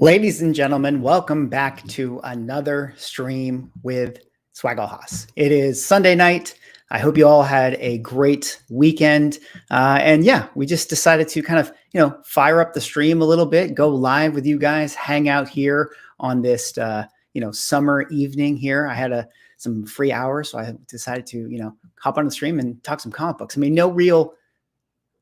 Ladies and gentlemen, welcome back to another stream with Swaggle Haas. It is Sunday night. I hope you all had a great weekend. And yeah, we just decided to kind of, fire up the stream a little bit, go live with you guys, hang out here on this, summer evening here. I had some free hours, so I decided to, hop on the stream and talk some comic books. I mean, no real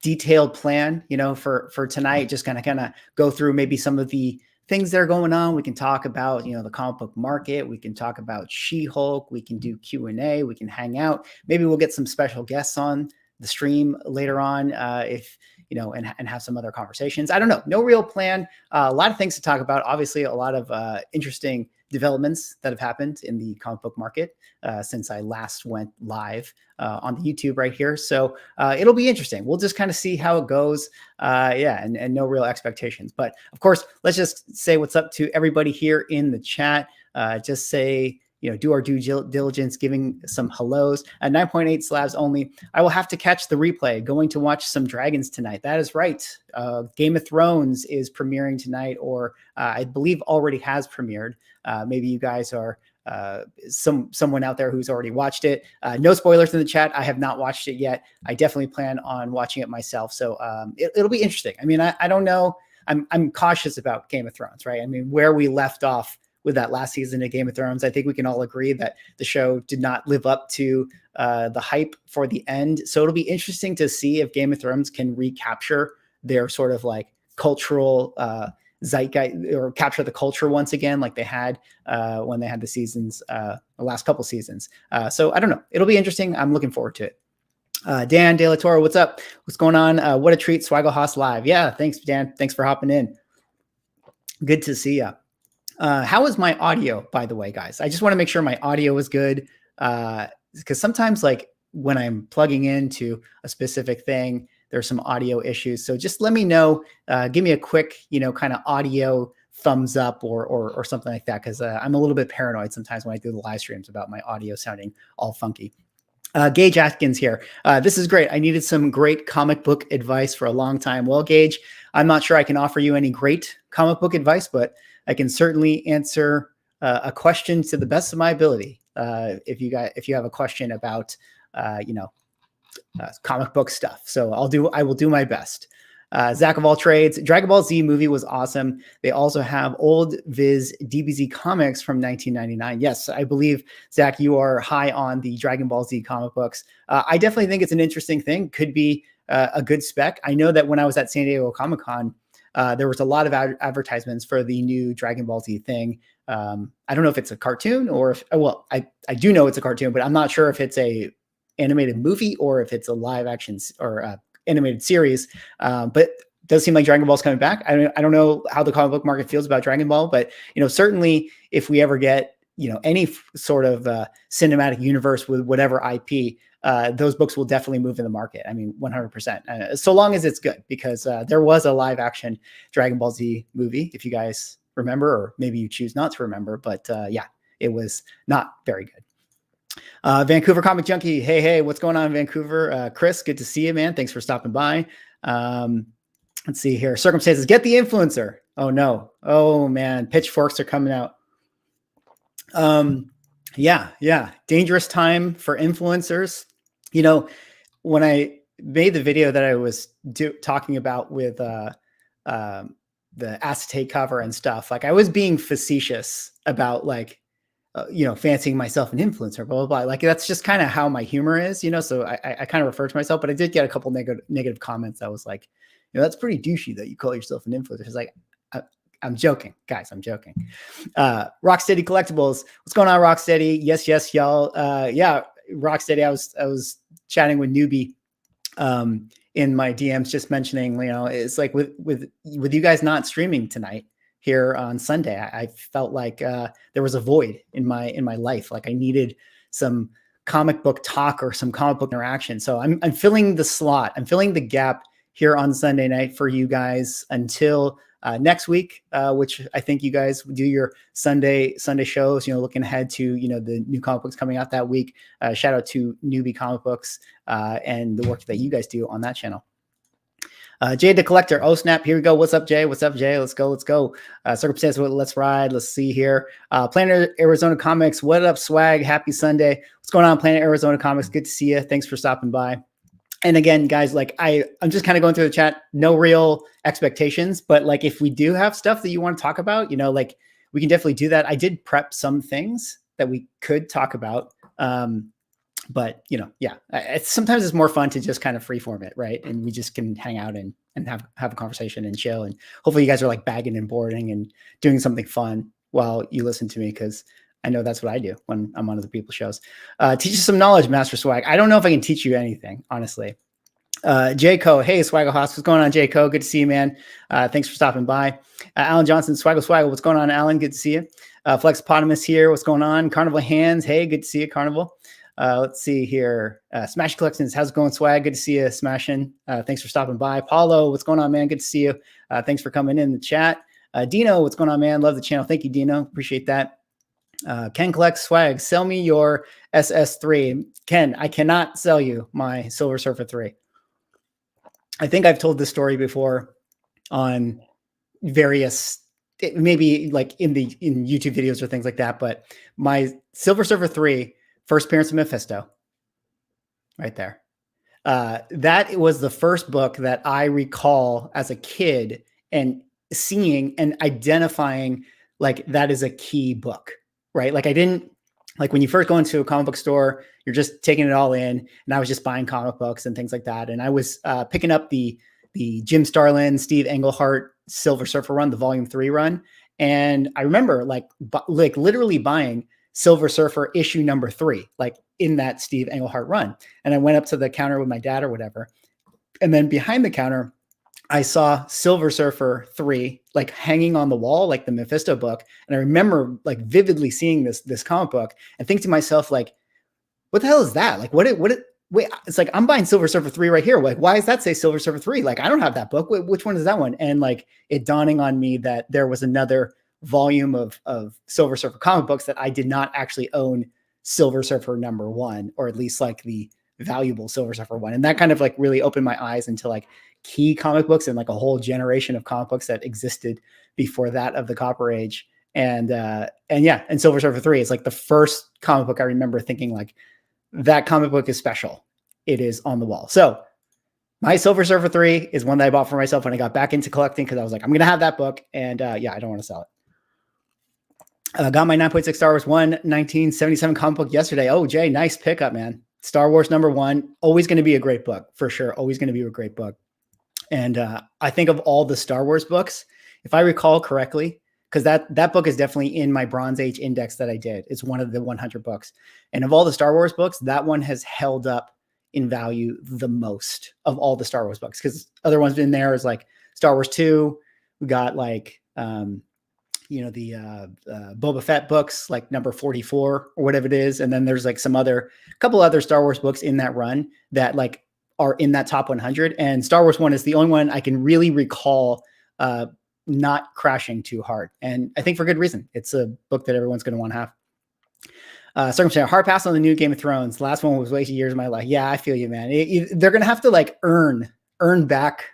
detailed plan, for tonight, just kind of go through maybe some of the things that are going on. We can talk about, the comic book market. We can talk about She-Hulk. We can do Q&A. We can hang out. Maybe we'll get some special guests on the stream later on and have some other conversations. I don't know. No real plan. A lot of things to talk about. Obviously, a lot of interesting developments that have happened in the comic book market since I last went live on the YouTube right here. So it'll be interesting. We'll just kind of see how it goes. And no real expectations. But of course, let's just say what's up to everybody here in the chat. Just say, do our due diligence, giving some hellos. At 9.8 slabs only. I will have to catch the replay. Going to watch some dragons tonight. That is right. Game of Thrones is premiering tonight, or I believe already has premiered. Maybe you guys are someone out there who's already watched it. No spoilers in the chat. I have not watched it yet. I definitely plan on watching it myself. So it'll be interesting. I mean, I don't know. I'm cautious about Game of Thrones, right? I mean, where we left off with that last season of Game of Thrones, I think we can all agree that the show did not live up to the hype for the end. So it'll be interesting to see if Game of Thrones can recapture their sort of like cultural zeitgeist, or capture the culture once again, like they had when they had the seasons, the last couple seasons. So I don't know. It'll be interesting. I'm looking forward to it. Dan De La Torre, what's up? What's going on? What a treat. Swaggle Haas live. Yeah, thanks, Dan. Thanks for hopping in. Good to see you. How is my audio, by the way, guys? I just want to make sure my audio is good. Because sometimes, like when I'm plugging into a specific thing, there's some audio issues. So just let me know. Give me a quick, kind of audio thumbs up or something like that. Because I'm a little bit paranoid sometimes when I do the live streams about my audio sounding all funky. Gage Atkins here. This is great. I needed some great comic book advice for a long time. Well, Gage, I'm not sure I can offer you any great comic book advice, but I can certainly answer a question to the best of my ability. If you have a question about, comic book stuff. So I will do my best. Zach of all trades, Dragon Ball Z movie was awesome. They also have old Viz DBZ comics from 1999. Yes, I believe, Zach, you are high on the Dragon Ball Z comic books. I definitely think it's an interesting thing. Could be a good spec. I know that when I was at San Diego Comic-Con, there was a lot of advertisements for the new Dragon Ball Z thing. I don't know if it's a cartoon or if, I do know it's a cartoon, but I'm not sure if it's a animated movie or if it's a live action or animated series. But it does seem like Dragon Ball's coming back. I don't know how the comic book market feels about Dragon Ball, but certainly if we ever get any sort of cinematic universe with whatever IP, those books will definitely move in the market. I mean, 100%. So long as it's good, because there was a live action Dragon Ball Z movie, if you guys remember, or maybe you choose not to remember, but yeah, it was not very good. Vancouver Comic Junkie. Hey, what's going on, Vancouver? Chris, good to see you, man. Thanks for stopping by. Let's see here. Circumstances. Get the influencer. Oh no. Oh man. Pitchforks are coming out. Yeah. Dangerous time for influencers. When I made the video that I was talking about with the Acetate cover and stuff, like I was being facetious about fancying myself an influencer, blah, blah, blah. Like that's just kind of how my humor is, so I kind of refer to myself, but I did get a couple negative comments that was like, that's pretty douchey that you call yourself an influencer. It's like, I'm joking, guys. I'm joking. Rocksteady Collectibles. What's going on, Rocksteady? Yes, y'all. Yeah, Rocksteady. I was chatting with Newbie in my DMs, just mentioning, it's like with you guys not streaming tonight here on Sunday, I felt like there was a void in my life. Like I needed some comic book talk or some comic book interaction. So I'm filling the slot. I'm filling the gap here on Sunday night for you guys until next week, which I think you guys do your Sunday shows, looking ahead to, the new comic books coming out that week. Shout out to Newbie Comic Books and the work that you guys do on that channel. Jay the Collector. Oh, snap. Here we go. What's up, Jay? What's up, Jay? Let's go. Let's go. Circumstance. Let's ride. Let's see here. Planet Arizona Comics. What up, swag? Happy Sunday. What's going on, Planet Arizona Comics? Good to see you. Thanks for stopping by. And again, guys, like I'm just kind of going through the chat. No real expectations, but like if we do have stuff that you want to talk about, like we can definitely do that. I did prep some things that we could talk about. But sometimes it's more fun to just kind of freeform it, right? And we just can hang out and have a conversation and chill. And hopefully you guys are like bagging and boarding and doing something fun while you listen to me, because I know that's what I do when I'm on other people's shows. Teach you some knowledge, Master Swag. I don't know if I can teach you anything, honestly. Jayco, hey, Swaggle House, what's going on, Jayco? Good to see you, man. Thanks for stopping by. Alan Johnson, Swaggle, what's going on, Alan? Good to see you. Flexpotamus here, what's going on? Carnival Hands, hey, good to see you, Carnival. Let's see here. Smash Collections, how's it going, Swag? Good to see you, Smashing. Thanks for stopping by. Paulo, what's going on, man? Good to see you. Thanks for coming in the chat. Dino, what's going on, man? Love the channel. Thank you, Dino. Appreciate that. Ken collects swag. Sell me your SS3. Ken, I cannot sell you my Silver Surfer 3. I think I've told this story before on various, maybe like in YouTube videos or things like that, but my Silver Surfer 3 first appearance of Mephisto, right there. That was the first book that I recall as a kid and seeing and identifying like that is a key book, right? Like I didn't, like when you first go into a comic book store, you're just taking it all in, and I was just buying comic books and things like that. And I was picking up the Jim Starlin, Steve Englehart Silver Surfer run, the volume 3 run. And I remember like literally buying Silver Surfer issue number 3, like in that Steve Englehart run. And I went up to the counter with my dad or whatever. And then behind the counter, I saw Silver Surfer 3, like hanging on the wall, like the Mephisto book. And I remember like vividly seeing this comic book and think to myself, like, what the hell is that? Like, wait, it's like, I'm buying Silver Surfer 3 right here. Like, why does that say Silver Surfer 3? Like, I don't have that book. Which one is that one? And like it dawning on me that there was another volume of Silver Surfer comic books that I did not actually own Silver Surfer number 1, or at least like the valuable Silver Surfer 1. And that kind of like really opened my eyes into like key comic books and like a whole generation of comic books that existed before that of the Copper Age. And Silver Surfer 3 is like the first comic book I remember thinking like, that comic book is special. It is on the wall. So my Silver Surfer 3 is one that I bought for myself when I got back into collecting, because I was like, I'm going to have that book. And I don't want to sell it. Got my 9.6 Star Wars 1 1977 comic book yesterday. Oh, Jay, nice pickup, man. Star Wars number 1, always going to be a great book, for sure. Always going to be a great book. And I think of all the Star Wars books, if I recall correctly, because that book is definitely in my Bronze Age index that I did. It's one of the 100 books. And of all the Star Wars books, that one has held up in value the most of all the Star Wars books, because other ones in there is like Star Wars 2. We got like, the Boba Fett books, like number 44 or whatever it is. And then there's like couple other Star Wars books in that run that like are in that top 100. And Star Wars 1 is the only one I can really recall not crashing too hard. And I think for good reason. It's a book that everyone's going to want to have. Circumstance, hard pass on the new Game of Thrones. The last one was wasted years of my life. Yeah, I feel you, man. They're going to have to like earn back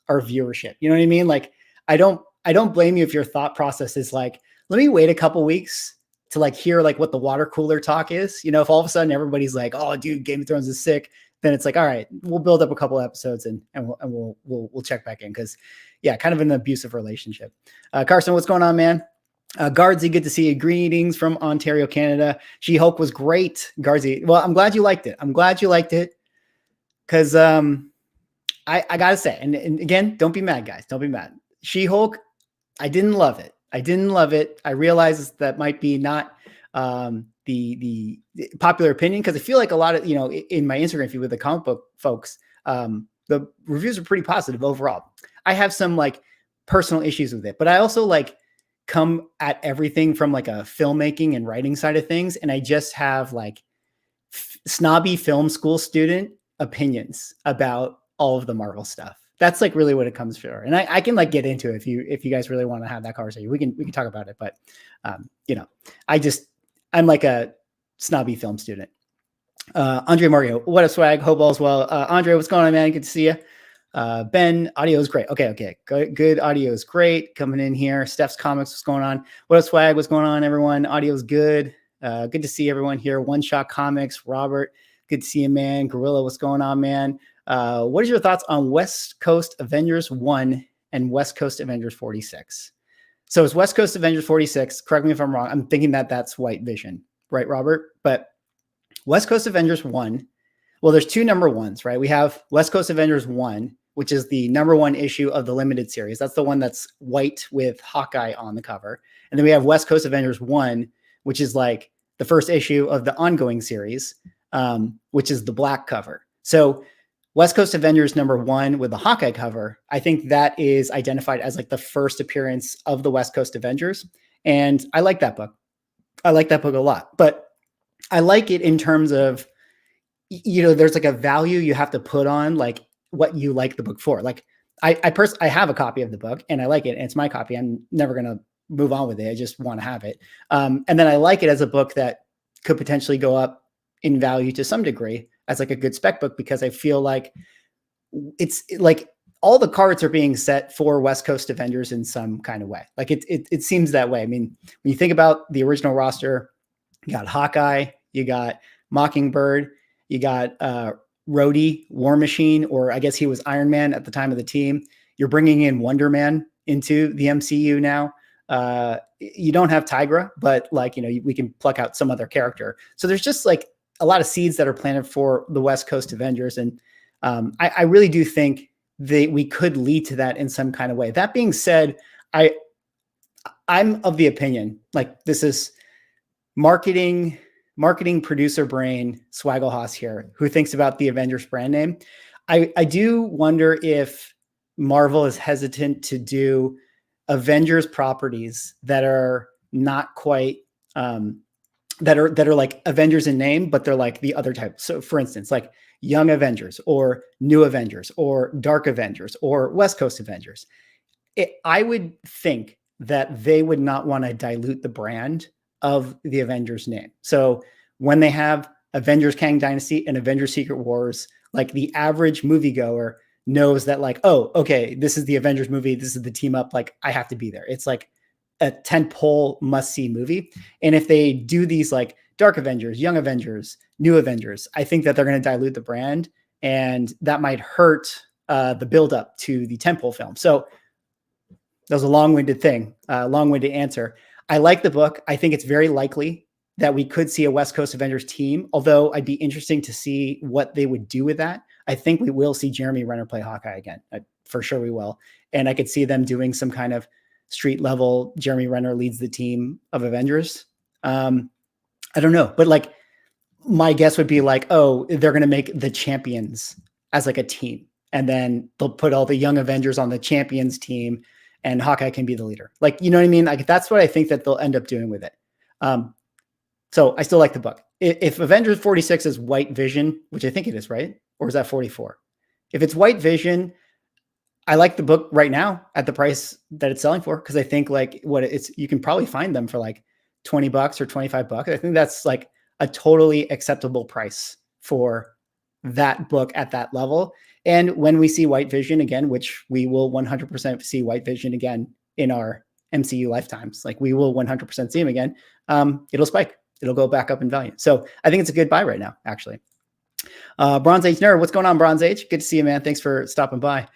our viewership. You know what I mean? Like, I don't blame you if your thought process is like, let me wait a couple weeks to like hear like what the water cooler talk is. If all of a sudden everybody's like, oh dude, Game of Thrones is sick, then it's like, all right, we'll build up a couple episodes and we'll check back in. Cause yeah, kind of an abusive relationship. Carson, what's going on, man? Guardsy, good to see you. Greetings from Ontario, Canada. She-Hulk was great, Guardsy. Well, I'm glad you liked it. Cause I gotta say, and again, don't be mad, guys. Don't be mad. She-Hulk, I didn't love it. I realize that might be not the popular opinion, because I feel like a lot of, in my Instagram feed with the comic book folks, the reviews are pretty positive overall. I have some like personal issues with it, but I also like come at everything from like a filmmaking and writing side of things. And I just have like snobby film school student opinions about all of the Marvel stuff. That's like really what it comes for. And I can like get into it if you guys really want to have that conversation. We can talk about it. But I'm like a snobby film student. Andre Mario, what a swag. Hope all's well. Andre, what's going on, man? Good to see you. Ben, audio is great. Okay. Good. Audio is great. Coming in here. Steph's Comics, what's going on? What up, Swag? What's going on, everyone? Audio is good. Good to see everyone here. One Shot Comics, Robert, good to see you, man. Gorilla, what's going on, man? What is your thoughts on West Coast Avengers 1 and West Coast Avengers 46? So it's West Coast Avengers 46. Correct me if I'm wrong. I'm thinking that that's White Vision, right, Robert? But West Coast Avengers 1, well, there's two number ones, right? We have West Coast Avengers 1, which is the number one issue of the limited series. That's the one that's white with Hawkeye on the cover. And then we have West Coast Avengers 1, which is like the first issue of the ongoing series, which is the black cover. So West Coast Avengers number 1 with the Hawkeye cover, I think that is identified as like the first appearance of the West Coast Avengers. And I like that book. I like that book a lot, but I like it in terms of, there's like a value you have to put on like what you like the book for. Like I have a copy of the book and I like it and it's my copy. I'm never going to move on with it. I just want to have it. And then I like it as a book that could potentially go up in value to some degree as like a good spec book, because I feel like it's like all the cards are being set for West Coast Avengers in some kind of way. Like it seems that way. I mean, when you think about the original roster, you got Hawkeye, you got Mockingbird, you got Rhodey, War Machine, or I guess he was Iron Man at the time of the team. You're bringing in Wonder Man into the MCU now. You don't have Tigra, but like, we can pluck out some other character. So there's just like a lot of seeds that are planted for the West Coast Avengers. And I really do think we could lead to that in some kind of way. That being said, I'm of the opinion, like this is marketing producer brain, Swaggle Haas here, who thinks about the Avengers brand name. I do wonder if Marvel is hesitant to do Avengers properties that are not quite that are like Avengers in name, but they're like the other type. So for instance, like Young Avengers or New Avengers or Dark Avengers or West Coast Avengers. I would think that they would not want to dilute the brand of the Avengers name. So when they have Avengers Kang Dynasty and Avengers Secret Wars, like the average moviegoer knows that like, oh, okay, this is the Avengers movie. This is the team up. Like I have to be there. It's like a tentpole must-see movie. And if they do these like Dark Avengers, Young Avengers, New Avengers, I think that they're going to dilute the brand and that might hurt the buildup to the tentpole film. So that was a long-winded thing, long-winded answer. I like the book. I think it's very likely that we could see a West Coast Avengers team, although I'd be interesting to see what they would do with that. I think we will see Jeremy Renner play Hawkeye again. For sure we will. And I could see them doing some kind of street level, Jeremy Renner leads the team of Avengers. I don't know. But like my guess would be like, oh, they're going to make the Champions as like a team. And then they'll put all the Young Avengers on the Champions team and Hawkeye can be the leader. Like, you know what I mean? Like that's what I think that they'll end up doing with it. So I still like the book. If Avengers 46 is White Vision, which I think it is, right? Or is that 44? If it's White Vision, I like the book right now at the price that it's selling for. Cause I think like you can probably find them for like $20 or $25. I think that's like a totally acceptable price for that book at that level. And when we see White Vision again, which we will 100% see White Vision again in our MCU lifetimes, like we will 100% see him again, it'll spike. It'll go back up in value. So I think it's a good buy right now, actually. Bronze Age Nerd, what's going on, Bronze Age? Good to see you, man. Thanks for stopping by.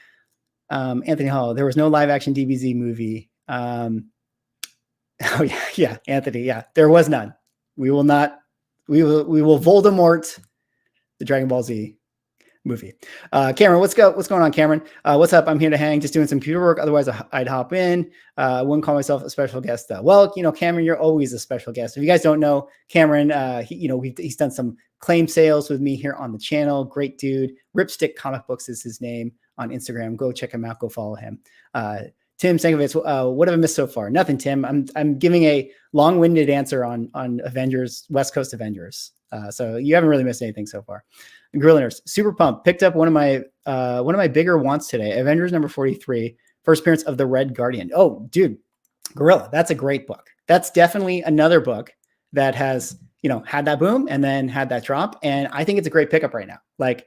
Anthony Hall, there was no live action DBZ movie. Oh yeah, Anthony. Yeah, there was none. We will Voldemort the Dragon Ball Z movie. Cameron, what's going on, Cameron? What's up? I'm here to hang, just doing some computer work. Otherwise I'd hop in. Wouldn't call myself a special guest though. Well, Cameron, you're always a special guest. If you guys don't know, Cameron, he's done some claim sales with me here on the channel. Great dude. Ripstick Comic Books is his name on Instagram. Go check him out. Go follow him. Tim Sankovitz, what have I missed so far? Nothing, Tim. I'm giving a long-winded answer on Avengers, West Coast Avengers. So you haven't really missed anything so far. Grillers, super pumped. Picked up one of my bigger wants today. Avengers number 43, first appearance of the Red Guardian. Oh, dude, Gorilla, that's a great book. That's definitely another book that has, had that boom and then had that drop. And I think it's a great pickup right now. Like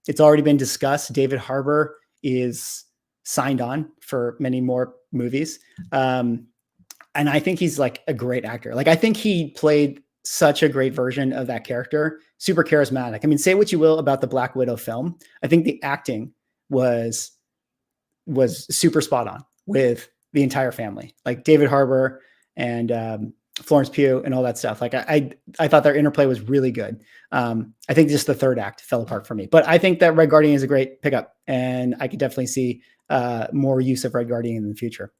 it's already been discussed. David Harbour is signed on for many more movies. And I think he's like a great actor. Like, I think he played such a great version of that character, super charismatic. I mean, say what you will about the Black Widow film. I think the acting was super spot on with the entire family, like David Harbour and Florence Pugh and all that stuff. Like I thought their interplay was really good. I think just the third act fell apart for me, but I think that Red Guardian is a great pickup, and I could definitely see more use of Red Guardian in the future.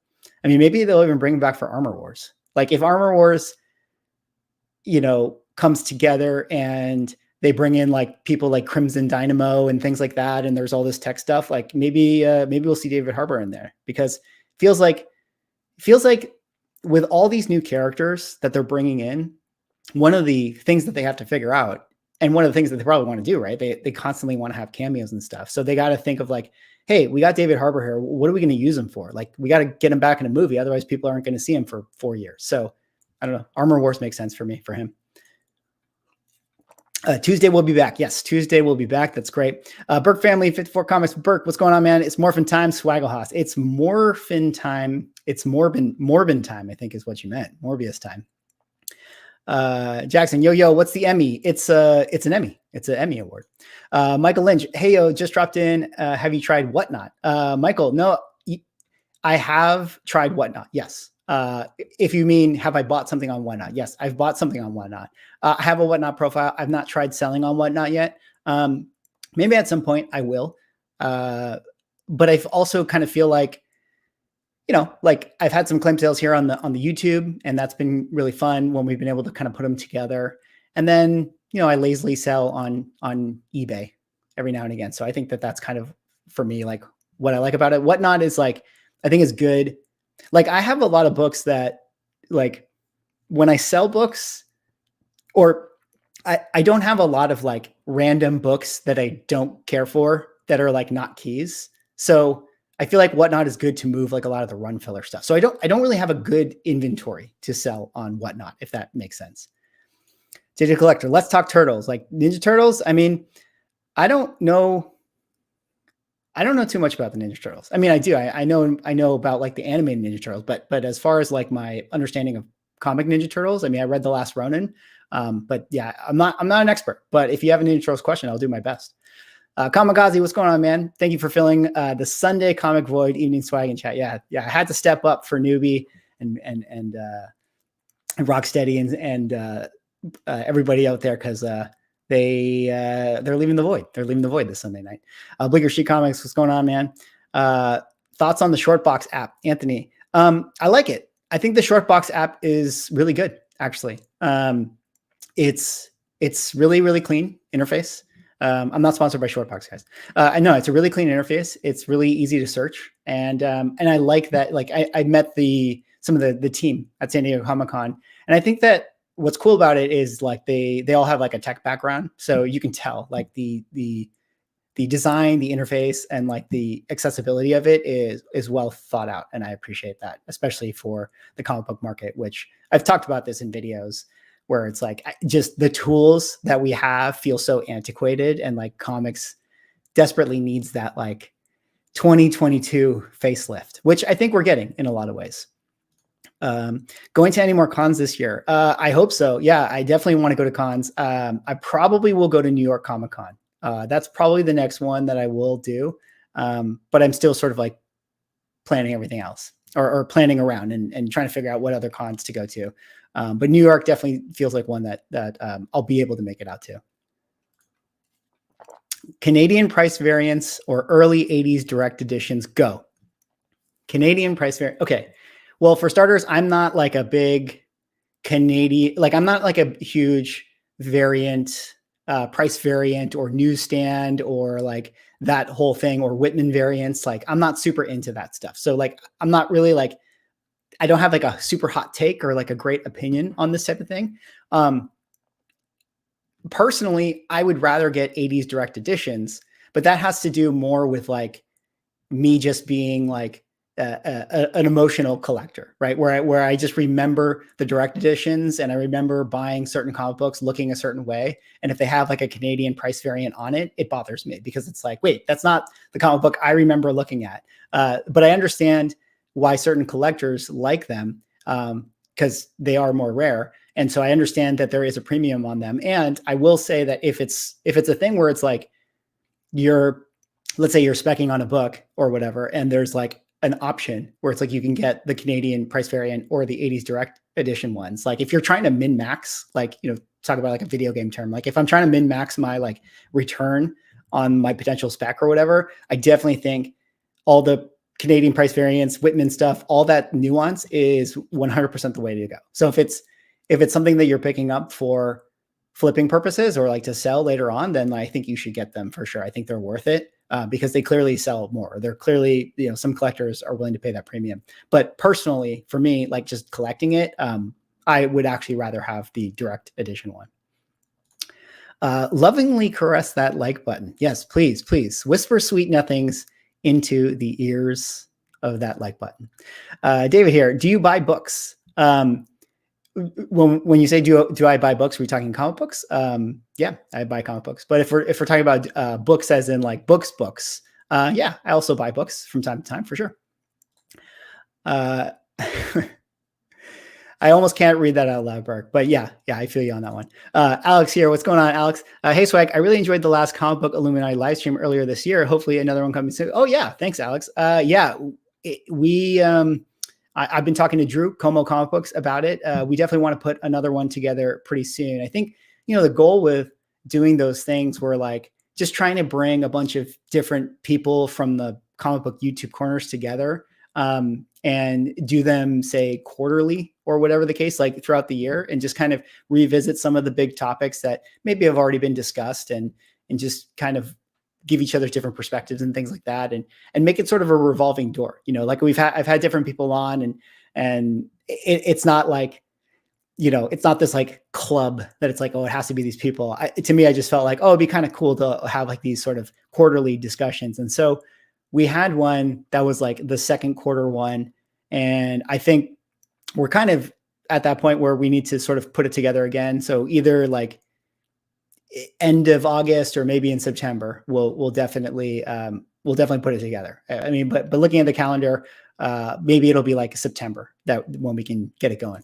I mean, maybe they'll even bring him back for Armor Wars. Like if Armor Wars, comes together and they bring in like people like Crimson Dynamo and things like that, and there's all this tech stuff, like maybe we'll see David Harbour in there, because it feels like with all these new characters that they're bringing in, one of the things that they have to figure out, and one of the things that they probably want to do, right? They constantly want to have cameos and stuff. So they got to think of like, hey, we got David Harbour here. What are we going to use him for? Like, we got to get him back in a movie. Otherwise people aren't going to see him for 4 years. So I don't know. Armor Wars makes sense for him. Tuesday we'll be back. Yes, Tuesday we'll be back. That's great. Burke Family 54 Comics. Burke, what's going on, man? It's Morphin time, Swaggle. It's Morphin time. It's Morbin time, I think is what you meant. Morbius time. Jackson, yo, what's the Emmy? It's an Emmy. It's an Emmy award. Michael Lynch, hey yo, just dropped in. Have you tried Whatnot? Michael, no, I have tried Whatnot. Yes. If you mean, have I bought something on Whatnot? Yes, I've bought something on Whatnot. I have a Whatnot profile. I've not tried selling on Whatnot yet. Maybe at some point I will. But I also kind of feel like, like I've had some claim sales here on the YouTube, and that's been really fun when we've been able to kind of put them together. And then, I lazily sell on eBay every now and again. So I think that that's kind of, for me, like what I like about it. Whatnot is like, I think is good. Like I have a lot of books that, like, when I sell books, or I don't have a lot of like random books that I don't care for that are like not keys. So I feel like Whatnot is good to move like a lot of the run filler stuff. So I don't really have a good inventory to sell on Whatnot, if that makes sense. Digital Collector, let's talk Turtles. Like Ninja Turtles, I mean, I don't know too much about the Ninja Turtles. I mean, I do. I know about like the animated Ninja Turtles, but as far as like my understanding of comic Ninja Turtles, I mean, I read The Last Ronin, but yeah, I'm not an expert. But if you have a Ninja Turtles question, I'll do my best. Kamikaze, what's going on, man? Thank you for filling the Sunday Comic Void evening swag and chat. Yeah, I had to step up for Newbie and Rocksteady and everybody out there, because they're leaving the void. They're leaving the void this Sunday night. Bleaker Sheet Comics, what's going on, man? Thoughts on the Shortbox app, Anthony? I like it. I think the Shortbox app is really good, actually. It's really, really clean interface. I'm not sponsored by Shortbox, guys. I know it's a really clean interface. It's really easy to search, and I like that. Like I met some of the team at San Diego Comic-Con, and I think that what's cool about it is like they all have like a tech background, so you can tell like the design, the interface, and like the accessibility of it is well thought out, and I appreciate that, especially for the comic book market, which I've talked about this in videos, where it's like just the tools that we have feel so antiquated, and like comics desperately needs that like 2022 facelift, which I think we're getting in a lot of ways. Going to any more cons this year? I hope so. Yeah, I definitely want to go to cons. I probably will go to New York Comic Con. That's probably the next one that I will do. But I'm still sort of like planning everything else, or planning around and trying to figure out what other cons to go to. But New York definitely feels like one that I'll be able to make it out to. Canadian price variants or early 80s direct editions, go. Canadian price variant. Okay. Well, for starters, I'm not like a big Canadian, like I'm not like a huge variant, price variant or newsstand or like that whole thing, or Whitman variants. Like I'm not super into that stuff. So like, I'm not really like, I don't have like a super hot take or like a great opinion on this type of thing. Personally, I would rather get 80s direct editions, but that has to do more with like me just being like an emotional collector, right? Where I just remember the direct editions, and I remember buying certain comic books looking a certain way. And if they have like a Canadian price variant on it, it bothers me because it's like, wait, that's not the comic book I remember looking at. But I understand why certain collectors like them, because they are more rare. And so I understand that there is a premium on them. And I will say that if it's a thing where it's like let's say you're speccing on a book or whatever, and there's like an option where it's like you can get the Canadian price variant or the 80s direct edition ones. Like if you're trying to min max, like, talk about like a video game term, like if I'm trying to min max my like return on my potential spec or whatever, I definitely think all the Canadian price variants, Whitman stuff, all that nuance is 100% the way to go. So if it's something that you're picking up for flipping purposes or like to sell later on, then I think you should get them for sure. I think they're worth it. Because they clearly sell more. They're clearly, some collectors are willing to pay that premium. But personally, for me, like just collecting it, I would actually rather have the direct edition one. Lovingly caress that like button. Yes, please, please. Whisper sweet nothings into the ears of that like button. David here, do you buy books? When you say do I buy books, are we talking comic books? Yeah, I buy comic books. But if we're talking about books as in like books, yeah, I also buy books from time to time for sure. I almost can't read that out loud, Burke, but yeah, I feel you on that one. Alex here, what's going on, Alex? Hey, Swag, I really enjoyed the last comic book Illuminati live stream earlier this year. Hopefully another one coming soon. Oh yeah, thanks, Alex. Yeah, I've been talking to Drew Como Comic Books about it. We definitely want to put another one together pretty soon. I think, the goal with doing those things were like just trying to bring a bunch of different people from the comic book YouTube corners together, and do them say quarterly or whatever the case, like throughout the year, and just kind of revisit some of the big topics that maybe have already been discussed, and just kind of give each other different perspectives and things like that, and make it sort of a revolving door. Like I've had different people on, and it's not like, it's not this like club that it's like, oh, it has to be these people. To me, I just felt like, oh, it'd be kind of cool to have like these sort of quarterly discussions. And so we had one that was like the second quarter one. And I think we're kind of at that point where we need to sort of put it together again. So either like end of August or maybe in September, we'll definitely put it together. I mean, but looking at the calendar, maybe it'll be like September when we can get it going.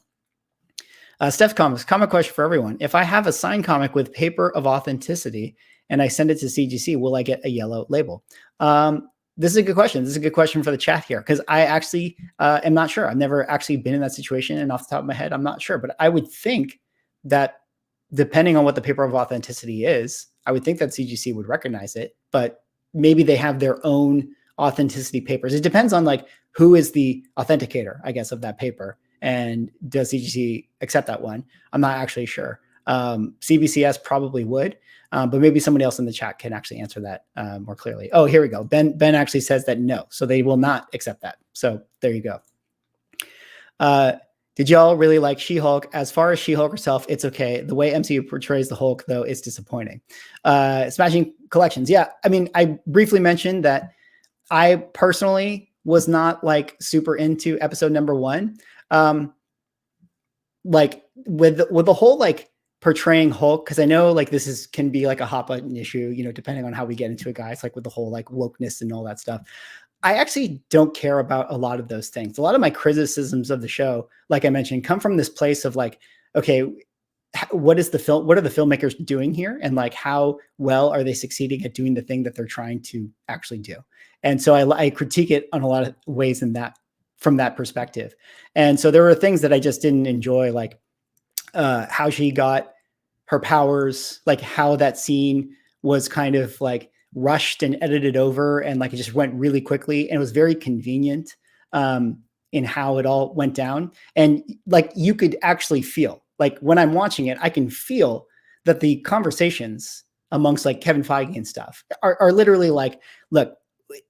Steph Comics, comic question for everyone. If I have a signed comic with paper of authenticity and I send it to CGC, will I get a yellow label? This is a good question. This is a good question for the chat here, because I actually am not sure. I've never actually been in that situation, and off the top of my head, I'm not sure. But I would think that depending on what the paper of authenticity is, I would think that CGC would recognize it, but maybe they have their own authenticity papers. It depends on like who is the authenticator, I guess, of that paper. And does CGC accept that one? I'm not actually sure. CBCS probably would, but maybe somebody else in the chat can actually answer that more clearly. Oh, here we go. Ben actually says that no, so they will not accept that. So there you go. Did y'all really like She-Hulk? As far as She-Hulk herself, it's okay. The way MCU portrays the Hulk, though, is disappointing. Smashing collections. Yeah, I mean, I briefly mentioned that I personally was not like super into episode number 1. Like with the whole like portraying Hulk, because I know like this can be like a hot button issue, depending on how we get into it, guys, like with the whole like wokeness and all that stuff. I actually don't care about a lot of those things. A lot of my criticisms of the show, like I mentioned, come from this place of like, okay, what are the filmmakers doing here? And like, how well are they succeeding at doing the thing that they're trying to actually do? And so I critique it on a lot of ways from that perspective. And so there were things that I just didn't enjoy, like how she got her powers, like how that scene was kind of like rushed and edited over, and like it just went really quickly, and it was very convenient in how it all went down. And like you could actually feel, like when I'm watching it, I can feel that the conversations amongst like Kevin Feige and stuff are literally like, look,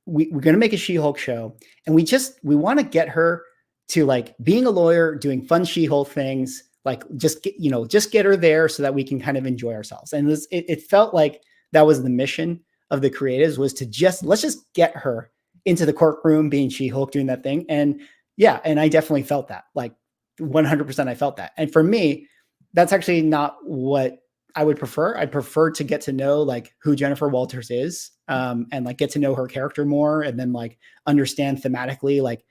we're going to make a She-Hulk show, and we want to get her to like being a lawyer, doing fun She-Hulk things, like just get her there so that we can kind of enjoy ourselves. And it felt like that was the mission of the creatives, was to let's just get her into the courtroom being She-Hulk doing that thing. And yeah, and I definitely felt that, like 100% I felt that. And for me, that's actually not what I would prefer. I'd prefer to get to know like who Jennifer Walters is, and like get to know her character more, and then like understand thematically like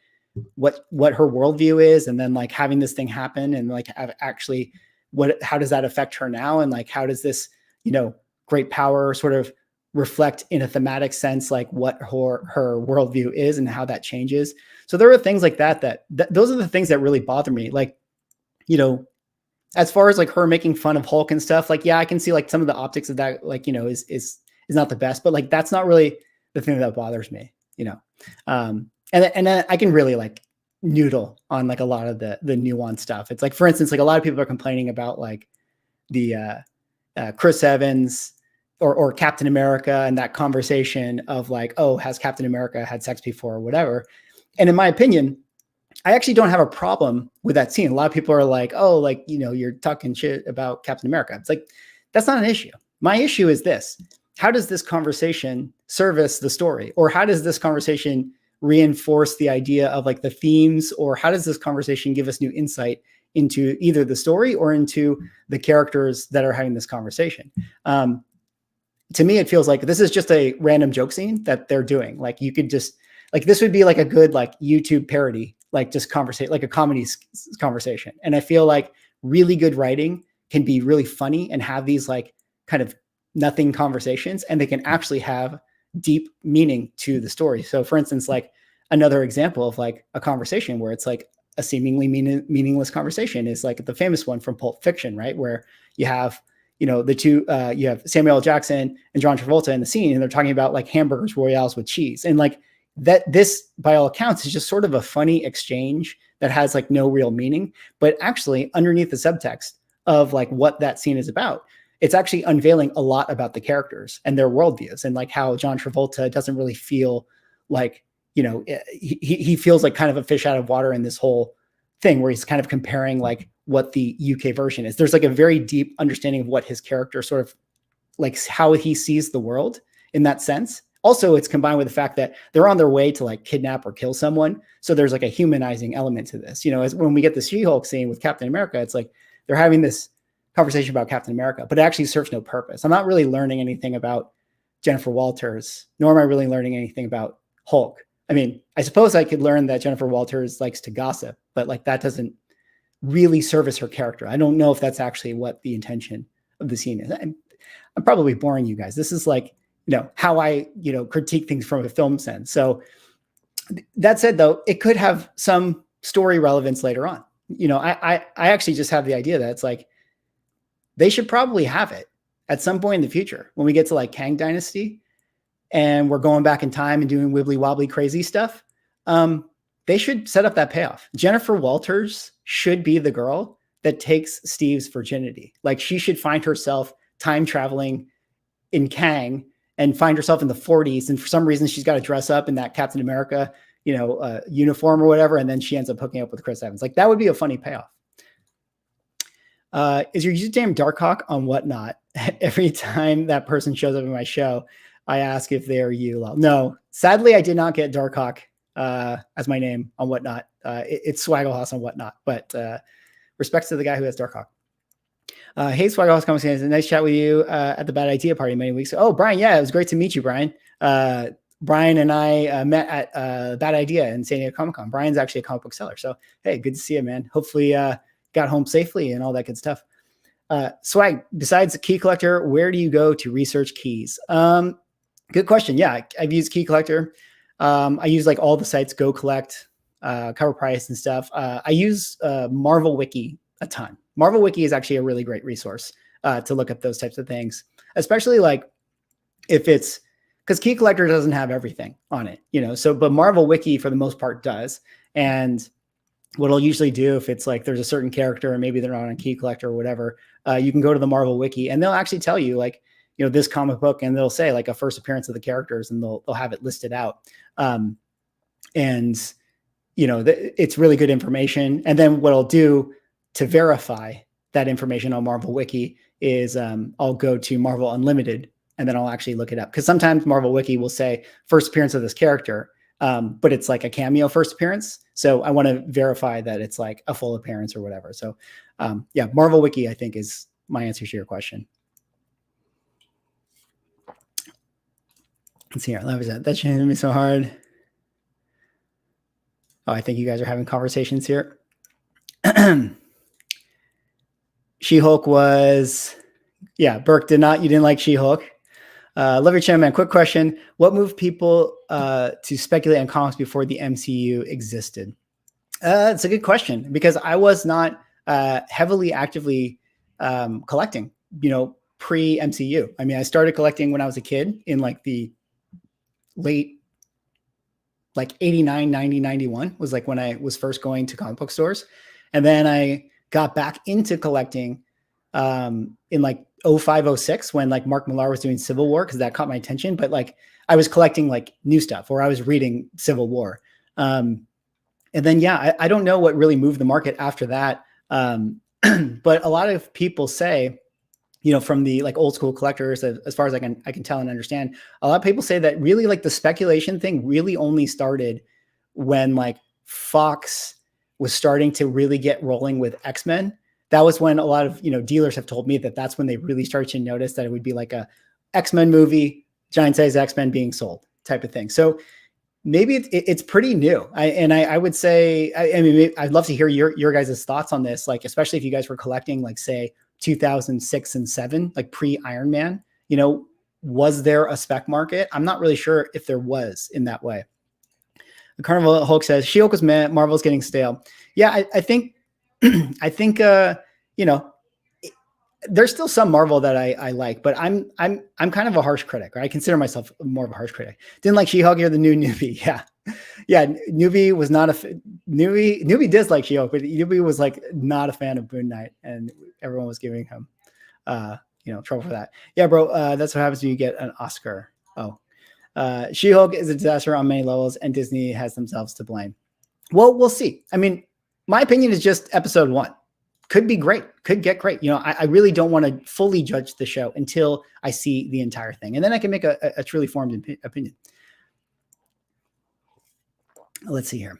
what her worldview is, and then like having this thing happen, and like actually how does that affect her now, and like how does this, you know, great power sort of reflect in a thematic sense like what her worldview is and how that changes. So there are things like that those are the things that really bother me. Like, you know, as far as like her making fun of Hulk and stuff, like, yeah, I can see like some of the optics of that, like, you know, is not the best, but like, that's not really the thing that bothers me, you know? And then I can really like noodle on like a lot of the nuanced stuff. It's like, for instance, like a lot of people are complaining about like the Chris Evans or Captain America and that conversation of like, oh, has Captain America had sex before or whatever? And in my opinion, I actually don't have a problem with that scene. A lot of people are like, oh, like, you know, you're talking shit about Captain America. It's like, that's not an issue. My issue is this: how does this conversation service the story? Or how does this conversation reinforce the idea of like the themes? Or how does this conversation give us new insight into either the story or into the characters that are having this conversation? To me, it feels like this is just a random joke scene that they're doing. Like, you could just, like, this would be like a good like YouTube parody, like just conversation, like a comedy conversation. And I feel like really good writing can be really funny and have these like kind of nothing conversations, and they can actually have deep meaning to the story. So for instance, like another example of like a conversation where it's like a seemingly meaningless conversation is like the famous one from Pulp Fiction, right? Where you have, you know, the two, you have Samuel L. Jackson and John Travolta in the scene, and they're talking about like hamburgers royales with cheese. And like that, this by all accounts is just sort of a funny exchange that has like no real meaning, but actually underneath the subtext of like what that scene is about, it's actually unveiling a lot about the characters and their worldviews, and like how John Travolta doesn't really feel like, you know, he feels like kind of a fish out of water in this whole thing where he's kind of comparing like what the UK version is. There's like a very deep understanding of what his character sort of like, how he sees the world in that sense. Also, it's combined with the fact that they're on their way to like kidnap or kill someone. So there's like a humanizing element to this, you know, as when we get the She-Hulk scene with Captain America, it's like they're having this conversation about Captain America, but it actually serves no purpose. I'm not really learning anything about Jennifer Walters, nor am I really learning anything about Hulk. I mean, I suppose I could learn that Jennifer Walters likes to gossip, but like that doesn't really service her character. I don't know if that's actually what the intention of the scene is. I'm probably boring you guys. This is like, you know, how I, you know, critique things from a film sense. So that said, though, it could have some story relevance later on. You know, I actually just have the idea that it's like, they should probably have it at some point in the future when we get to like Kang Dynasty and we're going back in time and doing wibbly wobbly crazy stuff. They should set up that payoff. Jennifer Walters should be the girl that takes Steve's virginity. Like, she should find herself time traveling in Kang and find herself in the 40s. And for some reason, she's got to dress up in that Captain America, you know, uniform or whatever. And then she ends up hooking up with Chris Evans. Like, that would be a funny payoff. Is your username Darkhawk on Whatnot? Every time that person shows up in my show, I ask if they're you. No, sadly, I did not get Darkhawk as my name on Whatnot. It's Swagglehouse on Whatnot, but respects to the guy who has Darkhawk. Hey, Swagglehouse, conversation. Nice chat with you at the Bad Idea Party many weeks ago. Oh, Brian, yeah, it was great to meet you, Brian. Brian and I met at Bad Idea in San Diego Comic-Con. Brian's actually a comic book seller. So, hey, good to see you, man. Hopefully got home safely and all that good stuff. Swag, besides the Key Collector, where do you go to research keys? Good question. Yeah, I've used Key Collector. I use like all the sites, Go Collect, Cover Price and stuff. I use Marvel Wiki a ton. Marvel Wiki is actually a really great resource to look up those types of things, especially like if it's, because Key Collector doesn't have everything on it, you know, so, but Marvel Wiki for the most part does. And what I'll usually do if it's like there's a certain character and maybe they're not on Key Collector or whatever, you can go to the Marvel Wiki and they'll actually tell you like, you know, this comic book, and they'll say like a first appearance of the characters, and they'll have it listed out. And you know, it's really good information. And then what I'll do to verify that information on Marvel Wiki is I'll go to Marvel Unlimited and then I'll actually look it up. Because sometimes Marvel Wiki will say first appearance of this character, but it's like a cameo first appearance. So I want to verify that it's like a full appearance or whatever. So yeah, Marvel Wiki, I think, is my answer to your question. Let's see here. That shouldn't be so hard. Oh, I think you guys are having conversations here. She-Hulk was, yeah, Burke you didn't like She-Hulk. Love your channel, man. Quick question. What moved people to speculate on comics before the MCU existed? It's a good question because I was not heavily actively collecting, pre-MCU. I mean, I started collecting when I was a kid in like the late, like 89, 90, 91 was like when I was first going to comic book stores. And then I got back into collecting in like 05, 06 when like Mark Millar was doing Civil War, because that caught my attention. But like I was collecting like new stuff, or I was reading Civil War. And then, yeah, I don't know what really moved the market after that. But a lot of people say, from the like old school collectors, as far as I can tell and understand, a lot of people say that really like the speculation thing really only started when like Fox was starting to really get rolling with X-Men. That was when a lot of, dealers have told me that that's when they really started to notice that it would be like a X-Men movie, giant size X-Men being sold type of thing. So maybe it's pretty new. I would say, I mean, I'd love to hear your guys' thoughts on this. Like, especially if you guys were collecting, like say 2006 and 7, like pre-Iron Man, was there a spec market? I'm not really sure if there was in that way. The Carnival Hulk says She-Hulk was meh, Marvel's getting stale. Yeah, I think, there's still some Marvel that I like, but I'm kind of a harsh critic, or I consider myself more of a harsh critic. Didn't like She-Hulk or the new Newbie. Yeah. Newbie was not Newbie does like She-Hulk, but Newbie was like not a fan of Moon Knight, and everyone was giving him, trouble for that. Yeah, bro. That's what happens when you get an Oscar. Oh, She-Hulk is a disaster on many levels, and Disney has themselves to blame. Well, we'll see. I mean, my opinion is just episode 1. Could be great, could get great. I really don't want to fully judge the show until I see the entire thing. And then I can make a truly formed opinion. Let's see here.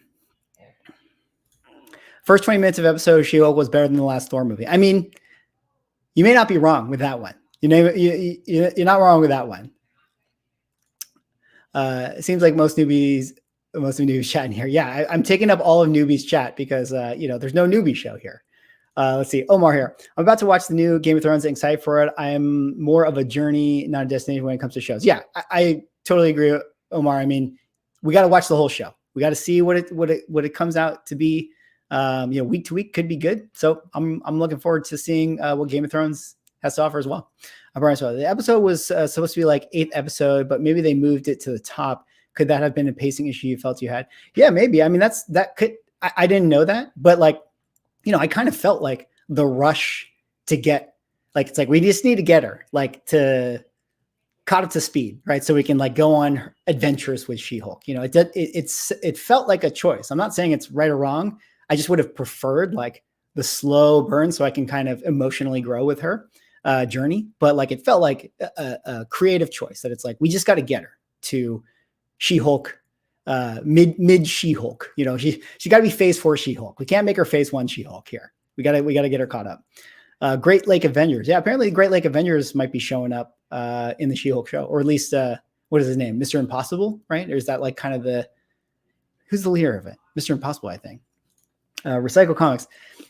First 20 minutes of episode She-Hulk was better than the last Thor movie. I mean, you may not be wrong with that one. You're not wrong with that one. It seems like most of newbies chat in here. Yeah, I'm taking up all of newbies chat because, there's no newbie show here. Let's see. Omar here. I'm about to watch the new Game of Thrones. Excited for it. I am more of a journey, not a destination when it comes to shows. Yeah, I totally agree, Omar. I mean, we got to watch the whole show. We got to see what it comes out to be. Week to week could be good. So I'm looking forward to seeing what Game of Thrones has to offer as well. The episode was supposed to be like 8th episode, but maybe they moved it to the top. Could that have been a pacing issue you felt you had? Yeah, maybe. I mean, I didn't know that, but like, I kind of felt like the rush to get, like, it's like, we just need to get her like to caught up to speed, right? So we can like go on adventures with She-Hulk. It felt like a choice. I'm not saying it's right or wrong. I just would have preferred like the slow burn so I can kind of emotionally grow with her journey. But like, it felt like a creative choice that it's like, we just got to get her to She-Hulk, mid She-Hulk. She got to be phase 4 She-Hulk. We can't make her phase 1 She-Hulk here. We got to get her caught up. Great Lake Avengers. Yeah, apparently Great Lake Avengers might be showing up in the She-Hulk show, or at least what is his name? Mr. Impossible, right? Or is that like kind of who's the leader of it? Mr. Impossible, I think. Recycle Comics.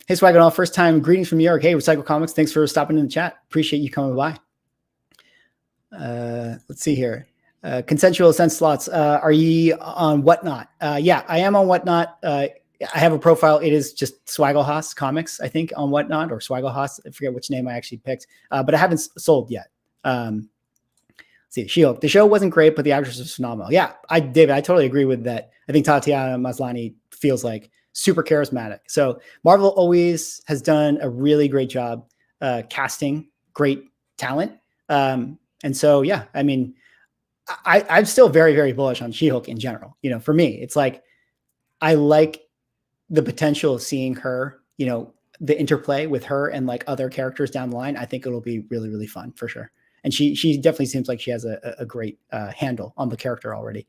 Hey, Swagger, first time greetings from New York. Hey, Recycle Comics, thanks for stopping in the chat. Appreciate you coming by. Let's see here. Consensual Sense Slots. Are ye on Whatnot? Yeah, I am on Whatnot. I have a profile. It is just Swaggle Comics, I think, on Whatnot, or Swaggle. I forget which name I actually picked, but I haven't sold yet. Let's see, She-Hulk. The show wasn't great, but the actress was phenomenal. Yeah, David, I totally agree with that. I think Tatiana Maslany feels like super charismatic. So Marvel always has done a really great job casting great talent. And so, yeah, I mean, I'm still very, very bullish on She-Hulk in general. For me, it's like, I like the potential of seeing her, the interplay with her and like other characters down the line. I think it'll be really, really fun for sure. and she definitely seems like she has a great handle on the character already.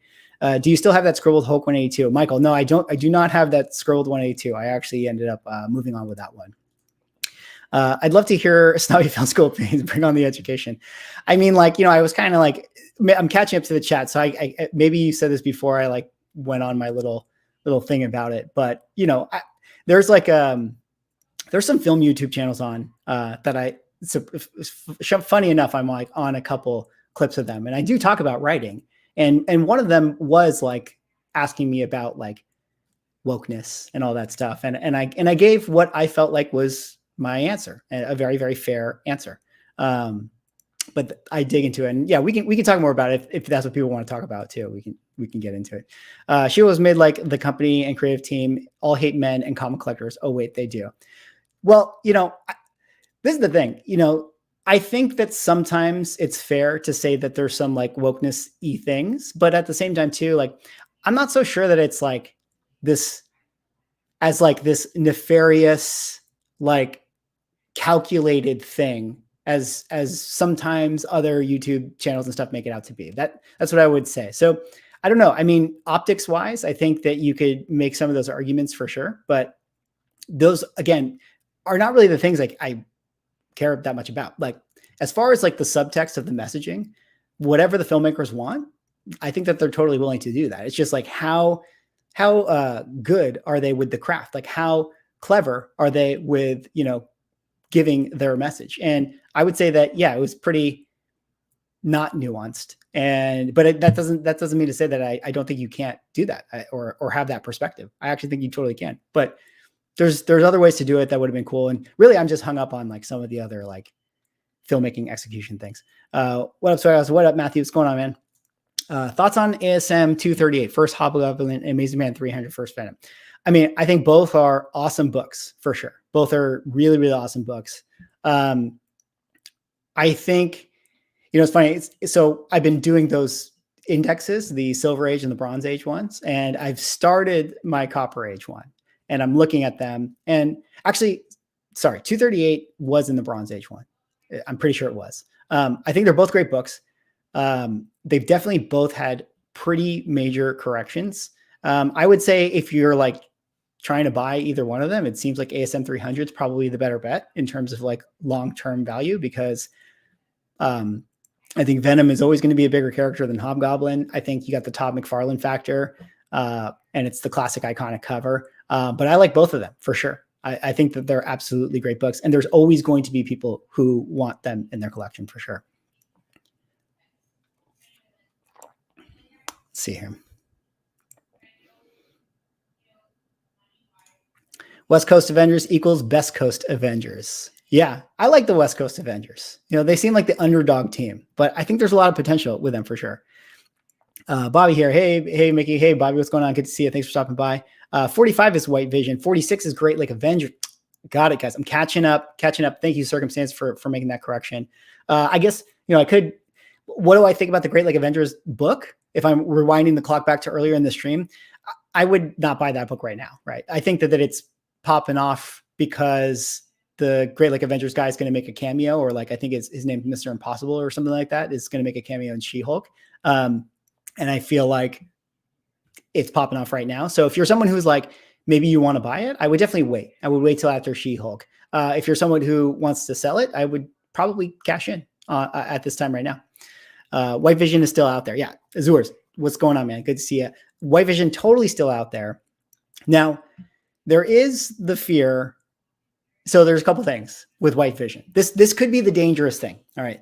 Do you still have that scribbled Hulk 182? Michael, no, I don't. I do not have that scribbled 182. I actually ended up moving on with that one. I'd love to hear Snobby Film School opinions. Bring on the education. I mean, like, I was kind of like, I'm catching up to the chat. So I maybe you said this before I like went on my little thing about it, but there's like, there's some film YouTube channels on that funny enough, I'm like on a couple clips of them, and I do talk about writing. And one of them was like asking me about like wokeness and all that stuff. And I gave what I felt like was my answer, a very, very fair answer. But I dig into it, and yeah, we can talk more about it if that's what people want to talk about too. We can get into it. She was made like the company and creative team all hate men and comic collectors. Oh wait, they do. Well, this is the thing, I think that sometimes it's fair to say that there's some like wokeness-y things, but at the same time too, like, I'm not so sure that it's like this as like this nefarious, like calculated thing as sometimes other YouTube channels and stuff make it out to be. That's what I would say. So I don't know. I mean, optics wise, I think that you could make some of those arguments for sure, but those again are not really the things like I care that much about. Like, as far as like the subtext of the messaging, whatever the filmmakers want, I think that they're totally willing to do that. It's just like how good are they with the craft? Like, how clever are they with giving their message? And I would say that it was pretty not nuanced. But that doesn't mean to say that I don't think you can't do that or have that perspective. I actually think you totally can. But there's other ways to do it that would have been cool. And really, I'm just hung up on like some of the other like filmmaking execution things. What up, Swaghouse? What up, Matthew? What's going on, man? Thoughts on ASM 238, first Hobgoblin, Amazing Man 300, first Venom? I mean, I think both are awesome books for sure. Both are really, really awesome books. I think, it's funny. So I've been doing those indexes, the Silver Age and the Bronze Age ones, and I've started my Copper Age one. And I'm looking at them, and actually, 238 was in the Bronze Age one. I'm pretty sure it was. I think they're both great books. They've definitely both had pretty major corrections. I would say if you're like trying to buy either one of them, it seems like ASM 300 is probably the better bet in terms of like long-term value, because I think Venom is always going to be a bigger character than Hobgoblin. I think you got the Todd McFarlane factor, and it's the classic iconic cover. But I like both of them for sure. I think that they're absolutely great books, and there's always going to be people who want them in their collection for sure. Let's see here. West Coast Avengers equals Best Coast Avengers. Yeah, I like the West Coast Avengers. They seem like the underdog team, but I think there's a lot of potential with them for sure. Bobby here. Hey, Mickey. Hey, Bobby. What's going on? Good to see you. Thanks for stopping by. 45 is White Vision. 46 is Great Lake Avenger. Got it, guys. I'm catching up. Thank you, Circumstance, for making that correction. I guess, what do I think about the Great Lake Avengers book? If I'm rewinding the clock back to earlier in the stream, I would not buy that book right now, right? I think that it's popping off because the Great Lake Avengers guy is going to make a cameo, or like, I think his name is Mr. Impossible or something like that, is going to make a cameo in She-Hulk. And I feel like it's popping off right now. So if you're someone who's like, maybe you want to buy it, I would definitely wait. I would wait till after She-Hulk. If you're someone who wants to sell it, I would probably cash in at this time right now. White Vision is still out there. Yeah. Azures, what's going on, man? Good to see you. White Vision totally still out there. Now, there is the fear. So there's a couple things with White Vision. This could be the dangerous thing. All right.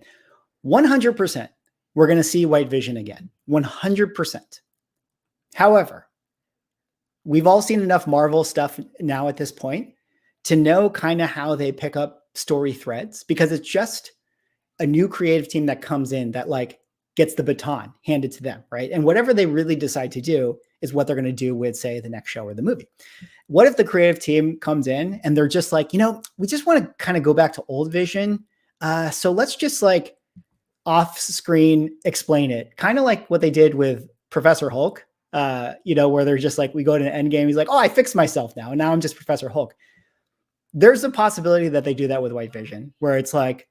100%. We're going to see White Vision again. 100%. However, we've all seen enough Marvel stuff now at this point to know kind of how they pick up story threads, because it's just a new creative team that comes in that like gets the baton handed to them, right? And whatever they really decide to do is what they're going to do with, say, the next show or the movie. What if the creative team comes in and they're just like, we just want to kind of go back to old Vision. So let's just like off screen explain it. Kind of like what they did with Professor Hulk, where they're just like, we go to an Endgame. He's like, oh, I fixed myself now. And now I'm just Professor Hulk. There's a possibility that they do that with White Vision, where it's like,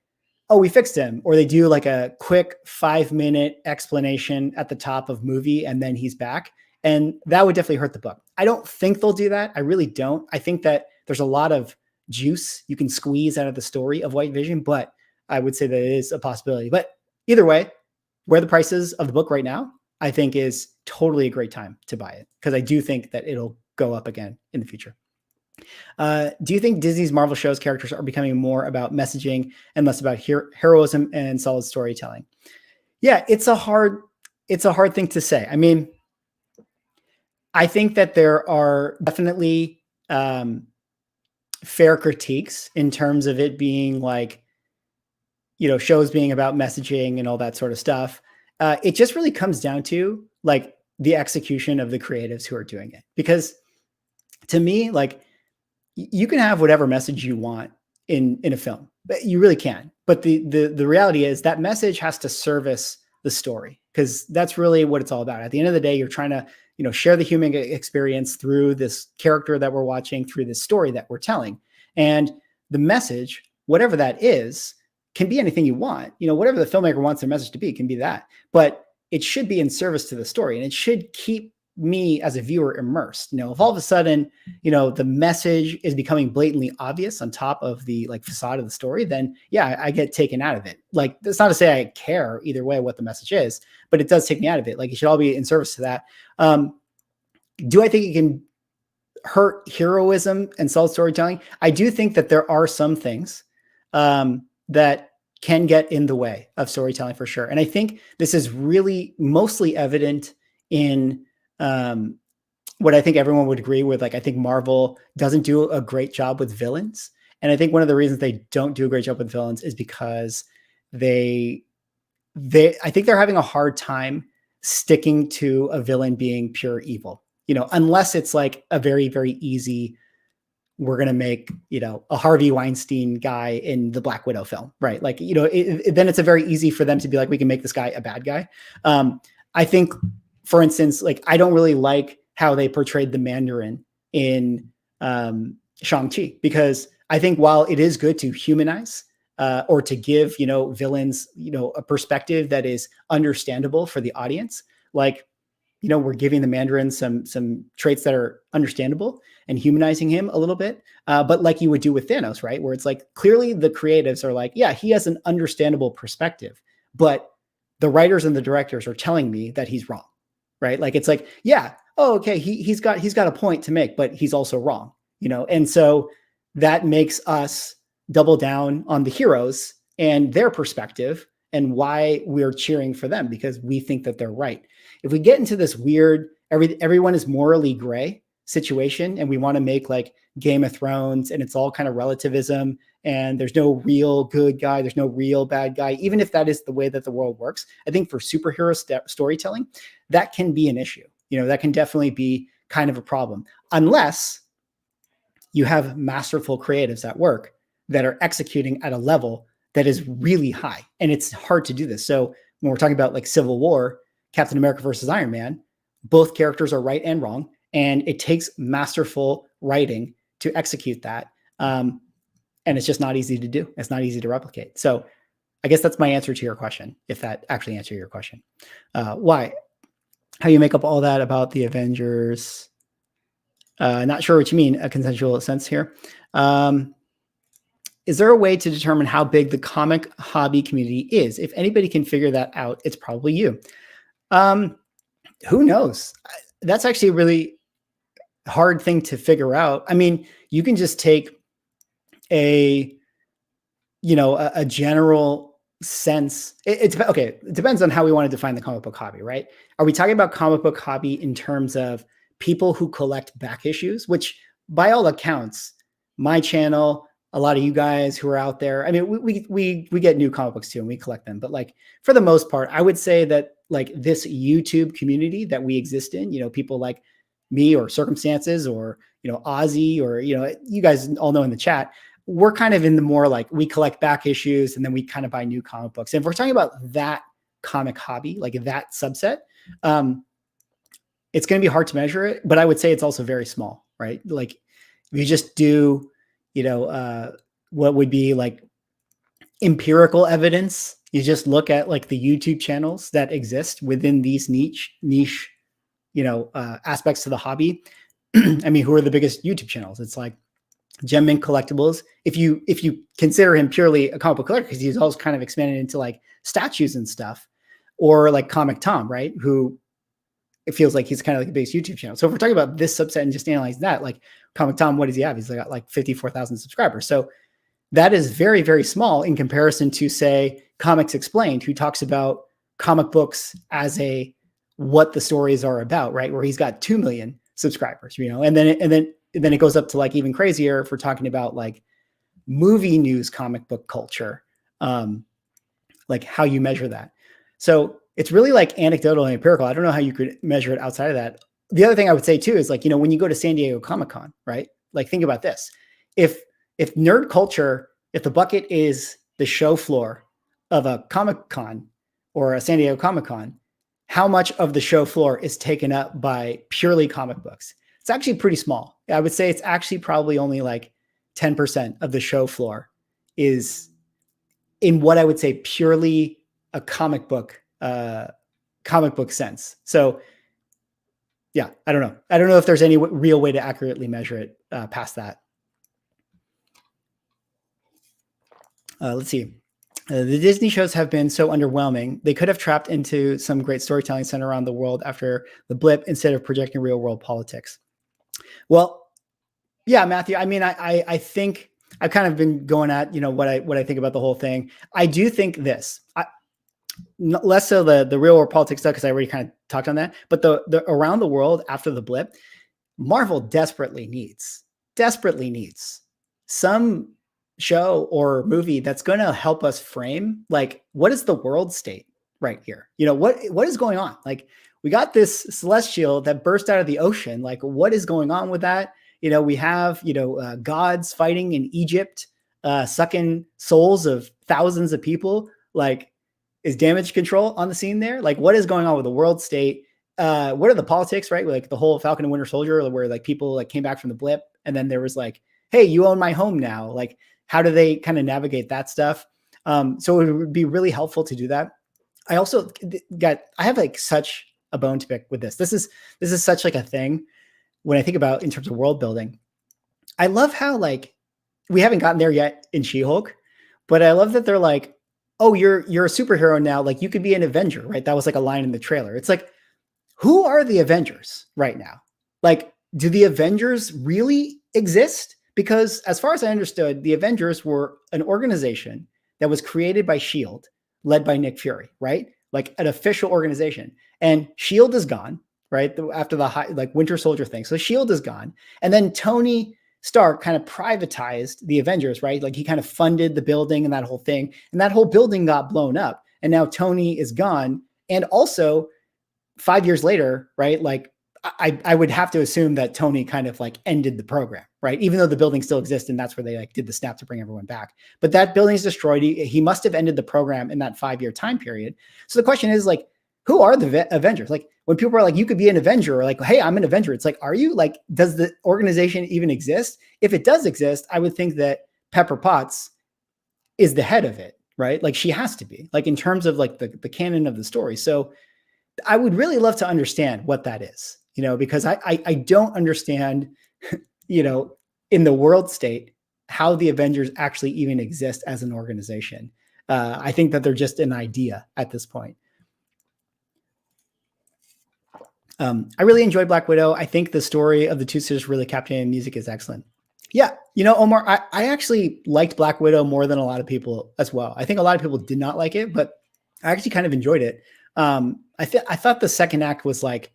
oh, we fixed him, or they do like a quick 5-minute explanation at the top of movie and then he's back. And that would definitely hurt the book. I don't think they'll do that. I really don't. I think that there's a lot of juice you can squeeze out of the story of White Vision, but I would say that it is a possibility. But either way, where the price is of the book right now, I think is totally a great time to buy it, because I do think that it'll go up again in the future. Do you think Disney's Marvel shows characters are becoming more about messaging and less about heroism and solid storytelling? Yeah, it's a hard thing to say. I mean, I think that there are definitely fair critiques in terms of it being like, shows being about messaging and all that sort of stuff. It just really comes down to like the execution of the creatives who are doing it. Because to me, like, you can have whatever message you want in a film, but you really can. But the reality is that message has to service the story, because that's really what it's all about. At the end of the day, you're trying to, share the human experience through this character that we're watching, through this story that we're telling. And the message, whatever that is, can be anything you want. Whatever the filmmaker wants their message to be, can be that. But it should be in service to the story, and it should keep me as a viewer immersed. If all of a sudden, the message is becoming blatantly obvious on top of the like facade of the story, then yeah, I get taken out of it. Like, that's not to say I care either way what the message is, but it does take me out of it. Like, it should all be in service to that. Do I think it can hurt heroism and solid storytelling? I do think that there are some things that can get in the way of storytelling for sure. And I think this is really mostly evident in what I think everyone would agree with. Like, I think Marvel doesn't do a great job with villains. And I think one of the reasons they don't do a great job with villains is because I think they're having a hard time sticking to a villain being pure evil, unless it's like a very, very easy, we're going to make, a Harvey Weinstein guy in the Black Widow film, right? Like, then it's a very easy for them to be like, we can make this guy a bad guy. I think, for instance, like, I don't really like how they portrayed the Mandarin in Shang-Chi, because I think while it is good to humanize or to give, villains, a perspective that is understandable for the audience, like, we're giving the Mandarin some traits that are understandable and humanizing him a little bit. But like you would do with Thanos, right? Where it's like, clearly the creatives are like, yeah, he has an understandable perspective, but the writers and the directors are telling me that he's wrong. Right? Like, it's like, yeah, oh, okay, he's got a point to make, but he's also wrong, And so that makes us double down on the heroes and their perspective and why we're cheering for them, because we think that they're right. If we get into this weird, everyone is morally gray situation, and we want to make like Game of Thrones, and it's all kind of relativism, and there's no real good guy, there's no real bad guy, even if that is the way that the world works, I think for superhero storytelling, that can be an issue. That can definitely be kind of a problem, unless you have masterful creatives at work that are executing at a level that is really high. And it's hard to do this. So when we're talking about like Civil War, Captain America versus Iron Man, both characters are right and wrong. And it takes masterful writing to execute that. And it's just not easy to do. It's not easy to replicate. So I guess that's my answer to your question, if that actually answered your question. Why? How you make up all that about the Avengers? Not sure what you mean, a consensual sense here. Is there a way to determine how big the comic hobby community is? If anybody can figure that out, it's probably you. Who knows? That's actually a really hard thing to figure out. I mean, you can just take a general sense. It depends on how we want to define the comic book hobby, right? Are we talking about comic book hobby in terms of people who collect back issues, which by all accounts, my channel, a lot of you guys who are out there, I mean, we get new comic books too, and we collect them. But like, for the most part, I would say that like this YouTube community that we exist in, people like me or Circumstances or, Ozzy or, you guys all know in the chat, we're kind of in the more like, we collect back issues and then we kind of buy new comic books. And if we're talking about that comic hobby, like that subset, it's going to be hard to measure it, but I would say it's also very small, right? Like if you just do, what would be like empirical evidence. You just look at like the YouTube channels that exist within these niche, aspects to the hobby. I mean, who are the biggest YouTube channels? It's like Gem Mint Collectibles. If you consider him purely a comic book collector, because he's also kind of expanded into like statues and stuff, or like Comic Tom, right? Who it feels like he's kind of like the biggest YouTube channel. So if we're talking about this subset and just analyze that, like Comic Tom, what does he have? He's got like 54,000 subscribers. So that is very, very small in comparison to, say, Comics Explained, who talks about comic books as what the stories are about, right? Where he's got 2 million subscribers, and then it goes up to like even crazier if we're talking about like movie news, comic book culture, like how you measure that. So it's really like anecdotal and empirical. I don't know how you could measure it outside of that. The other thing I would say too is like, when you go to San Diego Comic-Con, right? Like think about this. If nerd culture, if the bucket is the show floor of a Comic-Con or a San Diego Comic-Con, how much of the show floor is taken up by purely comic books? It's actually pretty small. I would say it's actually probably only like 10% of the show floor is in what I would say purely a comic book sense. So yeah, I don't know. I don't know if there's any real way to accurately measure it past that. Let's see. The Disney shows have been so underwhelming. They could have trapped into some great storytelling centered around the world after the blip instead of projecting real world politics. Well, yeah, Matthew. I mean, I think I've kind of been going at, what I think about the whole thing. I do think this, less so the real world politics stuff, because I already kind of talked on that, but the around the world after the blip, Marvel desperately needs some show or movie that's going to help us frame like what is the world state right here. What is going on? Like we got this celestial that burst out of the ocean. Like what is going on with that? We have gods fighting in Egypt, sucking souls of thousands of people. Like is damage control on the scene there? Like what is going on with the world state? What are the politics, right? Like the whole Falcon and Winter Soldier, where like people like came back from the blip and then there was like, hey, you own my home now. Like how do they kind of navigate that stuff? So it would be really helpful to do that. I also I have like such a bone to pick with this. This is such like a thing when I think about in terms of world building. I love how like we haven't gotten there yet in She-Hulk, but I love that they're like, oh, you're a superhero now. Like you could be an Avenger, right? That was like a line in the trailer. It's like, who are the Avengers right now? Like, do the Avengers really exist? Because as far as I understood, the Avengers were an organization that was created by S.H.I.E.L.D., led by Nick Fury, right? Like an official organization. And S.H.I.E.L.D. is gone, right? After the Winter Soldier thing. So S.H.I.E.L.D. is gone. And then Tony Stark kind of privatized the Avengers, right? Like he kind of funded the building and that whole thing. And that whole building got blown up. And now Tony is gone. And also 5 years later, right? Like I would have to assume that Tony kind of like ended the program, right? Even though the building still exists and that's where they like did the snap to bring everyone back. But that building's destroyed. He must have ended the program in that 5-year time period. So the question is like, who are the Avengers? Like when people are like, you could be an Avenger, or like, hey, I'm an Avenger. It's like, are you? Like, does the organization even exist? If it does exist, I would think that Pepper Potts is the head of it, right? Like she has to be, like in terms of like the canon of the story. So I would really love to understand what that is, because I don't understand, in the world state, how the Avengers actually even exist as an organization. I think that they're just an idea at this point. I really enjoyed Black Widow. I think the story of the two sisters really captivating, music is excellent. Yeah. Omar, I actually liked Black Widow more than a lot of people as well. I think a lot of people did not like it, but I actually kind of enjoyed it. I thought the second act was like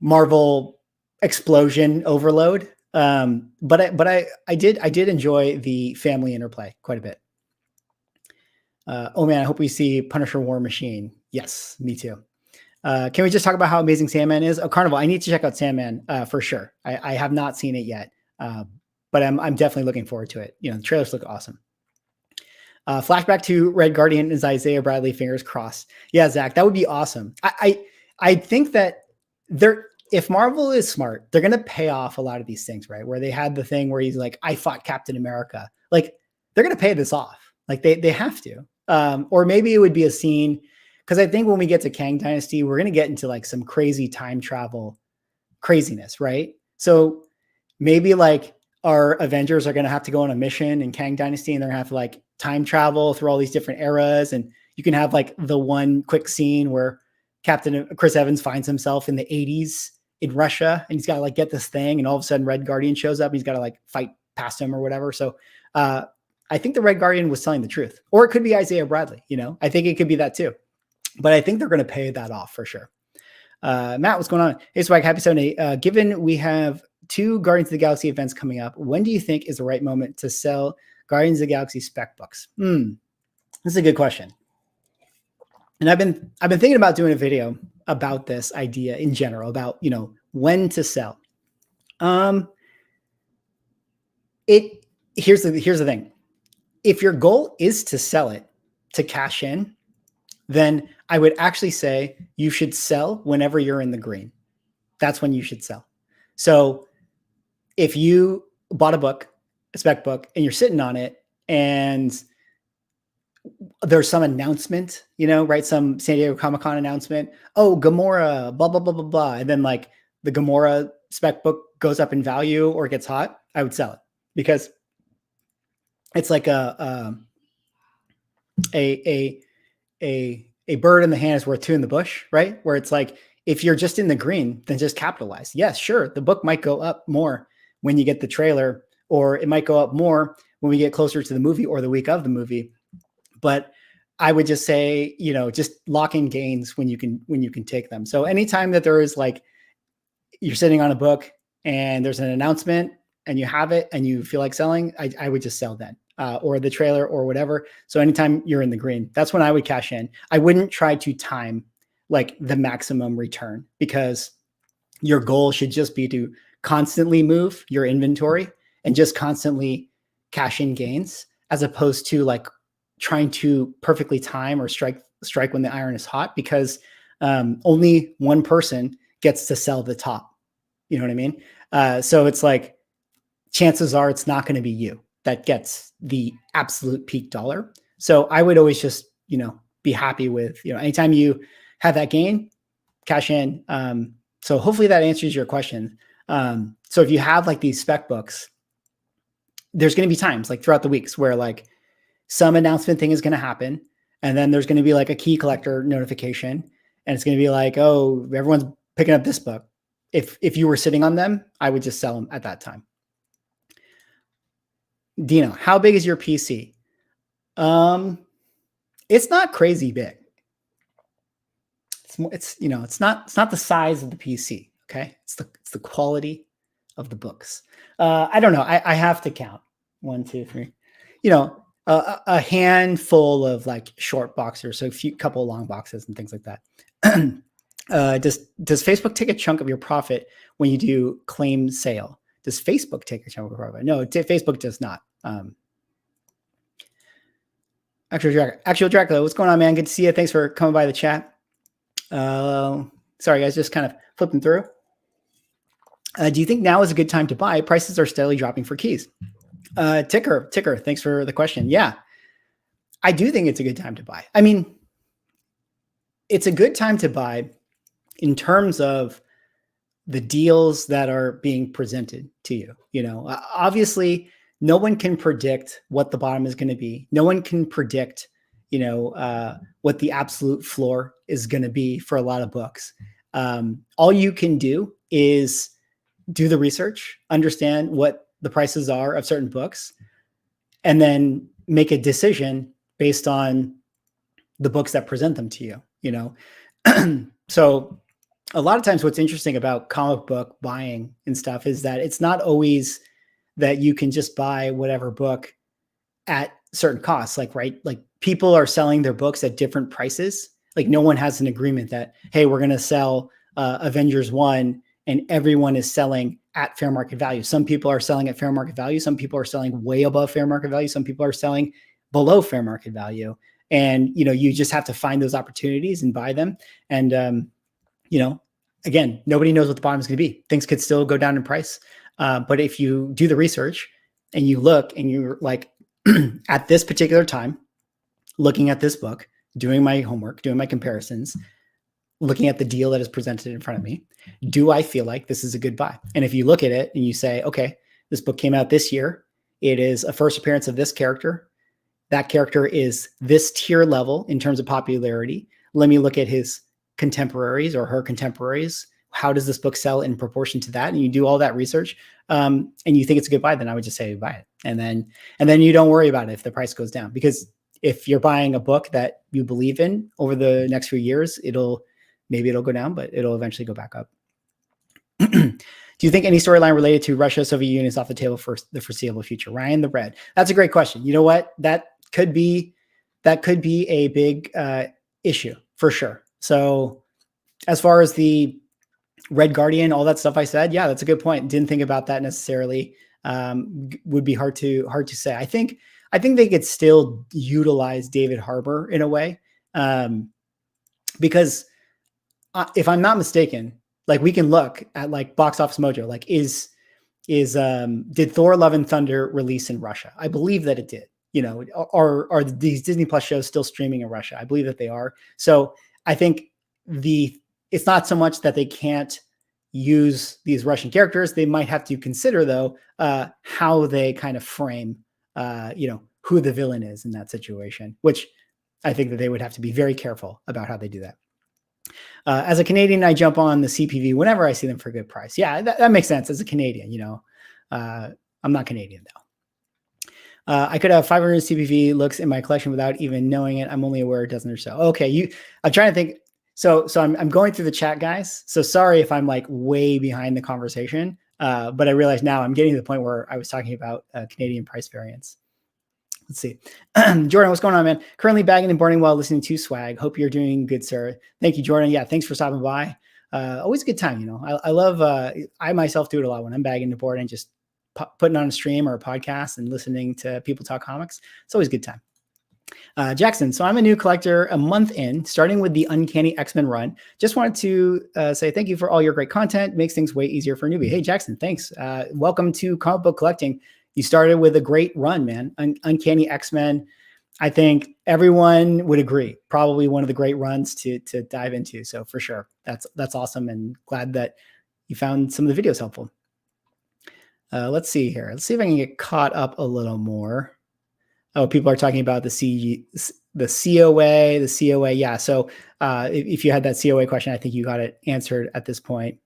Marvel explosion overload. But I did enjoy the family interplay quite a bit. Oh man, I hope we see Punisher War Machine. Yes, me too. Can we just talk about how amazing Sandman is? Oh, Carnival, I need to check out Sandman for sure. I have not seen it yet, but I'm definitely looking forward to it. The trailers look awesome. Flashback to Red Guardian is Isaiah Bradley, fingers crossed. Yeah, Zach, that would be awesome. I think that if Marvel is smart, they're going to pay off a lot of these things, right? Where they had the thing where he's like, I fought Captain America. Like they're going to pay this off. Like they have to. Or maybe it would be a scene, because I think when we get to Kang Dynasty, we're going to get into like some crazy time travel craziness, right? So maybe like our Avengers are going to have to go on a mission in Kang Dynasty, and they're going to have to like time travel through all these different eras. And you can have like the one quick scene where Captain Chris Evans finds himself in the 80s in Russia, and he's got to like get this thing, and all of a sudden Red Guardian shows up and he's got to like fight past him or whatever. So I think the Red Guardian was telling the truth, or it could be Isaiah Bradley. I think it could be that too, but I think they're going to pay that off for sure. Matt, what's going on? Hey, Swag, happy Sunday. Given we have 2 Guardians of the Galaxy events coming up, when do you think is the right moment to sell Guardians of the Galaxy spec books? This is a good question. And I've been thinking about doing a video about this idea in general, about, when to sell. Here's the thing. If your goal is to sell it to cash in, then I would actually say you should sell whenever you're in the green. That's when you should sell. So if you bought a book, a spec book, and you're sitting on it, and there's some announcement, right? Some San Diego Comic-Con announcement. Oh, Gamora, blah, blah, blah, blah, blah. And then like the Gamora spec book goes up in value or gets hot, I would sell it, because it's like a bird in the hand is worth 2 in the bush, right? Where it's like, if you're just in the green, then just capitalize. Yes, sure. The book might go up more when you get the trailer, or it might go up more when we get closer to the movie or the week of the movie. But I would just say, just lock in gains when you can take them. So anytime that there is like, you're sitting on a book and there's an announcement and you have it and you feel like selling, I would just sell then, or the trailer or whatever. So anytime you're in the green, that's when I would cash in. I wouldn't try to time like the maximum return, because your goal should just be to constantly move your inventory and just constantly cash in gains, as opposed to like trying to perfectly time or strike when the iron is hot, because only one person gets to sell the top. You know what I mean? So it's like, chances are it's not going to be you that gets the absolute peak dollar. So I would always just, be happy with, anytime you have that gain, cash in. So hopefully that answers your question. So if you have like these spec books, there's going to be times like throughout the weeks where like some announcement thing is going to happen. And then there's going to be like a key collector notification, and it's going to be like, oh, everyone's picking up this book. If you were sitting on them, I would just sell them at that time. Dino, how big is your PC? It's not crazy big. It's not the size of the PC. Okay. It's the quality of the books. I don't know. I have to count 1, 2, 3, a handful of like short boxers. So couple of long boxes and things like that. Does Facebook take a chunk of your profit when you do claim sale? Does Facebook take a chunk of profit? No, Facebook does not. Actual Dracula, what's going on, man? Good to see you. Thanks for coming by the chat. Sorry, guys, just kind of flipping through. Do you think now is a good time to buy? Prices are steadily dropping for keys. Ticker, thanks for the question. Yeah, I do think it's a good time to buy. I mean, it's a good time to buy in terms of the deals that are being presented to you. Obviously, no one can predict what the bottom is going to be. No one can predict, what the absolute floor is going to be for a lot of books. All you can do is do the research, understand what the prices are of certain books, and then make a decision based on the books that present them to you. So a lot of times what's interesting about comic book buying and stuff is that it's not always that you can just buy whatever book at certain costs. Like people are selling their books at different prices. Like no one has an agreement that, hey, we're going to sell Avengers 1 and everyone is selling at fair market value. Some people are selling at fair market value. Some people are selling way above fair market value. Some people are selling below fair market value. And, you just have to find those opportunities and buy them. And, again, nobody knows what the bottom is going to be. Things could still go down in price. But if you do the research and you look and you're like, at this particular time, looking at this book, doing my homework, doing my comparisons, looking at the deal that is presented in front of me, do I feel like this is a good buy? And if you look at it and you say, okay, this book came out this year, it is a first appearance of this character. That character is this tier level in terms of popularity. Let me look at his contemporaries or her contemporaries. How does this book sell in proportion to that? And you do all that research, and you think it's a good buy, then I would just say buy it. And then you don't worry about it if the price goes down, because if you're buying a book that you believe in over the next few years, maybe it'll go down, but it'll eventually go back up. Do you think any storyline related to Russia, Soviet Union is off the table for the foreseeable future? Ryan the Red. That's a great question. You know what? That could be a big issue for sure. So as far as the Red Guardian, all that stuff I said, yeah, that's a good point. Didn't think about that necessarily. Would be hard to say. I think they could still utilize David Harbour in a way, because if I'm not mistaken, like we can look at like Box Office Mojo, like did Thor: Love and Thunder release in Russia? I believe that it did. You know, are these Disney Plus shows still streaming in Russia? I believe that they are. So I think it's not so much that they can't use these Russian characters. They might have to consider though how they kind of frame who the villain is in that situation, which I think that they would have to be very careful about how they do that. As a Canadian, I jump on the CPV whenever I see them for a good price. Yeah, that makes sense. As a Canadian, I'm not Canadian though. I could have 500 CPV looks in my collection without even knowing it. I'm only aware a dozen or so. Okay, I'm trying to think. So I'm going through the chat, guys. So sorry if I'm like way behind the conversation, but I realize now I'm getting to the point where I was talking about Canadian price variance. Let's see. Jordan, what's going on, man? Currently bagging and boarding while listening to Swag. Hope you're doing good, sir. Thank you, Jordan. Yeah, thanks for stopping by. Always a good time, I love, I myself do it a lot when I'm bagging and boarding, just putting on a stream or a podcast and listening to people talk comics. It's always a good time. Jackson, so I'm a new collector a month in, starting with the Uncanny X-Men run. Just wanted to say thank you for all your great content. Makes things way easier for a newbie. Hey, Jackson, thanks. Welcome to comic book collecting. You started with a great run, man. Uncanny X-Men, I think everyone would agree, probably one of the great runs to dive into. So for sure, that's awesome, and glad that you found some of the videos helpful. Let's see here. Let's see if I can get caught up a little more. Oh, people are talking about the COA. Yeah. So if you had that COA question, I think you got it answered at this point.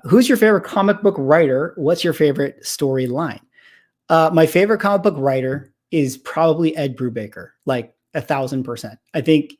Who's your favorite comic book writer? What's your favorite storyline? My favorite comic book writer is probably Ed Brubaker, like 1,000%. I think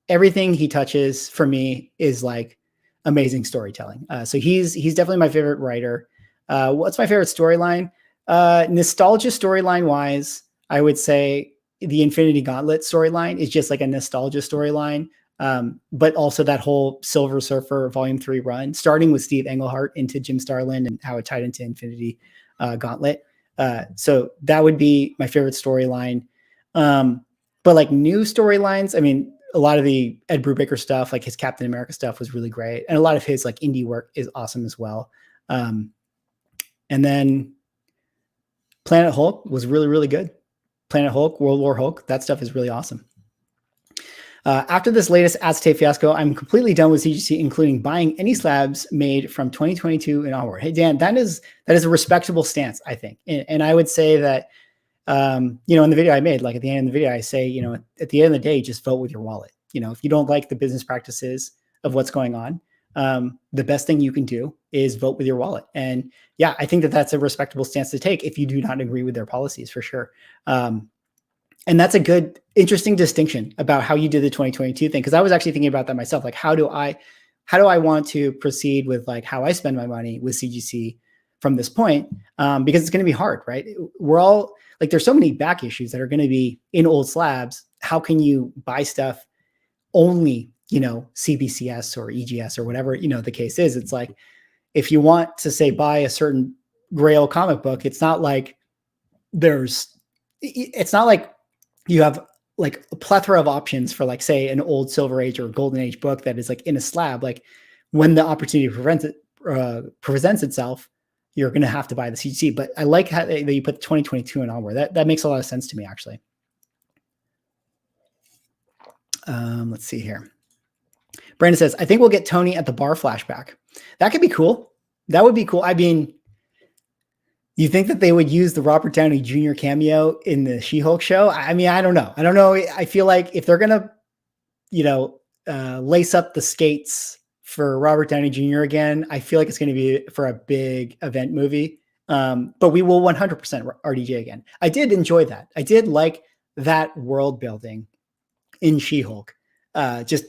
everything he touches for me is like amazing storytelling. So he's definitely my favorite writer. What's my favorite storyline? Nostalgia storyline wise, I would say the Infinity Gauntlet storyline is just like a nostalgia storyline. But also that whole Silver Surfer Volume 3 run, starting with Steve Englehart into Jim Starlin and how it tied into Infinity Gauntlet. So that would be my favorite storyline. But like new storylines, I mean, a lot of the Ed Brubaker stuff, like his Captain America stuff was really great. And a lot of his like indie work is awesome as well. And then Planet Hulk was really, really good. Planet Hulk, World War Hulk, that stuff is really awesome. After this latest acetate fiasco, I'm completely done with CGC, including buying any slabs made from 2022 and onward. Hey, Dan, that is a respectable stance, I think. And I would say that, in the video I made, like at the end of the video, I say, at the end of the day, just vote with your wallet. If you don't like the business practices of what's going on, the best thing you can do is vote with your wallet. And yeah, I think that that's a respectable stance to take if you do not agree with their policies, for sure. And that's a good, interesting distinction about how you did the 2022 thing. Cause I was actually thinking about that myself. Like, how do I want to proceed with like how I spend my money with CGC from this point? Because it's going to be hard, right? We're all like, there's so many back issues that are going to be in old slabs. How can you buy stuff only, CBCS or EGS or whatever, the case is? It's like, if you want to say buy a certain Grail comic book, it's not like you have like a plethora of options for like, say, an old Silver Age or Golden Age book that is like in a slab. Like when the opportunity presents itself, you're going to have to buy the CGC. But I like how that you put 2022 and onward. That makes a lot of sense to me, actually. Let's see here. Brandon says, I think we'll get Tony at the bar flashback. That could be cool. That would be cool. I mean, you think that they would use the Robert Downey Jr. cameo in the She-Hulk show? I mean, I don't know. I feel like if they're going to, lace up the skates for Robert Downey Jr. again, I feel like it's going to be for a big event movie. But we will 100% RDJ again. I did enjoy that. I did like that world building in She-Hulk. Just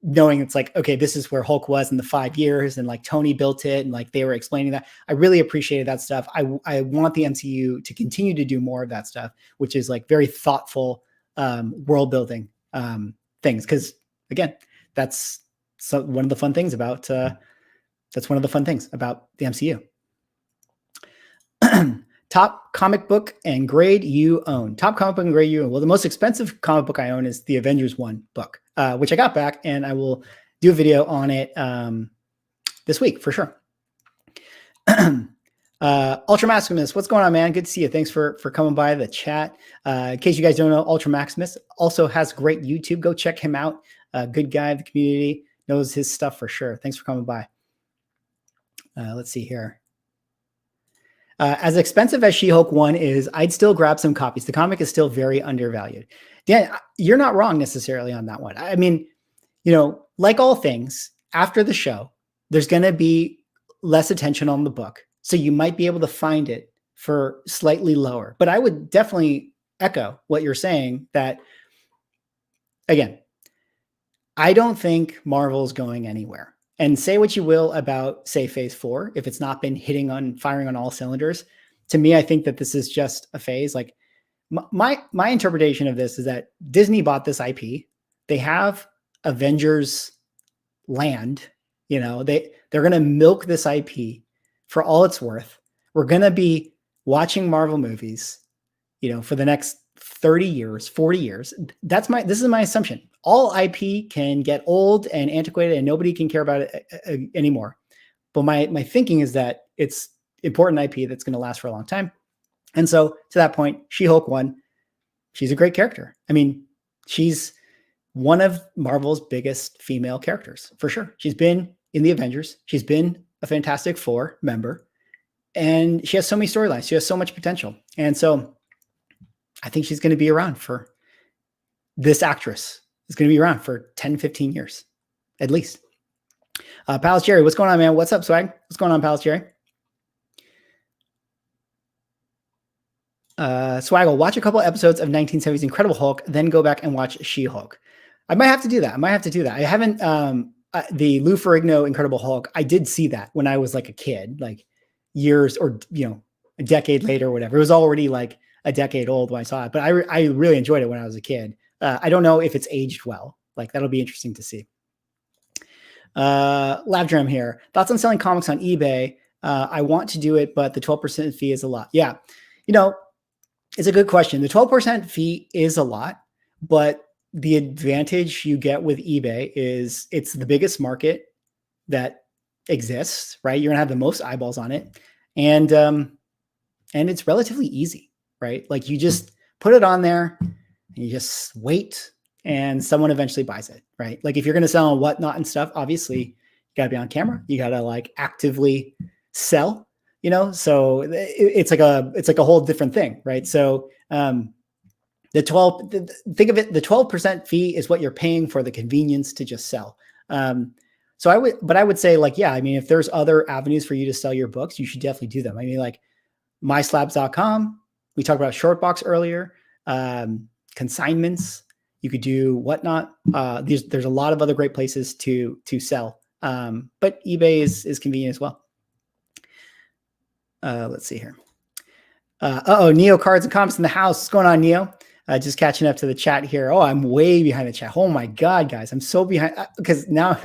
knowing it's like, okay, this is where Hulk was in the 5 years, and like Tony built it, and like they were explaining that. I really appreciated that stuff. I want the MCU to continue to do more of that stuff, which is like very thoughtful world building things. Because again, that's one of the fun things about the MCU. Top comic book and grade you own. Top comic book and grade you own. Well, the most expensive comic book I own is the Avengers 1 book, which I got back, and I will do a video on it this week for sure. Ultra Maximus, what's going on, man? Good to see you. Thanks for coming by the chat. In case you guys don't know, Ultra Maximus also has great YouTube. Go check him out. Good guy of the community, knows his stuff for sure. Thanks for coming by. Let's see here. As expensive as She-Hulk 1 is, I'd still grab some copies. The comic is still very undervalued. Dan, you're not wrong necessarily on that one. I mean, like all things, after the show, there's going to be less attention on the book. So you might be able to find it for slightly lower. But I would definitely echo what you're saying that, again, I don't think Marvel's going anywhere. And say what you will about, say, Phase 4, if it's not been firing on all cylinders. To me, I think that this is just a phase. Like my interpretation of this is that Disney bought this IP. They have Avengers land. They're going to milk this IP for all it's worth. We're going to be watching Marvel movies, for the next 30 years, 40 years. This is my assumption. All IP can get old and antiquated and nobody can care about it anymore. But my thinking is that it's important IP that's going to last for a long time. And so to that point, She-Hulk 1, she's a great character. I mean, she's one of Marvel's biggest female characters for sure. She's been in the Avengers. She's been a Fantastic Four member, and she has so many storylines. She has so much potential. And so I think she's going to be around for this actress. Is going to be around for 10, 15 years, at least. Palace Jerry, what's going on, man? What's up, Swag? What's going on, Palace Jerry? Swaggle, watch a couple episodes of 1970s Incredible Hulk, then go back and watch She-Hulk. I might have to do that. I haven't, the Lou Ferrigno Incredible Hulk, I did see that when I was like a kid, like years or, a decade later or whatever. It was already like a decade old when I saw it, but I really enjoyed it when I was a kid. I don't know if it's aged well. Like, that'll be interesting to see. Labdram here. Thoughts on selling comics on eBay? I want to do it, but the 12% fee is a lot. Yeah. It's a good question. The 12% fee is a lot, but the advantage you get with eBay is it's the biggest market that exists, right? You're gonna have the most eyeballs on it. And it's relatively easy, right? Like, you just put it on there, and you just wait, and someone eventually buys it, right? Like, if you're going to sell on Whatnot and stuff, obviously you got to be on camera. You got to like actively sell, so it's like a whole different thing, right? So think of it, the 12% fee is what you're paying for the convenience to just sell. So I would say, like, yeah, I mean, if there's other avenues for you to sell your books, you should definitely do them. I mean, like myslabs.com, we talked about Shortbox earlier. Consignments, you could do Whatnot. There's a lot of other great places to sell. But eBay is convenient as well. Let's see here. Neo Cards and Comics in the house. What's going on, Neo? Just catching up to the chat here. Oh, I'm way behind the chat. Oh my God, guys. I'm so behind because now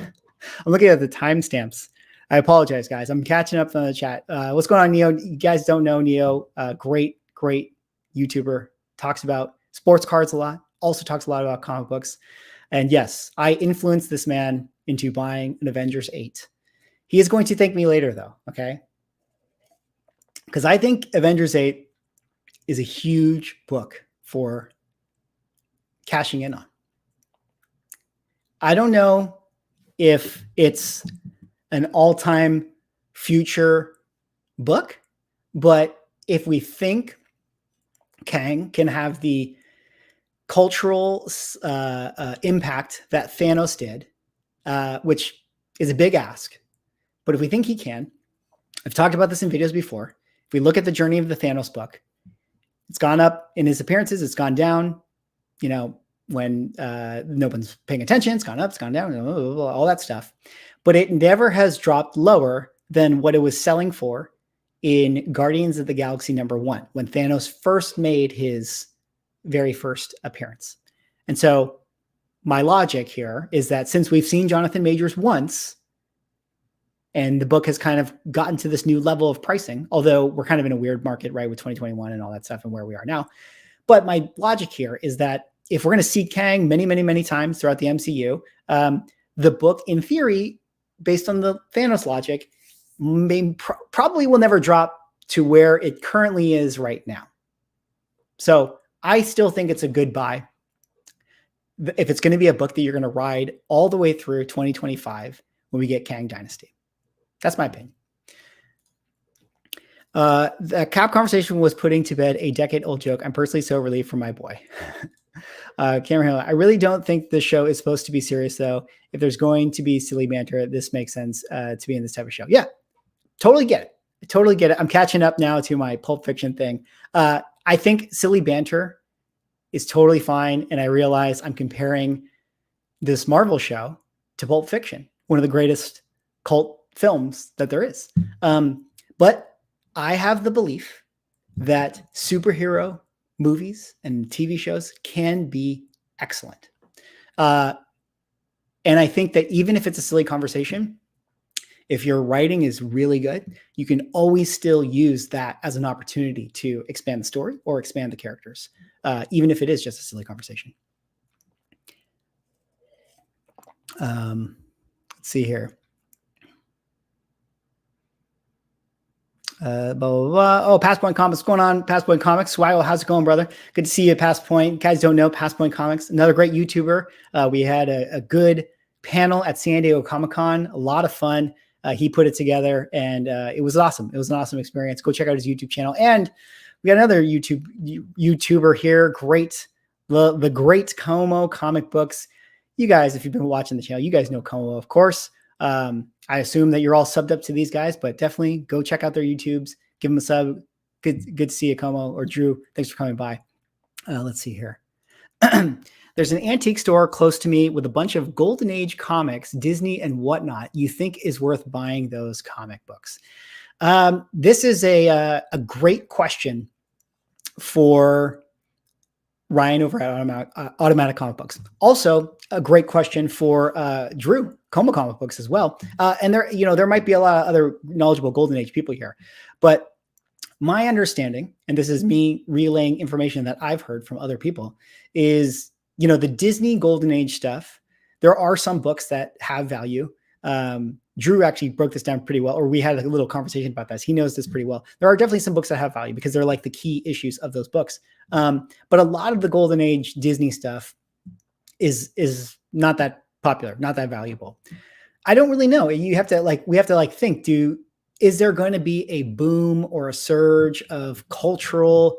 I'm looking at the timestamps. I apologize, guys. I'm catching up on the chat. What's going on, Neo? You guys don't know Neo. Great YouTuber. Talks about sports cards a lot. Also talks a lot about comic books. And yes, I influenced this man into buying an Avengers 8. He is going to thank me later, though. Okay. because I think Avengers 8 is a huge book for cashing in on. I don't know if it's an all-time future book, but if we think Kang can have the cultural impact that Thanos did, which is a big ask, but if we think he can, I've talked about this in videos before. If we look at the journey of the Thanos book, it's gone up in his appearances, it's gone down, when no one's paying attention, it's gone up, it's gone down, all that stuff. But it never has dropped lower than what it was selling for in Guardians of the Galaxy #1, when Thanos first made his very first appearance. And so my logic here is that since we've seen Jonathan Majors once, and the book has kind of gotten to this new level of pricing, although we're kind of in a weird market, right, with 2021 and all that stuff and where we are now. But my logic here is that if we're going to see Kang many, many, many times throughout the MCU, the book, in theory, based on the Thanos logic, probably will never drop to where it currently is right now. So I still think it's a good buy. If it's going to be a book that you're going to ride all the way through 2025 when we get Kang Dynasty. That's my opinion. The Cap conversation was putting to bed a decade-old joke. I'm personally so relieved for my boy. Cameron Hill, I really don't think the show is supposed to be serious, though. If there's going to be silly banter, this makes sense to be in this type of show. Yeah, totally get it. I totally get it. I'm catching up now to my Pulp Fiction thing. I think silly banter is totally fine, and I realize I'm comparing this Marvel show to Pulp Fiction, one of the greatest cult films that there is. But I have the belief that superhero movies and TV shows can be excellent. And I think that even if it's a silly conversation, if your writing is really good, you can always still use that as an opportunity to expand the story or expand the characters, even if it is just a silly conversation. Let's see here. Blah, blah, blah. Oh, Past Point Comics. What's going on, Past Point Comics? Swaggle, how's it going, brother? Good to see you at Past Point. You guys don't know Past Point Comics, another great YouTuber. We had a good panel at San Diego Comic-Con, a lot of fun. He put it together, and it was awesome. It was an awesome experience. Go check out his YouTube channel. And we got another YouTuber here. Great. The great Como Comic Books. You guys, if you've been watching the channel, you guys know Como, of course. I assume that you're all subbed up to these guys, but definitely go check out their YouTubes. Give them a sub. Good to see you, Como. Or Drew, thanks for coming by. Let's see here. There's an antique store close to me with a bunch of Golden Age comics, Disney and whatnot. You think is worth buying those comic books? This is a great question for Ryan over at Automatic Comic Books. Also, a great question for Drew, Como Comic Books as well. And there might be a lot of other knowledgeable Golden Age people here, but my understanding, and this is me relaying information that I've heard from other people, is the Disney Golden Age stuff. There are some books that have value. Drew actually broke this down pretty well, or we had a little conversation about this. He knows this pretty well. There are definitely some books that have value because they're like the key issues of those books. But a lot of the Golden Age Disney stuff is not that popular, not that valuable. I don't really know. We have to think, is there going to be a boom or a surge of cultural,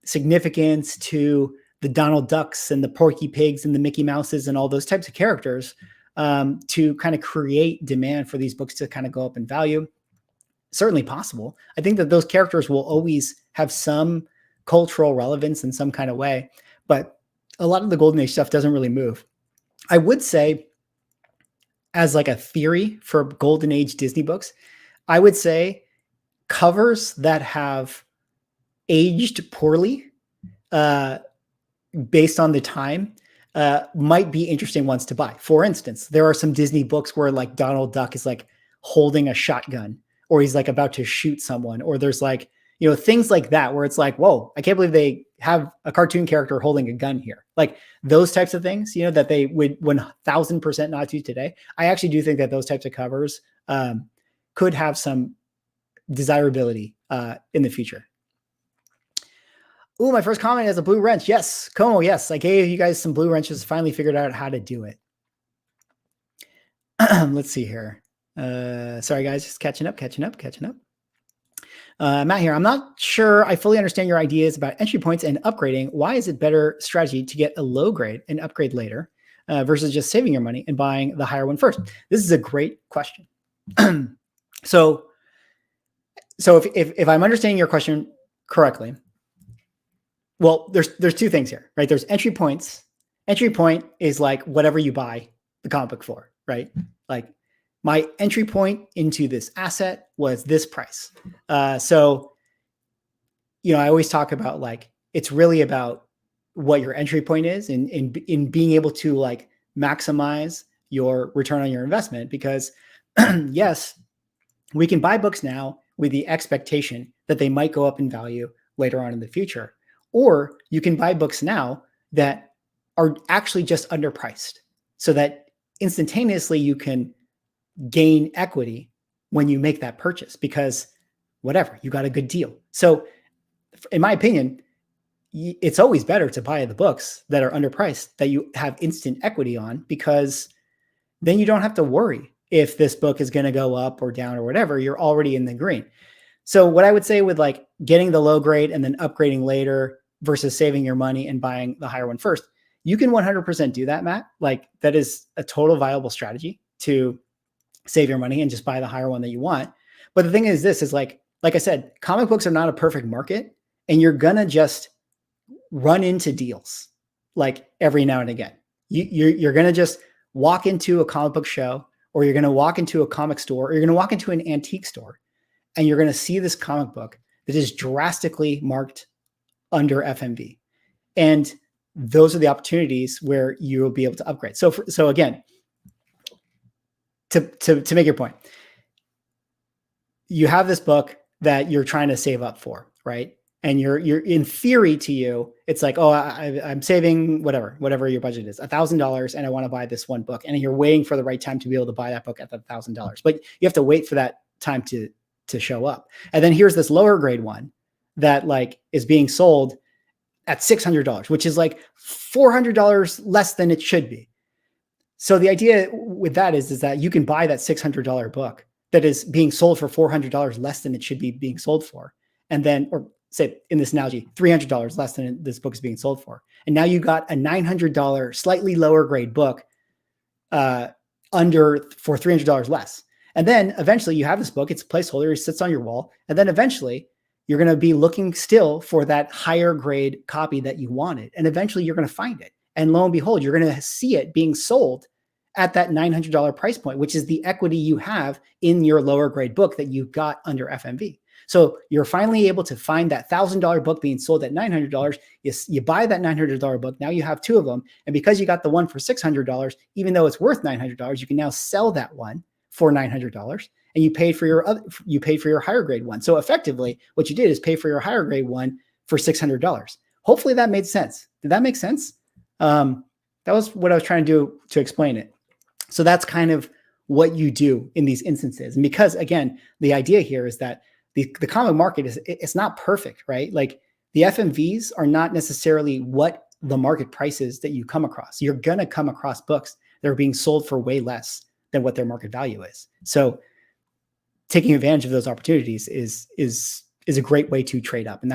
significance to the Donald Ducks and the Porky Pigs and the Mickey Mouses and all those types of characters to kind of create demand for these books to kind of go up in value? Certainly possible. I think that those characters will always have some cultural relevance in some kind of way, but a lot of the Golden Age stuff doesn't really move. I would say, as like a theory for Golden Age Disney books, I would say covers that have aged poorly based on the time might be interesting ones to buy. For instance, there are some Disney books where like Donald Duck is like holding a shotgun, or he's like about to shoot someone, or there's like, things like that where it's like, whoa, I can't believe they have a cartoon character holding a gun here. Like those types of things, that they would 1000% not do today. I actually do think that those types of covers could have some desirability in the future. Ooh, my first comment is a blue wrench. Yes, Como, yes. I gave you guys some blue wrenches, finally figured out how to do it. Let's see here. Sorry, guys, just catching up. Matt here. I'm not sure I fully understand your ideas about entry points and upgrading. Why is it better strategy to get a low grade and upgrade later versus just saving your money and buying the higher one first? This is a great question. So if I'm understanding your question correctly, well, there's two things here, right? There's entry points. Entry point is like whatever you buy the comic book for, right? Like my entry point into this asset was this price. So, I always talk about like, it's really about what your entry point is in being able to like maximize your return on your investment, because yes, we can buy books now with the expectation that they might go up in value later on in the future. Or you can buy books now that are actually just underpriced so that instantaneously you can gain equity when you make that purchase because whatever, you got a good deal. So in my opinion, it's always better to buy the books that are underpriced that you have instant equity on, because then you don't have to worry if this book is going to go up or down or whatever. You're already in the green. So what I would say with like getting the low grade and then upgrading later versus saving your money and buying the higher one first, you can 100% do that, Matt. Like that is a total viable strategy to save your money and just buy the higher one that you want. But the thing is, this is like I said, comic books are not a perfect market, and you're going to just run into deals like every now and again. You're going to just walk into a comic book show, or you're going to walk into a comic store, or you're going to walk into an antique store, and you're going to see this comic book that is drastically marked under FMV. And those are the opportunities where you will be able to upgrade. So again, to make your point, you have this book that you're trying to save up for, right? And you're in theory to you, it's like, oh, I'm saving whatever your budget is, $1,000, and I want to buy this one book. And you're waiting for the right time to be able to buy that book at the $1,000. But you have to wait for that time to show up. And then here's this lower grade one that like is being sold at $600, which is like $400 less than it should be. So the idea with that is that you can buy that $600 book that is being sold for $400 less than it should be being sold for. And then, or say in this analogy, $300 less than this book is being sold for. And now you got a $900, slightly lower grade book for $300 less. And then eventually you have this book, it's a placeholder, it sits on your wall. And then eventually you're going to be looking still for that higher grade copy that you wanted. And eventually you're going to find it. And lo and behold, you're going to see it being sold at that $900 price point, which is the equity you have in your lower grade book that you got under FMV. So you're finally able to find that $1,000 book being sold at $900. You buy that $900 book. Now you have two of them. And because you got the one for $600, even though it's worth $900, you can now sell that one for $900. And you paid for your higher grade one. So effectively, what you did is pay for your higher grade one for $600. Hopefully that made sense. Did that make sense? That was what I was trying to do to explain it. So that's kind of what you do in these instances. And because again, the idea here is that the comic market it's not perfect, right? Like the FMVs are not necessarily what the market price is that you come across. You're going to come across books that are being sold for way less than what their market value is. So taking advantage of those opportunities is a great way to trade up. And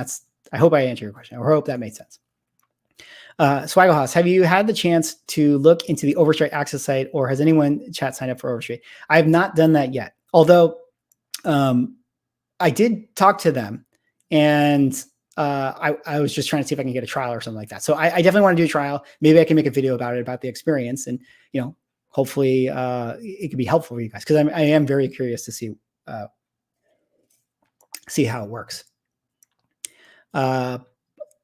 I hope I answered your question. I hope that made sense. Swaggle have you had the chance to look into the Overstreet access site, or has anyone in chat signed up for Overstreet? I have not done that yet. Although I did talk to them, and I was just trying to see if I can get a trial or something like that. So I definitely want to do a trial. Maybe I can make a video about it, about the experience, and hopefully it could be helpful for you guys, because I am very curious to see how it works.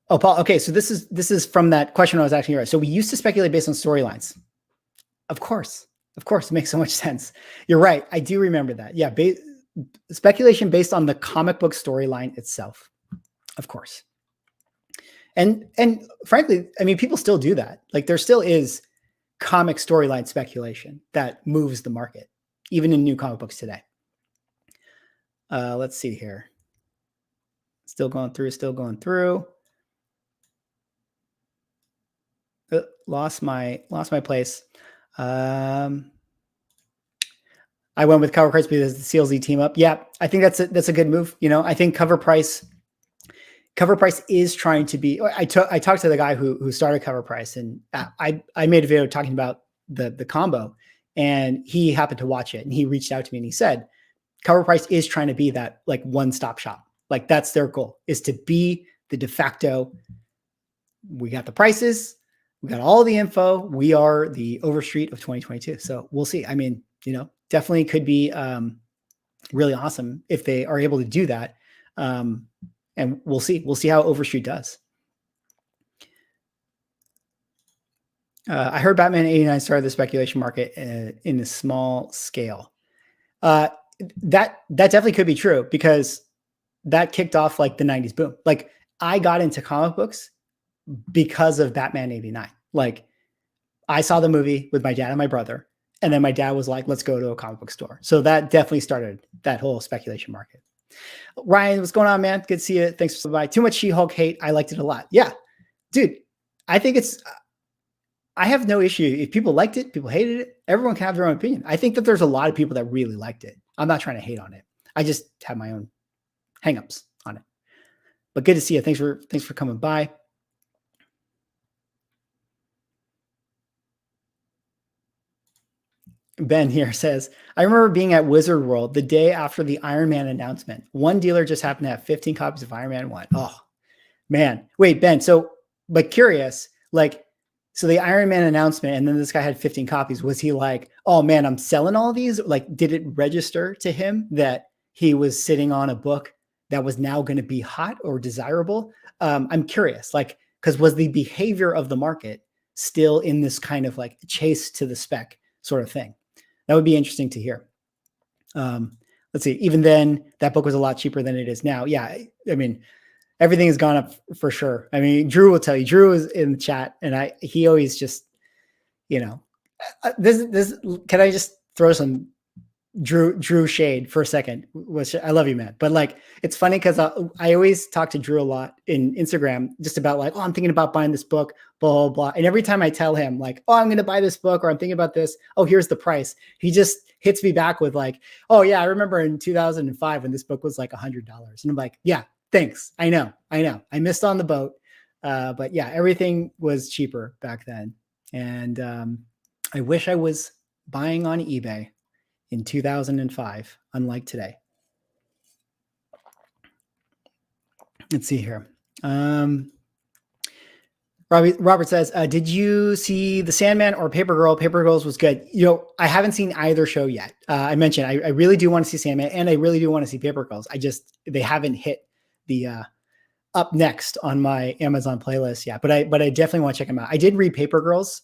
Oh, Paul. Okay, so this is from that question I was asking you. So we used to speculate based on storylines. Of course, it makes so much sense. You're right. I do remember that. Yeah, speculation based on the comic book storyline itself. Of course. And frankly, I mean, people still do that. Like there still is comic storyline speculation that moves the market, even in new comic books today. Let's see here. Still going through. Lost my place. I went with cover price because the CLZ team up. Yeah, I think that's a good move. I think cover price is trying to be. I talked to the guy who started cover price, and I made a video talking about the combo, and he happened to watch it, and he reached out to me and he said, cover price is trying to be that like one-stop shop. Like that's their goal, is to be the de facto. We got the prices, we got all the info. We are the Overstreet of 2022. So we'll see. I mean, definitely could be really awesome if they are able to do that. And we'll see. We'll see how Overstreet does. I heard Batman 89 started the speculation market in a small scale. That definitely could be true, because that kicked off like the 90s boom. Like I got into comic books because of Batman 89. Like I saw the movie with my dad and my brother, and then my dad was like, let's go to a comic book store. So that definitely started that whole speculation market. Ryan, what's going on, man? Good to see you. Thanks for stopping by. Too much She-Hulk hate. I liked it a lot. Yeah, dude, I think I have no issue. If people liked it, people hated it, everyone can have their own opinion. I think that there's a lot of people that really liked it. I'm not trying to hate on it. I just have my own hangups on it. But good to see you. Thanks for coming by. Ben here says, I remember being at Wizard World the day after the Iron Man announcement. One dealer just happened to have 15 copies of Iron Man 1. Oh, man. Wait, Ben. But curious, so the Iron Man announcement, and then this guy had 15 copies. Was he like, oh man, I'm selling all these? Like, did it register to him that he was sitting on a book that was now going to be hot or desirable? I'm curious, because was the behavior of the market still in this kind of like chase to the spec sort of thing? That would be interesting to hear. Let's see. Even then, that book was a lot cheaper than it is now. Yeah, I mean, everything has gone up for sure. I mean, Drew will tell you. Drew is in the chat, and he always just, this. Can I just throw some Drew shade for a second? Which I love you, man. But it's funny because I always talk to Drew a lot in Instagram, just about oh, I'm thinking about buying this book, blah, blah, blah. And every time I tell him oh, I'm going to buy this book, or I'm thinking about this, oh, here's the price, he just hits me back with oh yeah, I remember in 2005 when this book was $100. And I'm like, yeah, thanks. I know. I missed on the boat. But yeah, everything was cheaper back then. And I wish I was buying on eBay in 2005, unlike today. Let's see here. Robert says, did you see The Sandman or Paper Girl? Paper Girls was good. I haven't seen either show yet. I mentioned I really do want to see Sandman, and I really do want to see Paper Girls. They haven't hit the up next on my Amazon playlist yet, but I definitely want to check them out. I did read Paper Girls,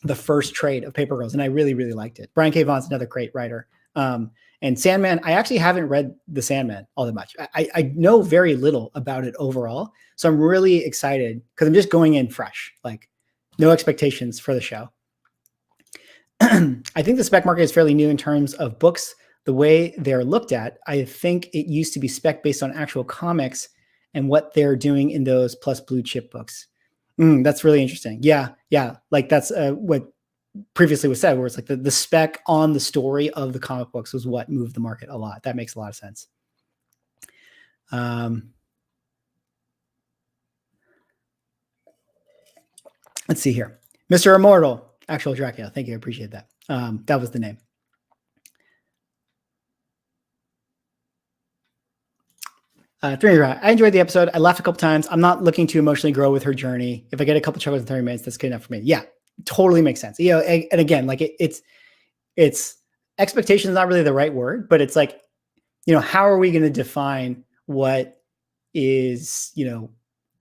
the first trade of Paper Girls, and I really, really liked it. Brian K. Vaughan's another great writer. And Sandman, I actually haven't read The Sandman all that much. I know very little about it overall. So I'm really excited because I'm just going in fresh, no expectations for the show. I think the spec market is fairly new in terms of books, the way they're looked at. I think it used to be spec based on actual comics and what they're doing in those plus blue chip books. That's really interesting. Yeah. That's what previously was said, where it's the spec on the story of the comic books was what moved the market a lot. That makes a lot of sense. Let's see here. Mr. Immortal, Actual Dracula. Thank you. I appreciate that. That was the name. I enjoyed the episode. I laughed a couple times. I'm not looking to emotionally grow with her journey. If I get a couple chuckles in 30 minutes, that's good enough for me. Yeah, totally makes sense. And again, it's expectation is not really the right word, but it's how are we going to define what is,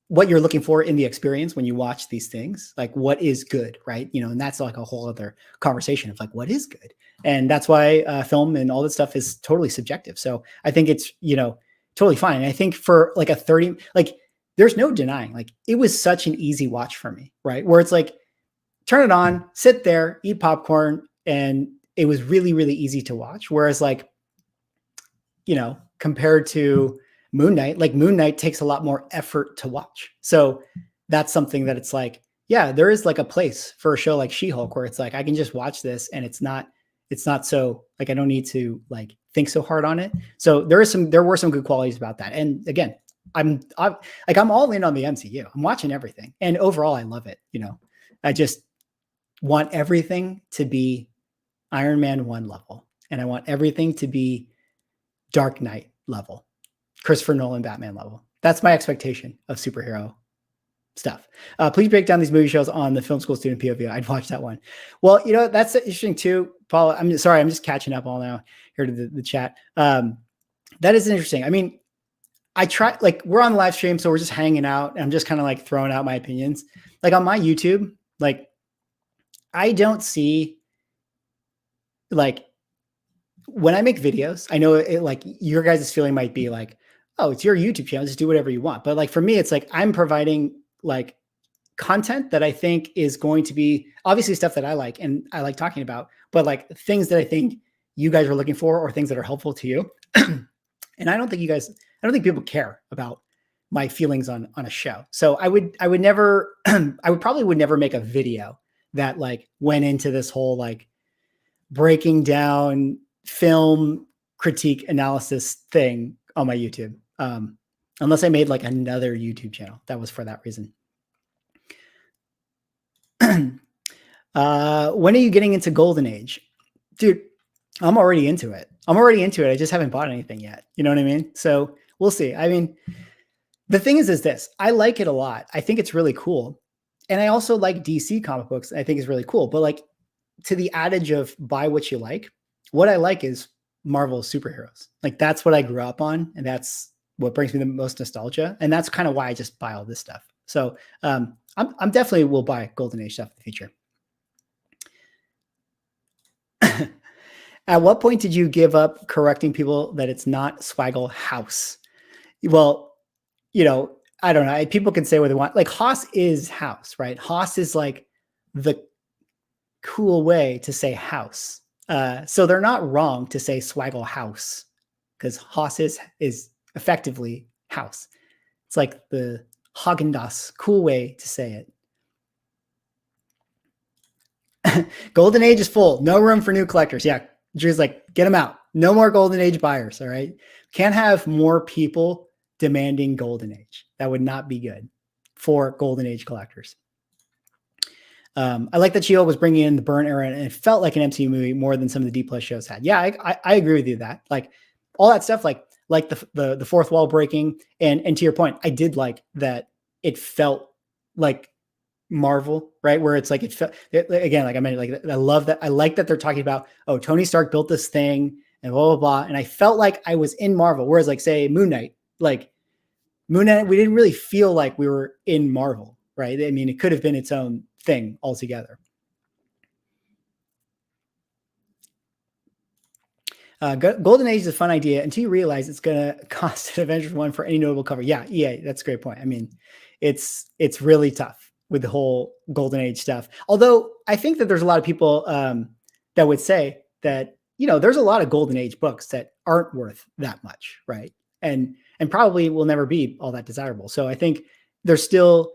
what you're looking for in the experience when you watch these things? What is good, right? And that's a whole other conversation of what is good. And that's why film and all this stuff is totally subjective. So I think it's, totally fine. And I think for a 30, there's no denying, it was such an easy watch for me, right? Where it's turn it on, sit there, eat popcorn. And it was really, really easy to watch. Whereas compared to Moon Knight, like Moon Knight takes a lot more effort to watch. So that's something that it's like, yeah, there is like a place for a show like She-Hulk where it's like, I can just watch this and it's not so like, I don't need to like think so hard on it. So there were some good qualities about that. And again, I'm all in on the MCU. I'm watching everything. And overall, I love it. I just want everything to be Iron Man 1 level. And I want everything to be Dark Knight level, Christopher Nolan Batman level. That's my expectation of superhero stuff. Please break down these movie shows on the film school student POV. I'd watch that one. Well, that's interesting too, Paul. I'm sorry, I'm just catching up all now here to the chat. That is interesting. I mean, I try, like, we're on the live stream, so we're just hanging out. And I'm just kind of like throwing out my opinions. Like on my YouTube, like I don't see, like, when I make videos, I know it, like your guys' feeling might be like, oh, it's your YouTube channel, just do whatever you want. But like for me, it's like I'm providing like content that I think is going to be obviously stuff that I like and I like talking about, but like things that I think you guys are looking for or things that are helpful to you. And I don't think people care about my feelings on a show. So I would never, I would probably would never make a video that like went into this whole like breaking down film critique analysis thing on my YouTube. Unless I made like another YouTube channel that was for that reason. When are you getting into Golden Age? Dude, I'm already into it. I just haven't bought anything yet. You know what I mean? So we'll see. I mean, the thing is this, I like it a lot. I think it's really cool. And I also like DC comic books. I think it's really cool. But like to the adage of buy what you like, what I like is Marvel superheroes. Like that's what I grew up on. And that's what brings me the most nostalgia. And that's kind of why I just buy all this stuff. So I'm definitely will buy Golden Age stuff in the future. At what point did you give up correcting people that it's not Swaggle House? Well, I don't know. People can say what they want. Like Haas is house, right? Haas is like the cool way to say house. So they're not wrong to say Swaggle House because Haas is effectively house. It's like the Haagen-Dazs cool way to say it. Golden Age is full. No room for new collectors. Yeah. Drew's like, get them out. No more Golden Age buyers. All right. Can't have more people demanding Golden Age. That would not be good for Golden Age collectors. I like that She-Hulk was bringing in the burn era and it felt like an MCU movie more than some of the D+ shows had. Yeah, I agree with you that like all that stuff, like the fourth wall breaking and to your point, I did like that it felt like Marvel, right? Where it's like it felt again, like I mean, like I love that. I like that they're talking about, oh, Tony Stark built this thing and blah blah blah, and I felt like I was in Marvel. Whereas like say Moon Knight, we didn't really feel like we were in Marvel, right? I mean, it could have been its own thing altogether. Golden Age is a fun idea until you realize it's going to cost an Avengers 1 for any notable cover. Yeah, that's a great point. I mean, it's really tough with the whole Golden Age stuff. Although I think that there's a lot of people that would say that, there's a lot of Golden Age books that aren't worth that much, right? And probably will never be all that desirable. So I think there's still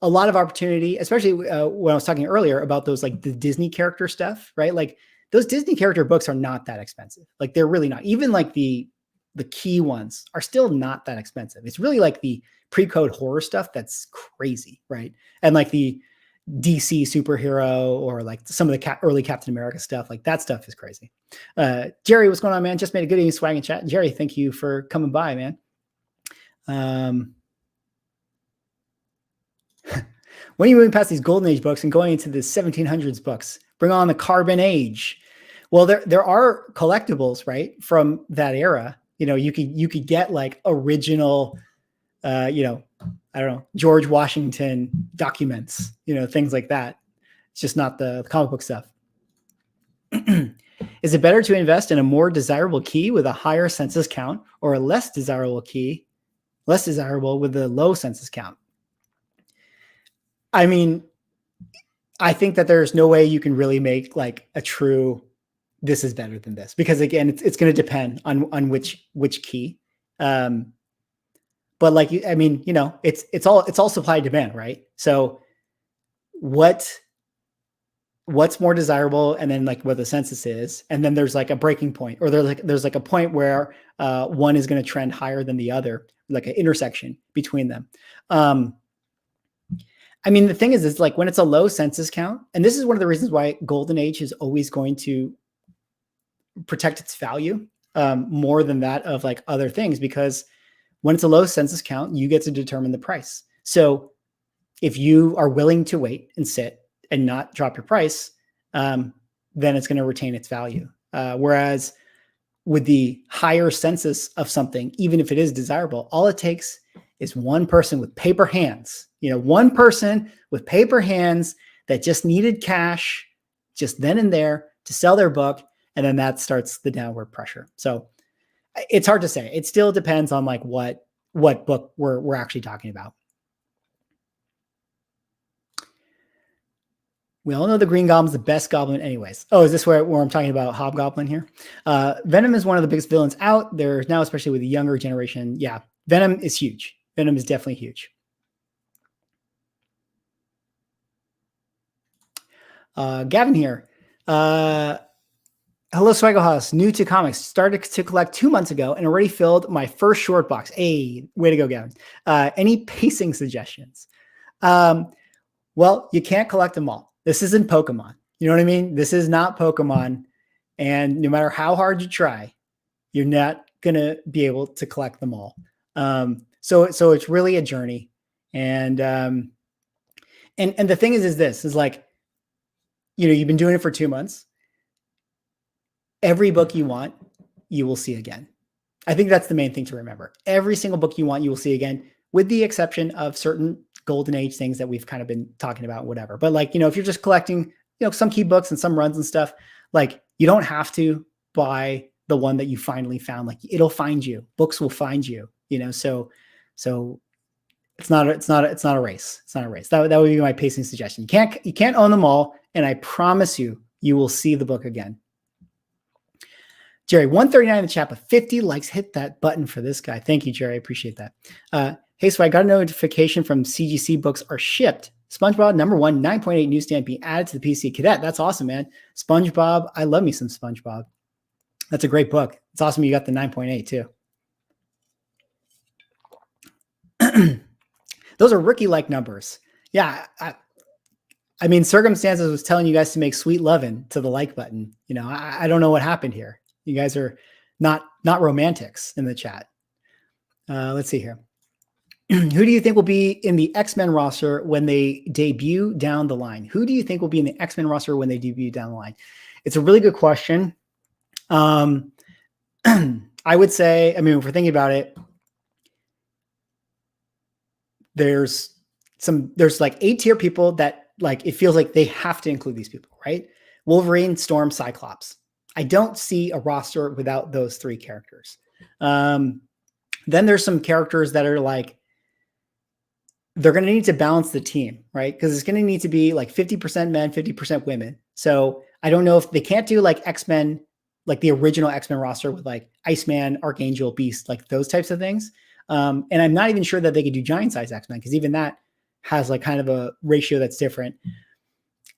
a lot of opportunity, especially when I was talking earlier about those like the Disney character stuff, right? Like those Disney character books are not that expensive. Like they're really not. Even like the key ones are still not that expensive. It's really like the pre-code horror stuff that's crazy, right? And like the DC superhero or like some of the early Captain America stuff, like that stuff is crazy. Jerry, what's going on, man? Just made a good evening swag in chat. Jerry, thank you for coming by, man. When are you moving past these Golden Age books and going into the 1700s books? Bring on the Carbon Age. Well, there are collectibles, right, from that era. You could get like original, I don't know, George Washington documents, things like that. It's just not the comic book stuff. Is it better to invest in a more desirable key with a higher census count or a less desirable key, less desirable with a low census count? I mean, I think that there's no way you can really make like a true this is better than this, because again, it's going to depend on which key. But like, I mean, you know, it's all supply and demand, right? So what's more desirable, and then like what the census is, and then there's like a breaking point, or there's like a point where one is going to trend higher than the other, like an intersection between them. I mean, the thing is like when it's a low census count, and this is one of the reasons why Golden Age is always going to protect its value more than that of like other things, because when it's a low census count, you get to determine the price. So if you are willing to wait and sit and not drop your price, then it's going to retain its value. Whereas with the higher census of something, even if it is desirable, all it takes is one person with paper hands, you know, one person with paper hands that just needed cash just then and there to sell their book. And then that starts the downward pressure. So it's hard to say. It still depends on like what book we're actually talking about. We all know the Green Goblin's the best goblin anyways. Oh, is this where I'm talking about Hobgoblin here? Venom is one of the biggest villains out there now, especially with the younger generation. Yeah, Venom is huge. Venom is definitely huge. Gavin here. Hello, Swaggle House. New to comics. Started to collect 2 months ago and already filled my first short box. Hey, way to go, Gavin. Any pacing suggestions? Well, you can't collect them all. This isn't Pokemon. You know what I mean? This is not Pokemon. And no matter how hard you try, you're not going to be able to collect them all. So it's really a journey. And the thing is this is like, you know, you've been doing it for 2 months. Every book you want, you will see again. I think that's the main thing to remember. Every single book you want, you will see again, with the exception of certain Golden Age things that we've kind of been talking about, whatever. But like, you know, if you're just collecting, you know, some key books and some runs and stuff, like you don't have to buy the one that you finally found. Like it'll find you. Books will find you, you know, so it's not a race. It's not a race. That would be my pacing suggestion. You can't own them all. And I promise you, you will see the book again. Jerry, 139 in the chat, but 50 likes. Hit that button for this guy. Thank you, Jerry. I appreciate that. Hey, so I got a notification from CGC books are shipped. SpongeBob #1, 9.8 newsstand being added to the PC. Cadet, that's awesome, man. SpongeBob, I love me some SpongeBob. That's a great book. It's awesome you got the 9.8 too. Those are rookie-like numbers. Yeah, I mean, Circumstances was telling you guys to make sweet lovin' to the like button. You know, I don't know what happened here. You guys are not romantics in the chat. Let's see here. Who do you think will be in the X-Men roster when they debut down the line? Who do you think will be in the X-Men roster when they debut down the line? It's a really good question. I would say, I mean, if we're thinking about it, there's like A-tier people that like, it feels like they have to include these people, right? Wolverine, Storm, Cyclops. I don't see a roster without those three characters. Then there's some characters that are like, they're going to need to balance the team, right? Because it's going to need to be like 50% men, 50% women. So I don't know if they can't do like X-Men, like the original X-Men roster with like Iceman, Archangel, Beast, like those types of things. And I'm not even sure that they could do giant size X-Men, because even that has like kind of a ratio that's different.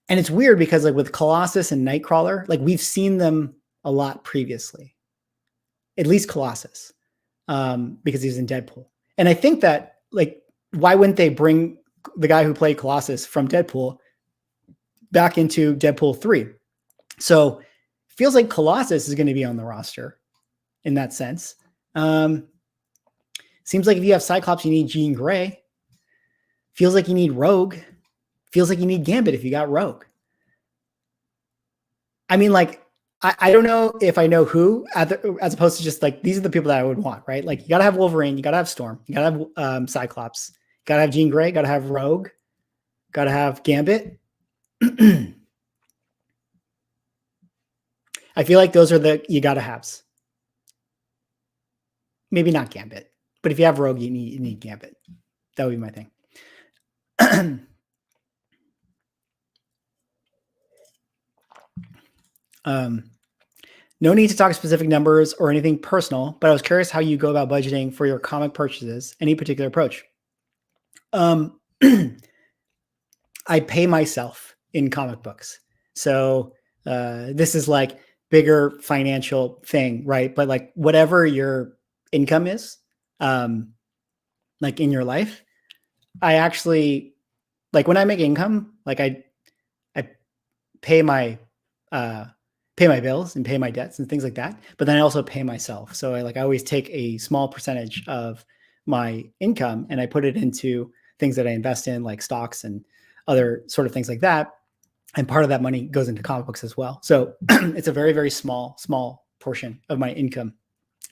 And it's weird because like with Colossus and Nightcrawler, like we've seen them a lot previously, at least Colossus, because he's in Deadpool. And I think that like, why wouldn't they bring the guy who played Colossus from Deadpool back into Deadpool 3? So it feels like Colossus is going to be on the roster in that sense. Seems like if you have Cyclops, you need Jean Grey. Feels like you need Rogue. Feels like you need Gambit if you got Rogue. I mean, like, I don't know if I know who, as opposed to just like, these are the people that I would want, right? Like you got to have Wolverine, you got to have Storm, you got to have Cyclops, you got to have Jean Grey, got to have Rogue, got to have Gambit. I feel like those are the, you got to haves. Maybe not Gambit, but if you have Rogue, you need Gambit. That would be my thing. No need to talk specific numbers or anything personal, but I was curious how you go about budgeting for your comic purchases. Any particular approach? I pay myself in comic books. So this is like bigger financial thing, right? But like whatever your income is, like in your life, I actually like when I make income, like I pay my bills and pay my debts and things like that. But then I also pay myself. So I always take a small percentage of my income and I put it into things that I invest in, like stocks and other sort of things like that. And part of that money goes into comic books as well. So it's a very, very small portion of my income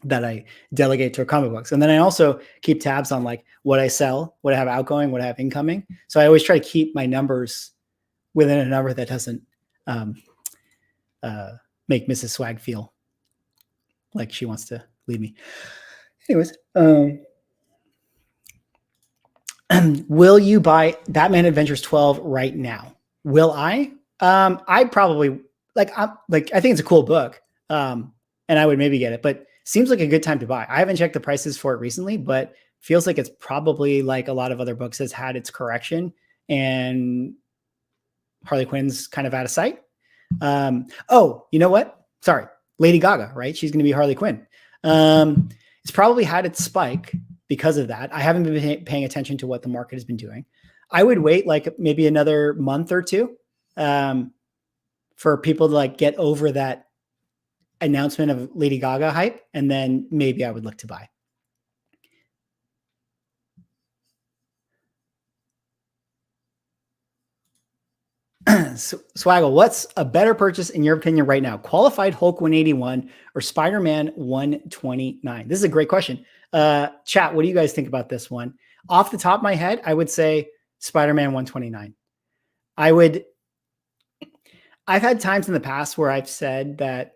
that I delegate to comic books. And then I also keep tabs on like what I sell, what I have outgoing, what I have incoming. So I always try to keep my numbers within a number that doesn't make Mrs. Swag feel like she wants to leave me. Anyways, will you buy Batman Adventures 12 right now? Will I? I probably I think it's a cool book. And I would maybe get it, but seems like a good time to buy. I haven't checked the prices for it recently, but feels like it's probably like a lot of other books has had its correction and Harley Quinn's kind of out of sight. Oh, you know what? Sorry. Lady Gaga, right? She's going to be Harley Quinn. It's probably had its spike because of that. I haven't been paying attention to what the market has been doing. I would wait like maybe another month or two for people to like get over that announcement of Lady Gaga hype. And then maybe I would look to buy. Swaggle, what's a better purchase in your opinion right now? Qualified Hulk 181 or Spider-Man 129? This is a great question. Chat, what do you guys think about this one? Off the top of my head, I would say Spider-Man 129. I've had times in the past where I've said that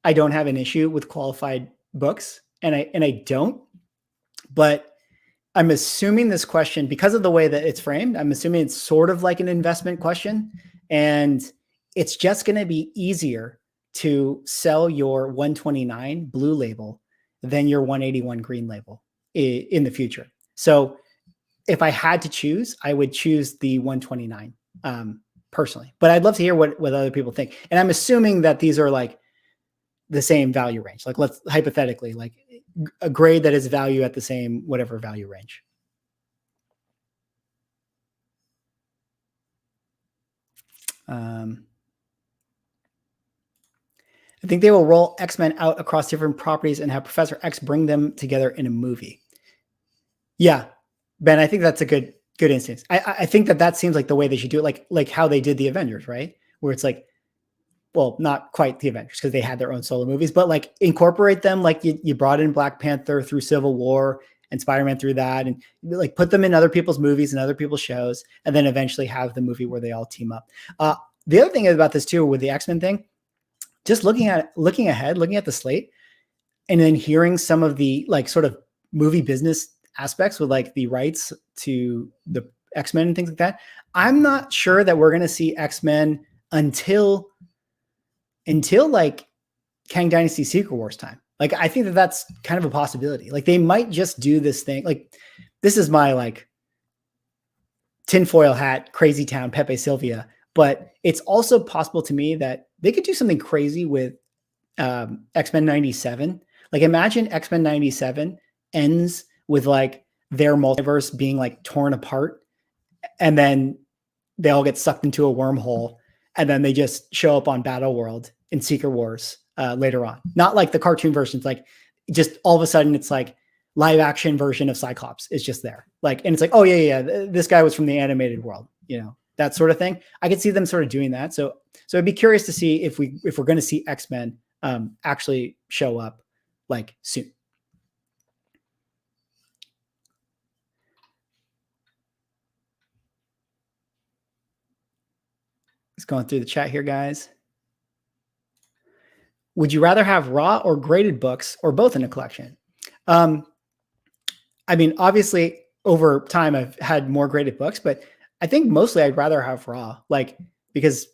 I don't have an issue with qualified books, and I don't, but I'm assuming this question, because of the way that it's framed, I'm assuming it's sort of like an investment question, and it's just going to be easier to sell your 129 blue label than your 181 green label in the future. So if I had to choose, I would choose the 129 personally, but I'd love to hear what other people think. And I'm assuming that these are like the same value range. Like let's hypothetically, like a grade that is value at the same, whatever value range. I think they will roll X-Men out across different properties and have Professor X bring them together in a movie. Yeah, Ben, I think that's a good instance. I think that seems like the way they should do it, like how they did the Avengers, right? Where it's like, well, not quite the Avengers because they had their own solo movies, but like incorporate them. Like you brought in Black Panther through Civil War and Spider-Man through that, and like put them in other people's movies and other people's shows, and then eventually have the movie where they all team up. The other thing about this too, with the X-Men thing, just looking ahead, looking at the slate, and then hearing some of the like sort of movie business aspects with like the rights to the X-Men and things like that. I'm not sure that we're going to see X-Men until like Kang Dynasty Secret Wars time. Like, I think that's kind of a possibility. Like they might just do this thing. Like this is my like tinfoil hat, crazy town, Pepe Sylvia. But it's also possible to me that they could do something crazy with X-Men 97. Like imagine X-Men 97 ends with like their multiverse being like torn apart, and then they all get sucked into a wormhole, and then they just show up on Battle World in Secret Wars later on. Not like the cartoon versions, like just all of a sudden it's like live action version of Cyclops is just there. Like, and it's like, oh yeah, this guy was from the animated world, you know, that sort of thing. I could see them sort of doing that. So I'd be curious to see if we're going to see X-Men actually show up like soon. Just going through the chat here, guys. Would you rather have raw or graded books or both in a collection? I mean, obviously over time I've had more graded books, but I think mostly I'd rather have raw, like, because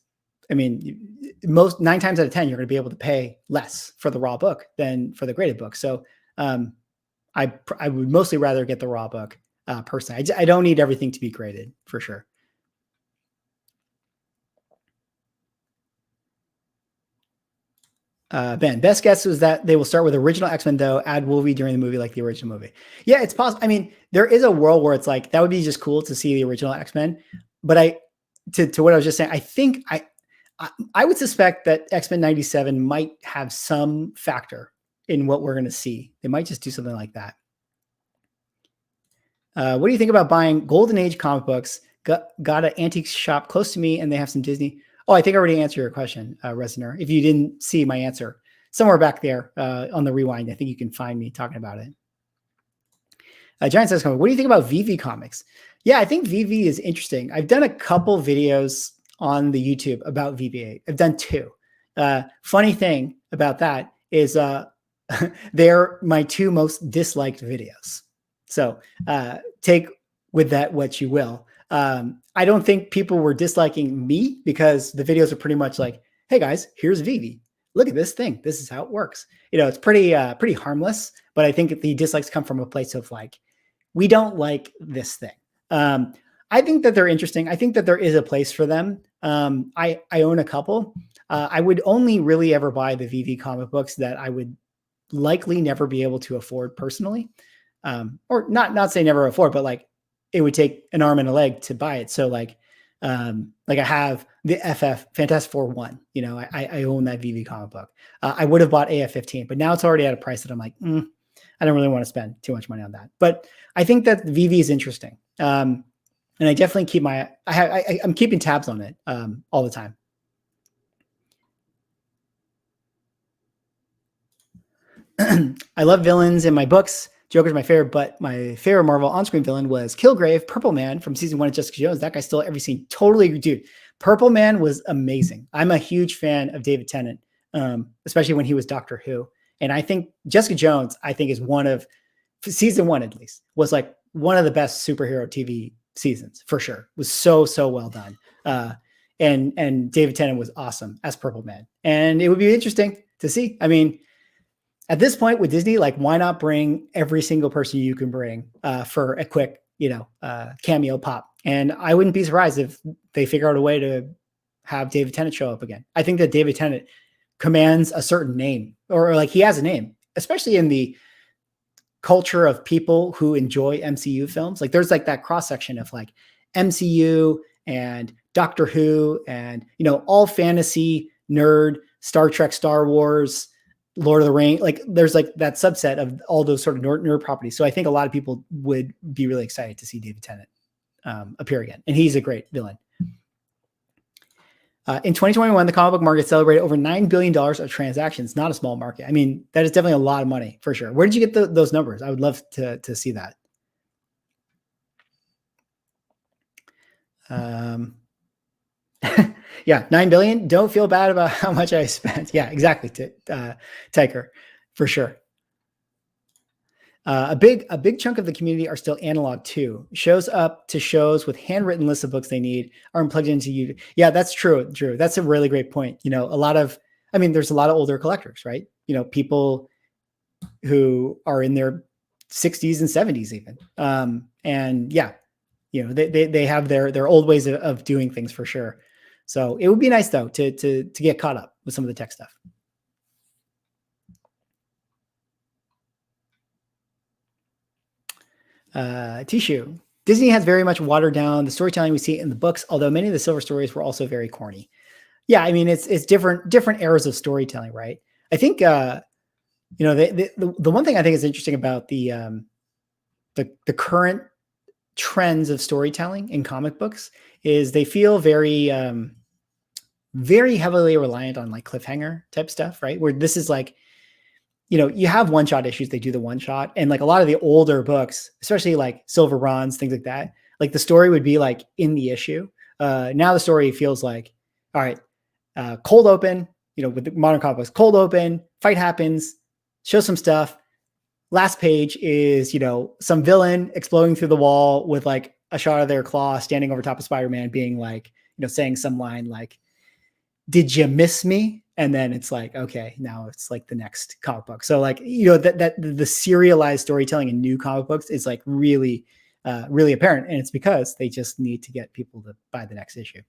I mean, most 9 times out of 10, you're going to be able to pay less for the raw book than for the graded book. So I would mostly rather get the raw book personally. I don't need everything to be graded for sure. Ben, best guess was that they will start with original X-Men, though, add Wolverine during the movie like the original movie. Yeah, it's possible. I mean, there is a world where it's like, that would be just cool to see the original X-Men. But to what I was just saying, I think I would suspect that X-Men 97 might have some factor in what we're going to see. They might just do something like that. What do you think about buying Golden Age comic books? Got an antique shop close to me and they have some Disney. Oh, I think I already answered your question, Resoner. If you didn't see my answer, somewhere back there on the rewind, I think you can find me talking about it. Giant says, what do you think about VV comics? Yeah, I think VV is interesting. I've done a couple videos on the YouTube about VBA. I've done 2. Funny thing about that is they're my 2 most disliked videos. So take with that what you will. I don't think people were disliking me because the videos are pretty much like, hey guys, here's VV. Look at this thing. This is how it works. It's pretty harmless, but I think the dislikes come from a place of like, we don't like this thing. I think that they're interesting. I think that there is a place for them. I own a couple. I would only really ever buy the VV comic books that I would likely never be able to afford personally. Or not say never afford, but like it would take an arm and a leg to buy it. So like I have the FF Fantastic Four 1, I own that VV comic book. I would have bought AF-15, but now it's already at a price that I'm like, I don't really want to spend too much money on that. But I think that VV is interesting. And I definitely keep I'm keeping tabs on it all the time. I love villains in my books. Joker's my favorite, but my favorite Marvel on-screen villain was Kilgrave, Purple Man from season 1 of Jessica Jones. That guy stole every scene. Totally, dude. Purple Man was amazing. I'm a huge fan of David Tennant, especially when he was Doctor Who. And I think Jessica Jones, is one of season 1 at least, was like one of the best superhero TV seasons for sure. It was so well done. And David Tennant was awesome as Purple Man. And it would be interesting to see. I mean, at this point with Disney, like why not bring every single person you can bring for a quick, cameo pop? And I wouldn't be surprised if they figure out a way to have David Tennant show up again. I think that David Tennant commands a certain name, or like he has a name, especially in the culture of people who enjoy MCU films. Like there's like that cross section of like MCU and Doctor Who and, all fantasy nerd, Star Trek, Star Wars, Lord of the Rings. Like there's like that subset of all those sort of nerd properties. So I think a lot of people would be really excited to see David Tennant appear again. And he's a great villain. In 2021, the comic book market celebrated over $9 billion of transactions. Not a small market. I mean, that is definitely a lot of money for sure. Where did you get those numbers? I would love to see that. Yeah, 9 billion. Don't feel bad about how much I spent. Yeah, exactly. Tiger, for sure. A big chunk of the community are still analog too. Shows up to shows with handwritten lists of books they need aren't plugged into you. Yeah, that's true, Drew. That's a really great point. There's a lot of older collectors, right? People who are in their 60s and 70s even. And yeah, they have their old ways of doing things for sure. So it would be nice though to get caught up with some of the tech stuff. Tishu. Disney has very much watered down the storytelling we see in the books, although many of the silver stories were also very corny. Yeah, I mean it's different eras of storytelling, right? I think the one thing I think is interesting about the current trends of storytelling in comic books is they feel very very heavily reliant on like cliffhanger type stuff, right? Where this is like, you have one shot issues, they do the one shot. And like a lot of the older books, especially like Silver Bronze, things like that, like the story would be like in the issue. Now the story feels like, all right, cold open, with the modern comic books, cold open, fight happens, show some stuff. Last page is, some villain exploding through the wall with like a shot of their claw standing over top of Spider-Man being like, saying some line like, did you miss me? And then it's like, okay, now it's like the next comic book. So like, you know, that the serialized storytelling in new comic books is like really, really apparent. And it's because they just need to get people to buy the next issue,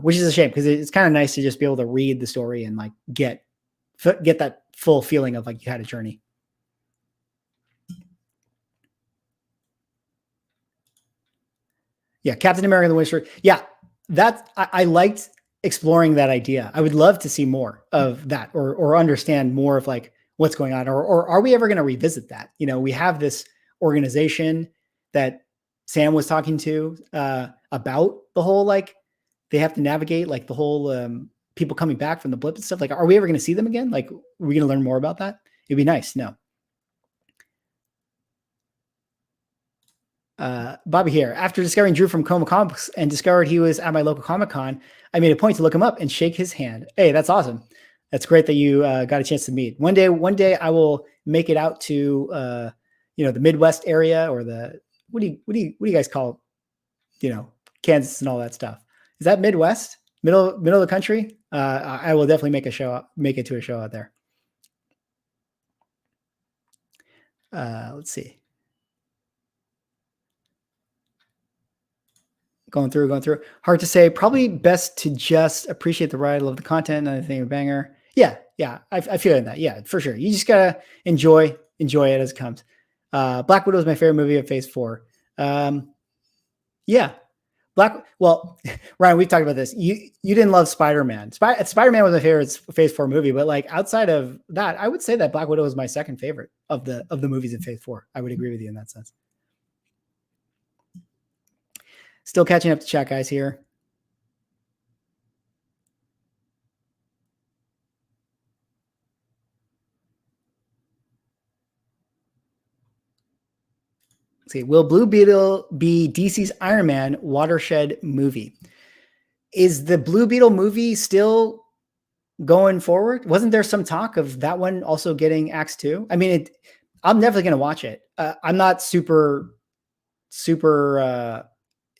which is a shame because it's kind of nice to just be able to read the story and like get that full feeling of like you had a journey. Yeah, Captain America and the Winter. Yeah, I liked exploring that idea. I would love to see more of that, or understand more of like what's going on, or are we ever going to revisit that? You know, we have this organization that Sam was talking to about the whole like they have to navigate like the whole people coming back from the blip and stuff. Like, are we ever going to see them again? Like, are we going to learn more about that? It'd be nice. No. Bobby here. After discovering Drew from Coma Comics and discovered he was at my local Comic Con, I made a point to look him up and shake his hand. Hey, that's awesome. That's great that you got a chance to meet. One day I will make it out to you know, the Midwest area, or the what do you guys call, you know, Kansas and all that stuff. Is that Midwest? Middle of the country? I will definitely make it to a show out there. Let's see. Going through. Hard to say. Probably best to just appreciate the ride, love the content, and I think a banger. Yeah. I feel that. Yeah, for sure. You just gotta enjoy it as it comes. Black Widow is my favorite movie of Phase 4. Yeah. Well, Ryan, we've talked about this. You didn't love Spider-Man. Spider-Man was my favorite Phase 4 movie, but like outside of that, I would say that Black Widow is my second favorite of the movies in Phase 4. I would agree with you in that sense. Still catching up to chat, guys, here. Let's see. Will Blue Beetle be DC's Iron Man watershed movie? Is the Blue Beetle movie still going forward? Wasn't there some talk of that one also getting Acts 2? I mean, I'm definitely going to watch it. I'm not super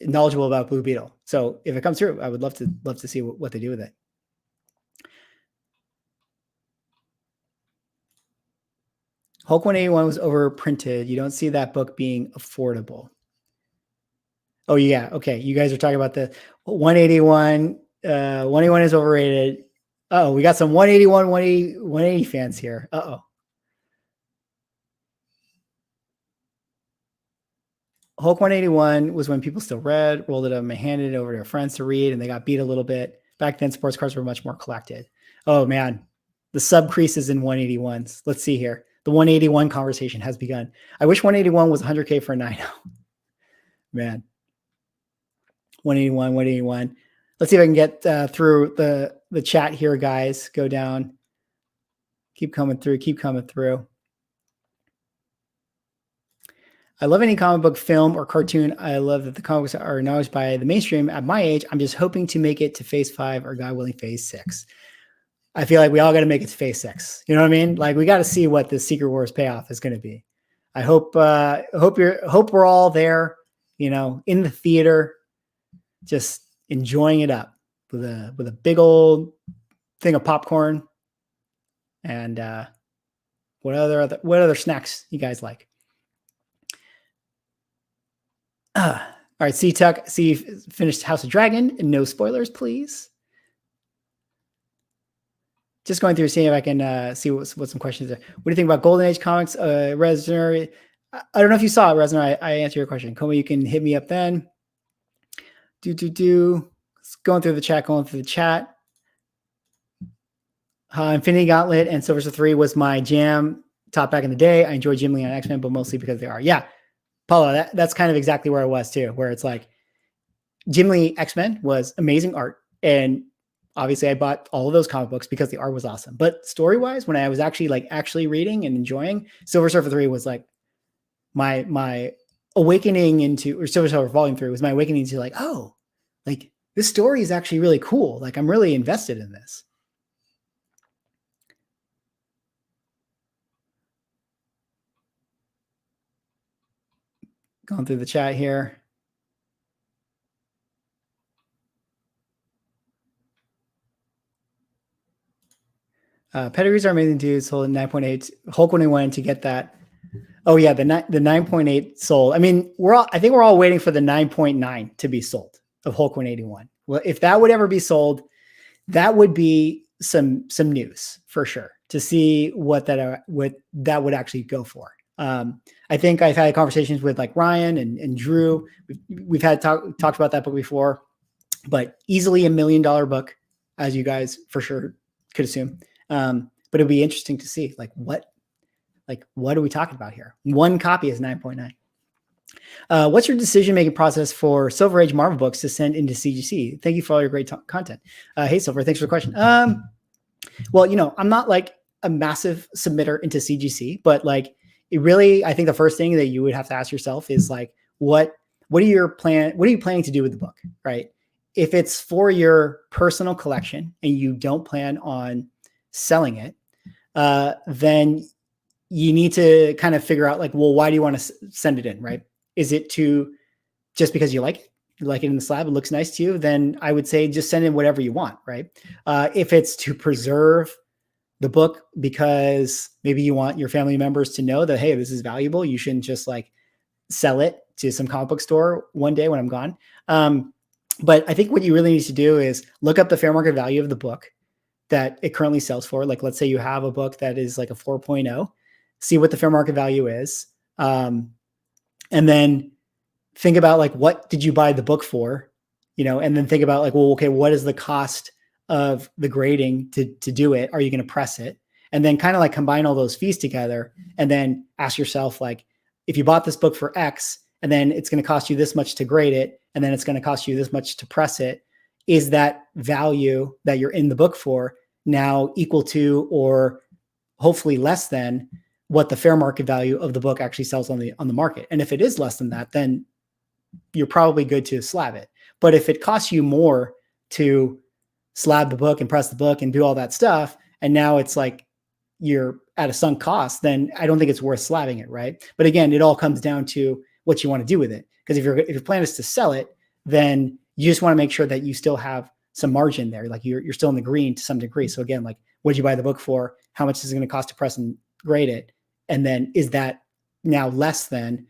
knowledgeable about Blue Beetle. So if it comes through, I would love to see what they do with it. Hulk 181 was overprinted. You don't see that book being affordable. Oh yeah. Okay. You guys are talking about the 181. 181 is overrated. Oh, we got some 181, 180 fans here. Uh-oh. Hulk 181 was when people still read, rolled it up and handed it over to their friends to read, and they got beat a little bit. Back then, sports cards were much more collected. Oh man, the sub creases in 181s. Let's see here. The 181 conversation has begun. I wish 181 was 100K for a 9. Man. 181. Let's see if I can get through the chat here, guys. Go down. Keep coming through. I love any comic book, film, or cartoon. I love that the comics are acknowledged by the mainstream. At my age, I'm just hoping to make it to Phase 5 or, God willing, Phase 6. I feel like we all got to make it to Phase 6. You know what I mean? Like, we got to see what the Secret Wars payoff is going to be. I hope we're all there, you know, in the theater, just enjoying it up with a big old thing of popcorn and what other snacks you guys like. All right, C-Tuck, finished House of Dragon, and no spoilers, please. Just going through, seeing if I can see what some questions are. What do you think about Golden Age comics? Resner, I don't know if you saw it, Resner. I answered your question. Coma, you can hit me up then. Going through the chat. Infinity Gauntlet and Silver Surfer 3 was my jam. Top back in the day. I enjoyed Jim Lee on X-Men, but mostly because they are. Yeah, Paula, that's kind of exactly where I was too, where it's like Jim Lee X-Men was amazing art. And obviously I bought all of those comic books because the art was awesome. But story-wise, when I was actually reading and enjoying, Silver Surfer 3 was like my awakening into, or Silver Surfer Volume 3 was my awakening to like, oh, like this story is actually really cool. Like I'm really invested in this. Going through the chat here. Pedigrees are amazing too. Sold at 9.8. Hulk when he wanted to get that. Oh yeah, the 9.8 sold. I mean, I think we're all waiting for the 9.9 to be sold of Hulk 181. Well, if that would ever be sold, that would be some news for sure to see what that would actually go for. I think I've had conversations with like Ryan and Drew. We've had talked about that book before, but easily $1 million book, as you guys for sure could assume. But it'd be interesting to see what are we talking about here? One copy is 9.9. What's your decision-making process for Silver Age Marvel books to send into CGC? Thank you for all your great content. Hey, Silver, thanks for the question. Well, I'm not like a massive submitter into CGC, but like it really, I think the first thing that you would have to ask yourself is like, what are you planning to do with the book, right? If it's for your personal collection and you don't plan on selling it, then you need to kind of figure out like, well, why do you want to send it in, right? Is it just because you like it? You like it in the slab, it looks nice to you, then I would say just send in whatever you want, right? If it's to preserve the book because maybe you want your family members to know that, hey, this is valuable, you shouldn't just like sell it to some comic book store one day when I'm gone. But I think what you really need to do is look up the fair market value of the book that it currently sells for. Like, let's say you have a book that is like a 4.0, see what the fair market value is. And then think about like, what did you buy the book for? And then think about like, well, okay, what is the cost of the grading to do it? Are you going to press it? And then kind of like combine all those fees together and then ask yourself, like, if you bought this book for X and then it's going to cost you this much to grade it, and then it's going to cost you this much to press it, is that value that you're in the book for now equal to, or hopefully less than, what the fair market value of the book actually sells on the market? And if it is less than that, then you're probably good to slab it. But if it costs you more to slab the book and press the book and do all that stuff, and now it's like you're at a sunk cost, then I don't think it's worth slabbing it, right? But again, it all comes down to what you want to do with it. Because if your plan is to sell it, then you just want to make sure that you still have some margin there. Like you're still in the green to some degree. So again, like, what did you buy the book for? How much is it going to cost to press and grade it? And then is that now less than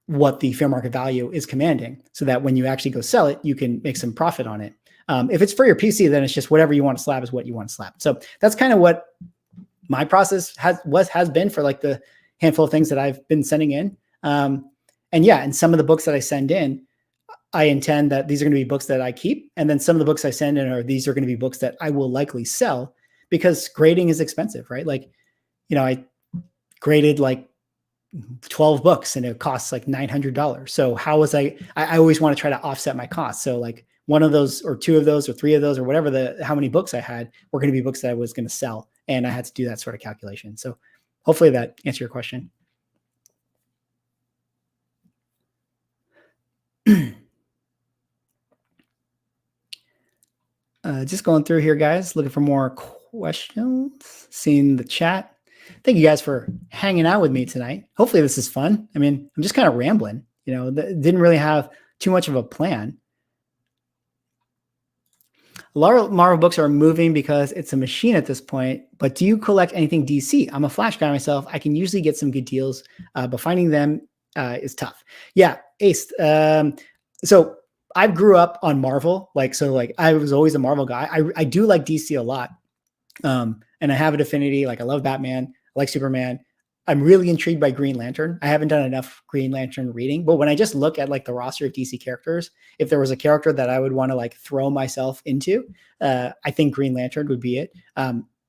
what the fair market value is commanding, so that when you actually go sell it, you can make some profit on it. If it's for your PC, then it's just whatever you want to slab is what you want to slab. So that's kind of what my process has been for like the handful of things that I've been sending in. And yeah, and some of the books that I send in, I intend that these are going to be books that I keep. And then some of the books I send in these are going to be books that I will likely sell, because grading is expensive, right? Like, I graded like 12 books and it costs like $900. So how was I always want to try to offset my costs. So like one of those or two of those or three of those or whatever how many books I had were going to be books that I was going to sell. And I had to do that sort of calculation. So hopefully that answered your question. Just going through here, guys, looking for more questions, seeing the chat. Thank you guys for hanging out with me tonight. Hopefully this is fun. I mean, I'm just kind of rambling, didn't really have too much of a plan. A lot of Marvel books are moving because it's a machine at this point, but do you collect anything DC? I'm a Flash guy myself. I can usually get some good deals, but finding them is tough. Yeah, Ace. So I grew up on Marvel, I was always a Marvel guy. I do like DC a lot, and I have an affinity. Like, I love Batman, I like Superman. I'm really intrigued by Green Lantern. I haven't done enough Green Lantern reading, but when I just look at like the roster of DC characters, if there was a character that I would want to like throw myself into, I think Green Lantern would be it.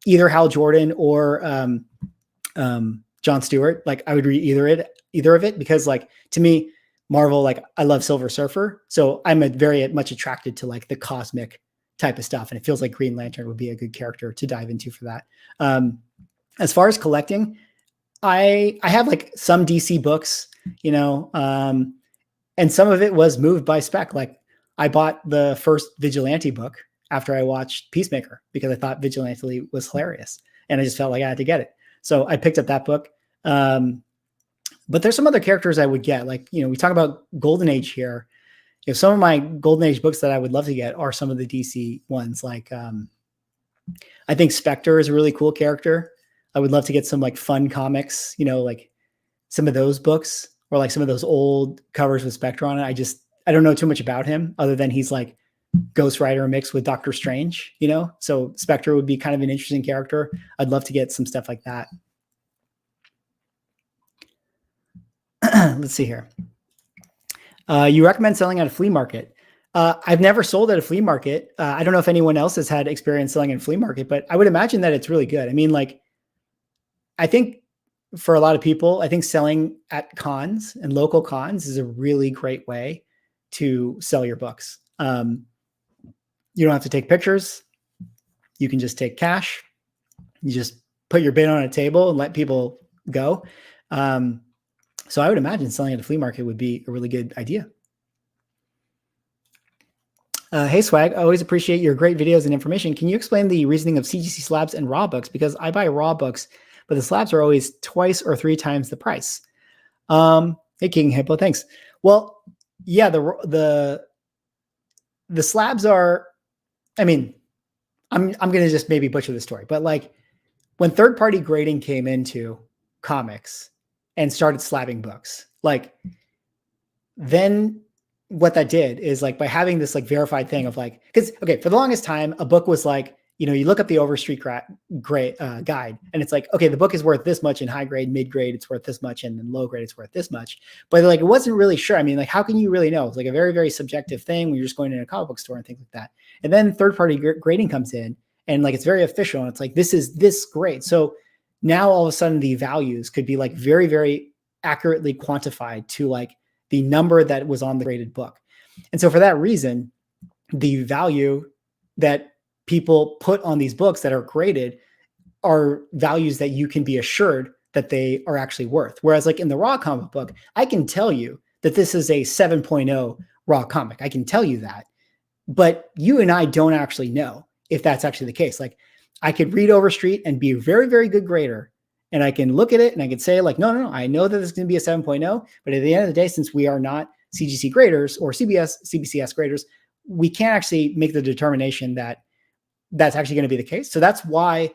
Either Hal Jordan or John Stewart. Like, I would read either of it, because like, to me, Marvel, like, I love Silver Surfer. So I'm very much attracted to like the cosmic type of stuff. And it feels like Green Lantern would be a good character to dive into for that. As far as collecting, I have like some DC books, and some of it was moved by Spec. Like, I bought the first Vigilante book after I watched Peacemaker because I thought Vigilante was hilarious. And I just felt like I had to get it. So I picked up that book. But there's some other characters I would get. Like, we talk about Golden Age here. Some of my Golden Age books that I would love to get are some of the DC ones, like I think Spectre is a really cool character. I would love to get some like fun comics, like some of those books or like some of those old covers with Spectre on it. I don't know too much about him other than he's like Ghost Rider mixed with Doctor Strange, So Spectre would be kind of an interesting character. I'd love to get some stuff like that. Let's see here. You recommend selling at a flea market. I've never sold at a flea market. I don't know if anyone else has had experience selling at a flea market, but I would imagine that it's really good. I mean, like, I think for a lot of people, I think selling at cons and local cons is a really great way to sell your books. You don't have to take pictures. You can just take cash. You just put your bid on a table and let people go. So I would imagine selling at a flea market would be a really good idea. Hey, Swag, I always appreciate your great videos and information. Can you explain the reasoning of CGC slabs and raw books? Because I buy raw books, but the slabs are always 2 or 3 times the price. Hey, King Hippo, thanks. Well, yeah, the slabs are, I mean, I'm going to just maybe butcher the story, but like when third-party grading came into comics and started slabbing books, like then what that did is like by having this like verified thing of like, because okay, for the longest time, a book was like, you look up the Overstreet guide and it's like, okay, the book is worth this much in high grade, mid grade, it's worth this much, and in low grade, it's worth this much. But like, it wasn't really sure. I mean, like, how can you really know? It's like a very, very subjective thing when you're just going in a comic book store and things like that. And then third party grading comes in and like, it's very official. And it's like, this is this grade. So now all of a sudden the values could be like very, very accurately quantified to like the number that was on the graded book. And so for that reason, the value that people put on these books that are graded are values that you can be assured that they are actually worth. Whereas like in the raw comic book, I can tell you that this is a 7.0 raw comic. I can tell you that, but you and I don't actually know if that's actually the case. Like I could read Overstreet and be a very, very good grader. And I can look at it and I can say like, no, I know that this is going to be a 7.0, but at the end of the day, since we are not CGC graders or CBCS graders, we can't actually make the determination that that's actually going to be the case. So that's why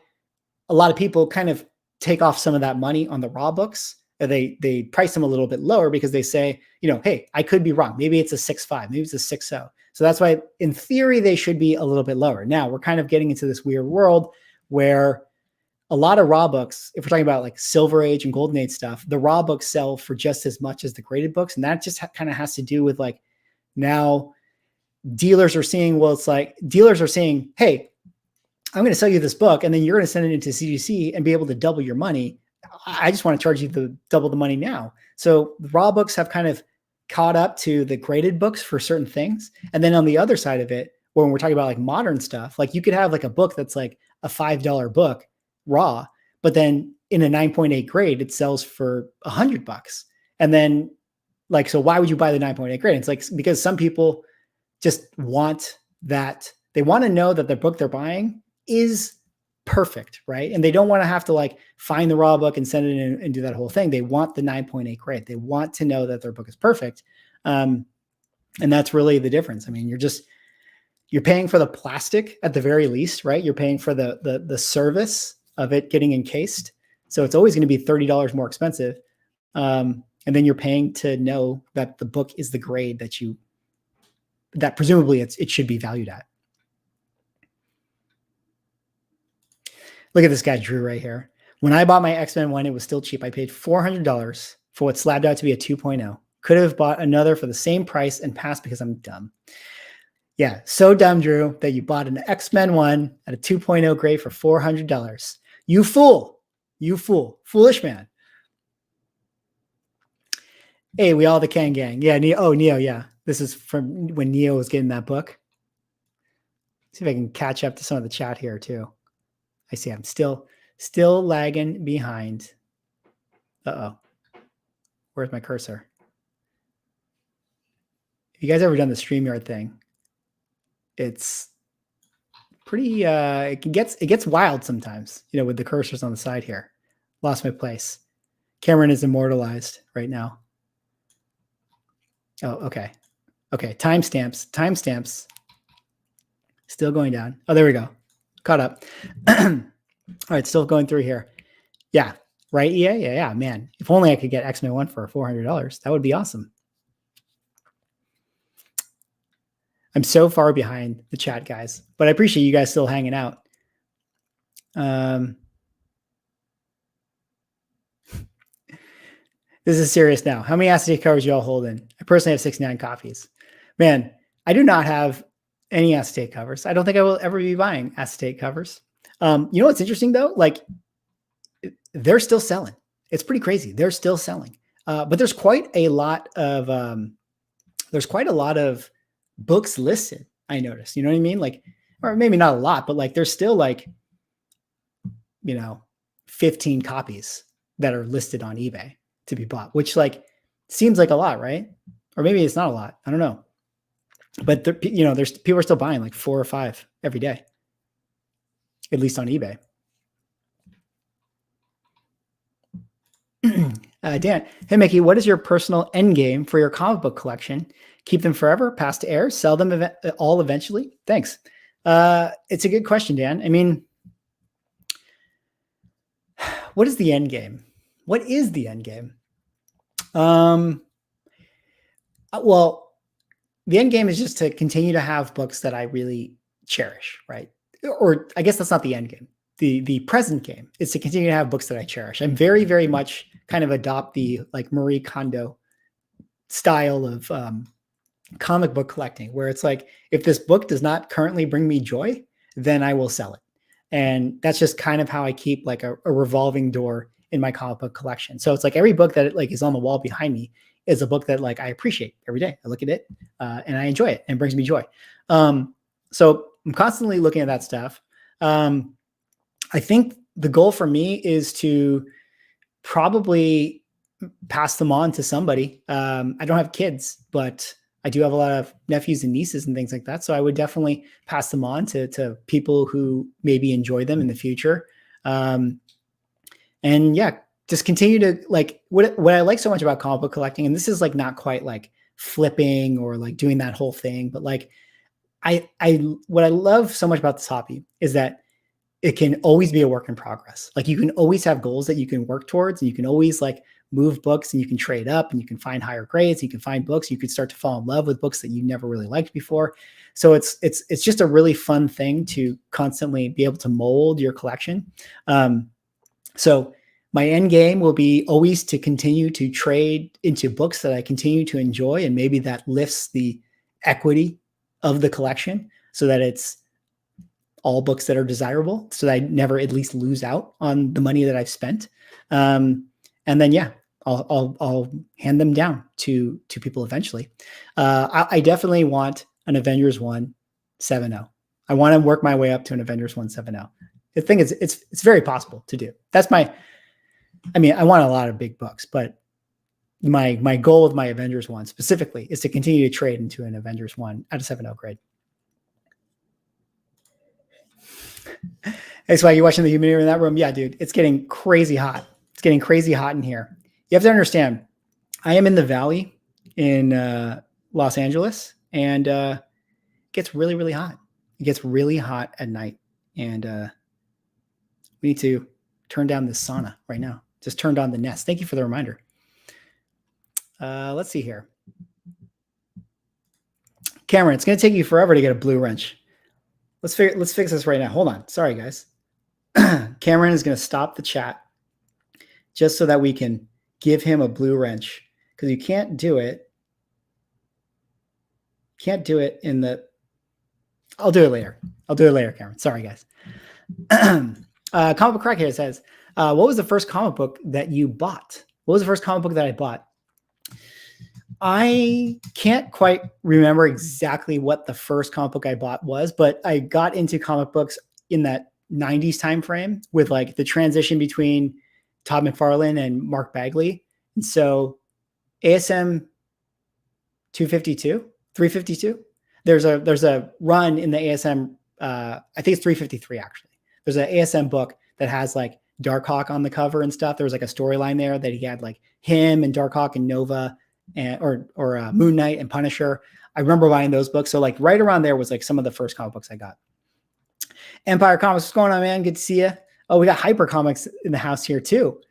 a lot of people kind of take off some of that money on the raw books. They price them a little bit lower because they say, hey, I could be wrong. Maybe it's a 6.5, maybe it's a 6.0. So that's why in theory, they should be a little bit lower. Now we're kind of getting into this weird world where a lot of raw books, if we're talking about like Silver Age and Golden Age stuff, the raw books sell for just as much as the graded books. And that just kind of has to do with like now dealers are seeing, hey, I'm going to sell you this book and then you're going to send it into CGC and be able to double your money. I just want to charge you double the money now. So the raw books have kind of caught up to the graded books for certain things. And then on the other side of it, when we're talking about like modern stuff, like you could have like a book that's like a $5 book raw, but then in a 9.8 grade, it sells for $100. And then like, so why would you buy the 9.8 grade? It's like, because some people just want that. They want to know that the book they're buying is perfect, right? And they don't want to have to like find the raw book and send it in and do that whole thing. They want the 9.8 grade. They want to know that their book is perfect. And that's really the difference. I mean, you're paying for the plastic at the very least, right? You're paying for the service of it getting encased. So it's always going to be $30 more expensive. And then you're paying to know that the book is the grade that presumably it should be valued at. Look at this guy, Drew, right here. When I bought my X-Men 1, it was still cheap. I paid $400 for what slabbed out to be a 2.0. Could have bought another for the same price and passed because I'm dumb. Yeah, so dumb, Drew, that you bought an X-Men 1 at a 2.0 grade for $400. You fool. You fool. Foolish man. Hey, we all the Kang gang. Yeah, Neo, yeah. This is from when Neo was getting that book. See if I can catch up to some of the chat here too. I see I'm still lagging behind. Uh-oh. Where's my cursor? Have you guys ever done the StreamYard thing? It's pretty it gets wild sometimes, with the cursors on the side here. Lost my place. Cameron is immortalized right now. Oh, okay. Okay, timestamps. Still going down. Oh, there we go. caught up. All right, still going through here. Yeah, right, EA? Yeah, man. If only I could get X-Men 1 for $400. That would be awesome. I'm so far behind the chat, guys, but I appreciate you guys still hanging out. This is serious now. How many acetate covers y'all holding? I personally have 69 copies. Man, I do not have any acetate covers. I don't think I will ever be buying acetate covers. You know what's interesting though? Like, they're still selling. It's pretty crazy. They're still selling. But there's quite a lot of books listed. I noticed. You know what I mean? Like, or maybe not a lot, but like there's still like, 15 copies that are listed on eBay to be bought, which like seems like a lot, right? Or maybe it's not a lot. I don't know. But there's people are still buying like 4 or 5 every day, at least on eBay. Dan, hey Mickey, what is your personal end game for your comic book collection? Keep them forever, pass to air, sell them all eventually? Thanks. It's a good question, Dan. I mean, what is the end game? What is the end game? Well, the end game is just to continue to have books that I really cherish, right? Or I guess that's not the end game. The present game is to continue to have books that I cherish. I'm very, very much kind of adopt the like Marie Kondo style of comic book collecting, where it's like, if this book does not currently bring me joy, then I will sell it. And that's just kind of how I keep like a revolving door in my comic book collection. So it's like every book that like is on the wall behind me is a book that like I appreciate every day. I look at it and I enjoy it and it brings me joy. So I'm constantly looking at that stuff. I think the goal for me is to probably pass them on to somebody. I don't have kids, but I do have a lot of nephews and nieces and things like that. So I would definitely pass them on to people who maybe enjoy them in the future. And yeah, just continue to like what I like so much about comic book collecting. And this is like not quite like flipping or like doing that whole thing, but like what I love so much about this hobby is that it can always be a work in progress. Like you can always have goals that you can work towards, and you can always like move books, and you can trade up, and you can find higher grades. You can find books. You could start to fall in love with books that you never really liked before. So it's just a really fun thing to constantly be able to mold your collection. So my end game will be always to continue to trade into books that I continue to enjoy, and maybe that lifts the equity of the collection so that it's all books that are desirable, so that I never at least lose out on the money that I've spent. And then, yeah, I'll hand them down to people eventually. I definitely want an Avengers 1.7.0. I want to work my way up to an Avengers 1.7.0. The thing is, it's very possible to do. I want a lot of big books, but my goal with my Avengers 1 specifically is to continue to trade into an Avengers 1 at a 7.0 grade. Hey, Swag, you watching the humidity in that room? Yeah, dude, it's getting crazy hot. It's getting crazy hot in here. You have to understand, I am in the valley in Los Angeles, and it gets really, really hot. It gets really hot at night, and we need to turn down this sauna right now. Just turned on the Nest. Thank you for the reminder. Let's see here. Cameron, it's going to take you forever to get a blue wrench. Let's fix this right now. Hold on. Sorry, guys. Cameron is going to stop the chat just so that we can give him a blue wrench, because you can't do it. Can't do it in the. I'll do it later. Cameron. Sorry, guys. Comic Book Crackhead says, what was the first comic book that you bought? What was the first comic book that I bought? I can't quite remember exactly what the first comic book I bought was, but I got into comic books in that 90s time frame with like the transition between Todd McFarlane and Mark Bagley. And so ASM 352, there's a run in the ASM, I think it's 353 actually. There's an ASM book that has like Darkhawk on the cover and stuff. There was like a storyline there that he had like him and Darkhawk and Nova and or Moon Knight and Punisher. I remember buying those books. So like right around there was like some of the first comic books I got. Empire Comics, what's going on, man? Good to see you. Oh, we got Hyper Comics in the house here too.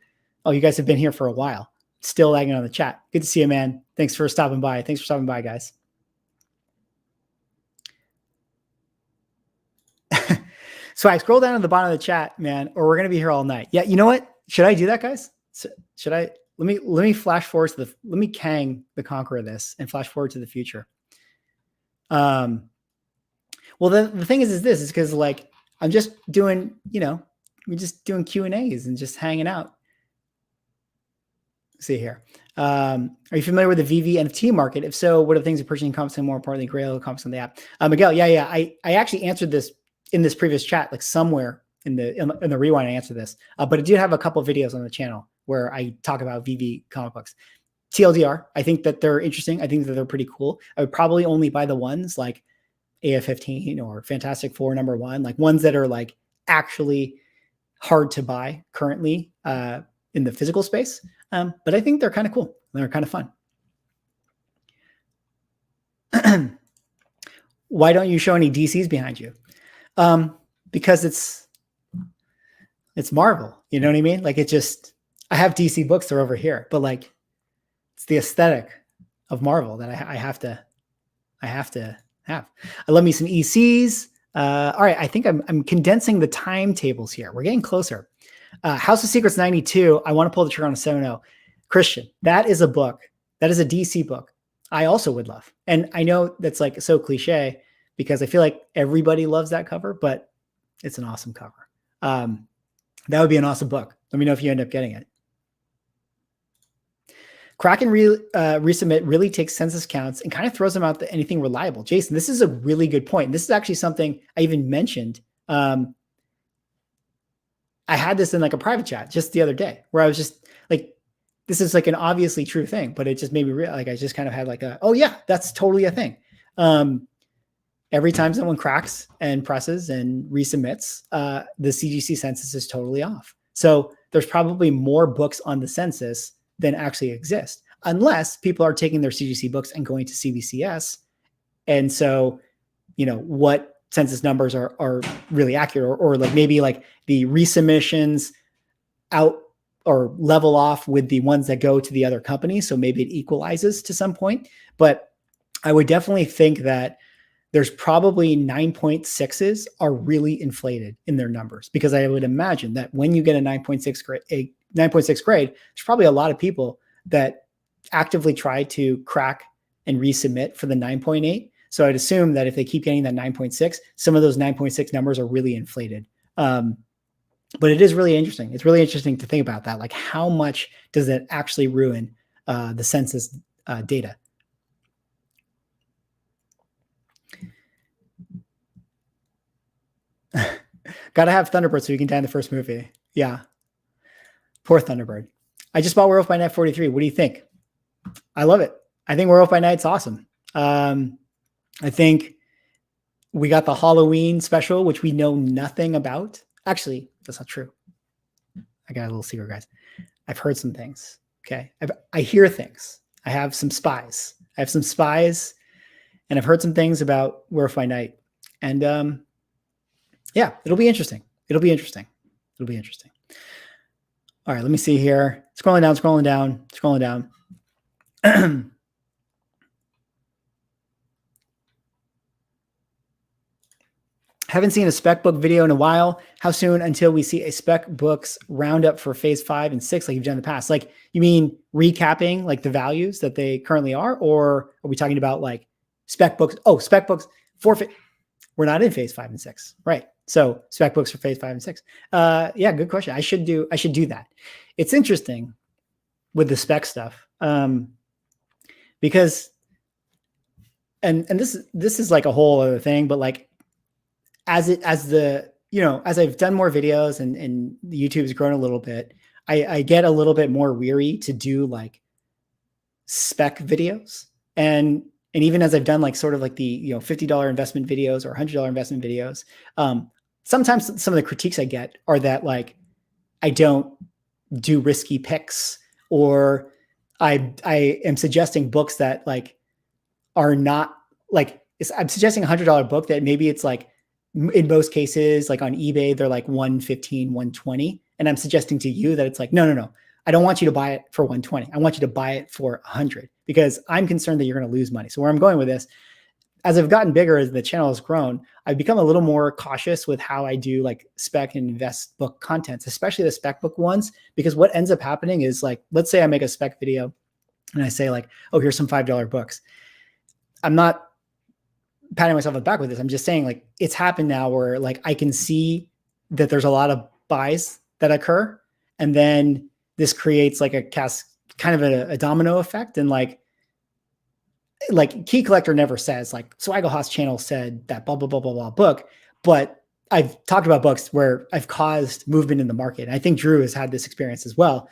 Oh, you guys have been here for a while. Still lagging on the chat. Good to see you, man. Thanks for stopping by. Thanks for stopping by, guys. So I scroll down to the bottom of the chat, man, or we're going to be here all night. Yeah, you know what? Should I do that, guys? Should I? Let me flash forward to let me Kang the Conqueror this and flash forward to the future. Well, the thing is this because like I'm just doing, we're just doing Q&As and just hanging out. Let's see here. Are you familiar with the VV NFT market? If so, what are the things of purchasing comics and more importantly, Grail comics on the app? Miguel, yeah. I actually answered this in this previous chat, like somewhere in the rewind, I answered this. But I do have a couple of videos on the channel where I talk about VV comic books. TLDR, I think that they're interesting. I think that they're pretty cool. I would probably only buy the ones like AF-15 or Fantastic Four #1, like ones that are like actually hard to buy currently in the physical space. But I think they're kind of cool. They're kind of fun. Why don't you show any DCs behind you? Because it's Marvel. You know what I mean? Like I have DC books, they're over here, but like it's the aesthetic of Marvel that I have to have. I love me some ECs. All right, I think I'm condensing the timetables here. We're getting closer. House of Secrets 92. I want to pull the trigger on a 7.0. Christian, that is a book. That is a DC book. I also would love. And I know that's like so cliche because I feel like everybody loves that cover, but it's an awesome cover. That would be an awesome book. Let me know if you end up getting it. Kraken resubmit really takes census counts and kind of throws them out to anything reliable. Jason, this is a really good point. This is actually something I even mentioned. I had this in like a private chat just the other day where I was just like, this is like an obviously true thing, but it just made me real. Like I just kind of had like oh yeah, that's totally a thing. Every time someone cracks and presses and resubmits, the CGC census is totally off. So there's probably more books on the census than actually exist, unless people are taking their CGC books and going to CBCS. And so, what census numbers are really accurate, or like maybe like the resubmissions out or level off with the ones that go to the other companies. So maybe it equalizes to some point, but I would definitely think that there's probably 9.6s are really inflated in their numbers, because I would imagine that when you get a 9.6 grade, there's probably a lot of people that actively try to crack and resubmit for the 9.8. So I'd assume that if they keep getting that 9.6, some of those 9.6 numbers are really inflated. But it is really interesting. It's really interesting to think about that. Like, how much does that actually ruin the census data? Got to have Thunderbird so you can die in the first movie. Yeah. Poor Thunderbird. I just bought Werewolf by Night 43. What do you think? I love it. I think Werewolf by Night's awesome. I think we got the Halloween special, which we know nothing about. Actually, that's not true. I got a little secret, guys. I've heard some things. Okay. I hear things. I have some spies. And I've heard some things about Werewolf by Night. And yeah, it'll be interesting. It'll be interesting. All right, let me see here. Scrolling down. Haven't seen a spec book video in a while. How soon until we see a spec books roundup for phase 5 and 6 like you've done in the past? Like, you mean recapping like the values that they currently are? Or are we talking about like spec books? Oh, spec books forfeit. We're not in phase 5 and 6. Right. So spec books for phase 5 and 6. Yeah, good question. I should do that. It's interesting with the spec stuff. Because and this is like a whole other thing, but like as I've done more videos and the YouTube has grown a little bit, I get a little bit more weary to do like spec videos. And even as I've done like sort of like the, $50 investment videos or $100 investment videos, sometimes some of the critiques I get are that like, I don't do risky picks, or I am suggesting books that like are not like, I'm suggesting $100 book that maybe it's like in most cases, like on eBay, they're like 115, 120. And I'm suggesting to you that it's like, no. I don't want you to buy it for 120. I want you to buy it for 100 because I'm concerned that you're going to lose money. So where I'm going with this, as I've gotten bigger, as the channel has grown, I've become a little more cautious with how I do like spec and invest book contents, especially the spec book ones, because what ends up happening is like, let's say I make a spec video and I say like, oh, here's some $5 books. I'm not patting myself on the back with this. I'm just saying like it's happened now where like I can see that there's a lot of buys that occur. And then this creates like a kind of a domino effect. And like Key Collector never says like Swaggle Haas channel said that blah, blah, blah, blah, blah book. But I've talked about books where I've caused movement in the market. And I think Drew has had this experience as well.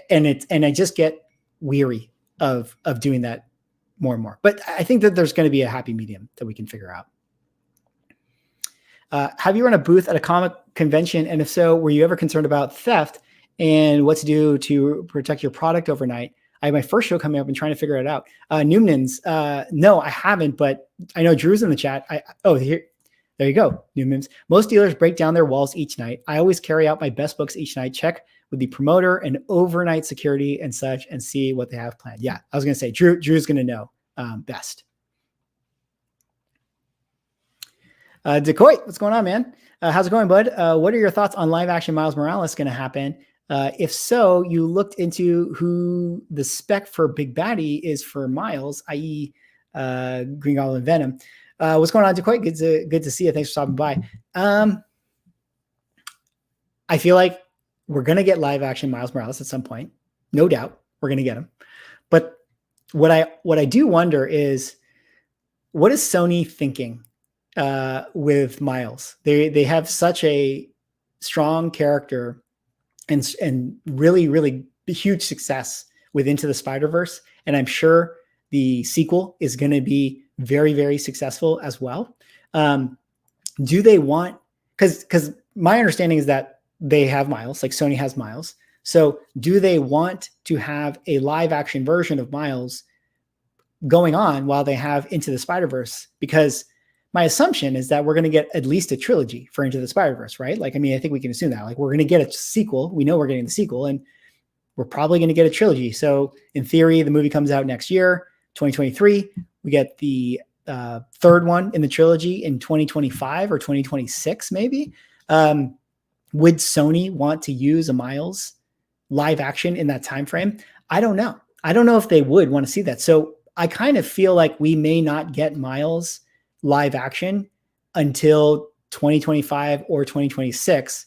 And I just get weary of doing that more and more. But I think that there's going to be a happy medium that we can figure out. Have you run a booth at a comic convention? And if so, were you ever concerned about theft and what to do to protect your product overnight? I have my first show coming up and trying to figure it out. Newman's, no, I haven't, but I know Drew's in the chat. There you go, Newman's. Most dealers break down their walls each night. I always carry out my best books each night, check with the promoter and overnight security and such, and see what they have planned. Yeah, I was going to say, Drew's going to know best. Decoy, what's going on, man? How's it going, bud? What are your thoughts on live action Miles Morales going to happen? If so, you looked into who the spec for Big Baddie is for Miles, i.e. Green Goblin Venom. What's going on, Decoy? Good to see you. Thanks for stopping by. I feel like we're going to get live action Miles Morales at some point. No doubt we're going to get him. But what I do wonder is, what is Sony thinking with Miles? They have such a strong character and really, really huge success with Into the Spider-Verse. And I'm sure the sequel is going to be very, very successful as well. Do they want, because my understanding is that they have Miles, like Sony has Miles. So do they want to have a live action version of Miles going on while they have Into the Spider-Verse? Because my assumption is that we're going to get at least a trilogy for Into the Spider-Verse, right? Like, I mean, I think we can assume that. Like, we're going to get a sequel. We know we're getting the sequel, and we're probably going to get a trilogy. So in theory, the movie comes out next year, 2023. We get the third one in the trilogy in 2025 or 2026, maybe. Would Sony want to use a Miles live action in that time frame? I don't know. I don't know if they would want to see that. So I kind of feel like we may not get Miles live action until 2025 or 2026,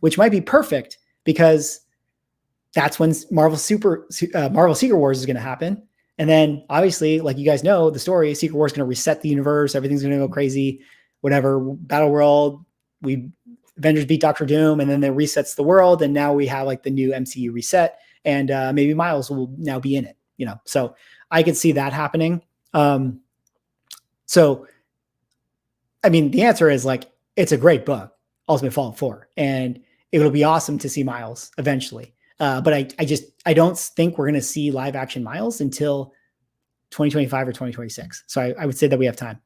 which might be perfect because that's when Marvel Secret Wars is going to happen. And then obviously, like you guys know, the story, Secret Wars is going to reset the universe. Everything's going to go crazy, whatever. Battle World, Avengers beat Doctor Doom, and then that resets the world. And now we have like the new MCU reset, and maybe Miles will now be in it, So I could see that happening. So, I mean, the answer is like, it's a great book, Ultimate Fallout 4, and it'll be awesome to see Miles eventually. But I don't think we're going to see live action Miles until 2025 or 2026. So I would say that we have time.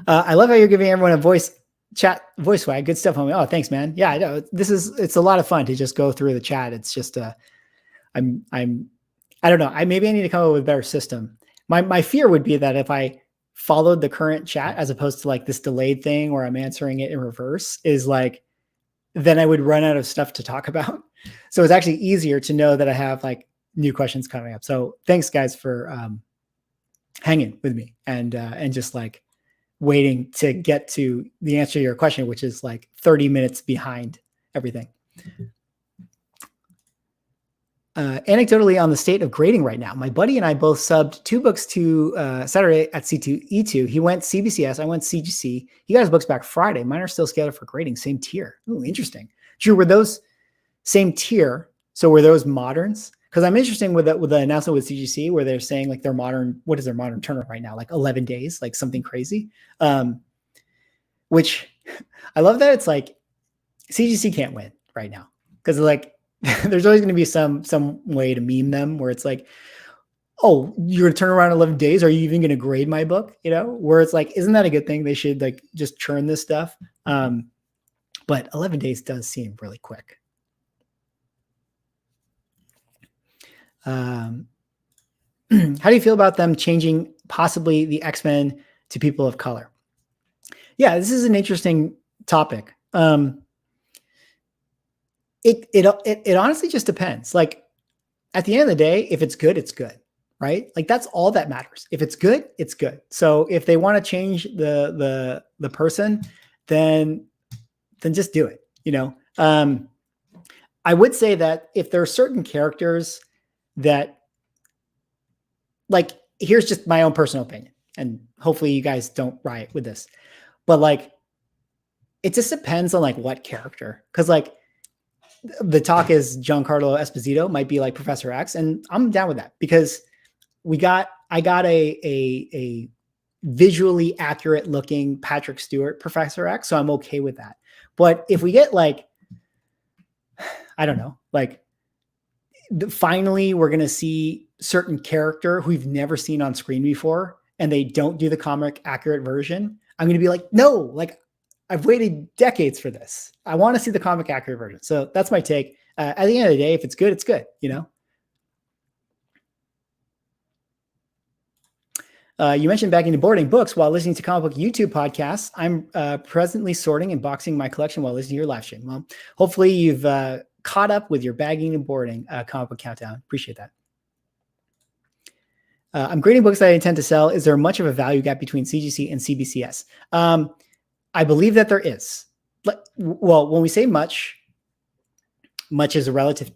I love how you're giving everyone a voice swag. Good stuff, homie. Oh, thanks, man. Yeah, I know it's a lot of fun to just go through the chat. It's just I don't know. Maybe I need to come up with a better system. My fear would be that if I followed the current chat as opposed to like this delayed thing where I'm answering it in reverse, is like, then I would run out of stuff to talk about. So it's actually easier to know that I have like new questions coming up. So thanks guys for hanging with me and just like waiting to get to the answer to your question, which is like 30 minutes behind everything. Anecdotally, on the state of grading right now, my buddy and I both subbed 2 books to Saturday at C2E2. He went CBCS, I went CGC. He got his books back Friday. Mine are still scheduled for grading, same tier. Ooh, interesting. Drew, were those same tier? So were those moderns? Because I'm interested with the announcement with CGC where they're saying like their modern, what is their modern turnaround right now? Like 11 days, like something crazy. Which I love that it's like CGC can't win right now because like there's always going to be some way to meme them where it's like, oh, you're gonna turn around in 11 days. Are you even gonna grade my book? You know, where it's like, isn't that a good thing? They should like just churn this stuff. But 11 days does seem really quick. How do you feel about them changing possibly the X-Men to people of color? Yeah, this is an interesting topic. It honestly just depends. Like at the end of the day, if it's good, it's good, right? Like that's all that matters. If it's good, it's good. So if they want to change the person, then just do it. You know, I would say that if there are certain characters that, like, here's just my own personal opinion, and hopefully you guys don't riot with this, but like, it just depends on like what character, because like the talk is Giancarlo Esposito might be like Professor X, and I'm down with that because I got a visually accurate looking Patrick Stewart Professor X, so I'm okay with that. But if we get like, I don't know, like finally we're going to see certain character who we've never seen on screen before and they don't do the comic accurate version, I'm going to be like, no, like I've waited decades for this. I want to see the comic accurate version. So that's my take. At the end of the day, if it's good, it's good, you know? You mentioned bagging and boarding books while listening to comic book YouTube podcasts. I'm presently sorting and boxing my collection while listening to your live stream. Well, hopefully you've caught up with your bagging and boarding comic book countdown. Appreciate that. I'm grading books that I intend to sell. Is there much of a value gap between CGC and CBCS? I believe that there is. Well, when we say much is a relative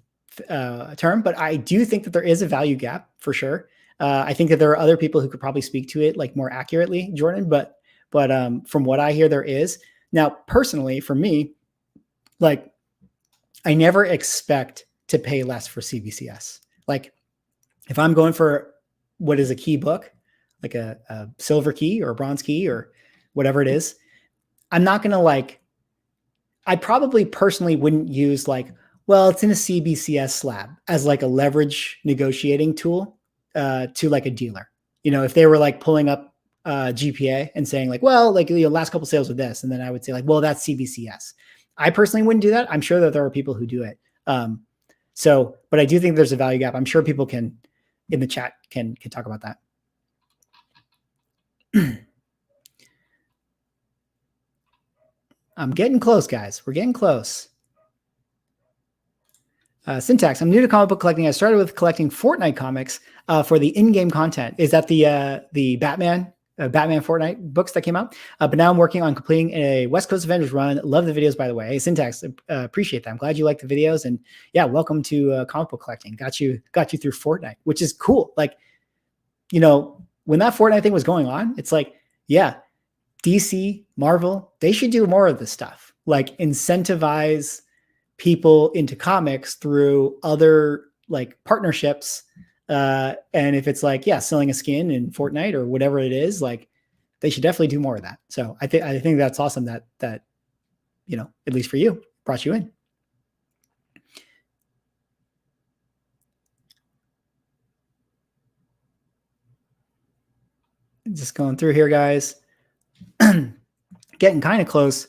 term, but I do think that there is a value gap for sure. I think that there are other people who could probably speak to it like more accurately, Jordan, but from what I hear, there is. Now, personally, for me, like I never expect to pay less for CBCS. Like if I'm going for what is a key book, like a silver key or a bronze key or whatever it is, I'm not going to like, I probably personally wouldn't use like, well, it's in a CBCS slab as like a leverage negotiating tool to like a dealer. You know, if they were like pulling up GPA and saying like, well, like, you know, last couple sales with this, and then I would say like, well, that's CBCS. I personally wouldn't do that. I'm sure that there are people who do it. So, but I do think there's a value gap. I'm sure people can in the chat can talk about that. I'm getting close, guys. We're getting close. Syntax. I'm new to comic book collecting. I started with collecting Fortnite comics for the in-game content. Is that the Batman Fortnite books that came out? But now I'm working on completing a West Coast Avengers run. Love the videos, by the way. Hey, Syntax, appreciate that. I'm glad you like the videos, and yeah, welcome to comic book collecting. Got you through Fortnite, which is cool. Like, you know, when that Fortnite thing was going on, it's like, yeah, DC, Marvel, they should do more of this stuff. Like incentivize people into comics through other like partnerships. And if it's like, yeah, selling a skin in Fortnite or whatever it is, like they should definitely do more of that. So I think that's awesome that, you know, at least for you, brought you in. Just going through here, guys. Getting kind of close.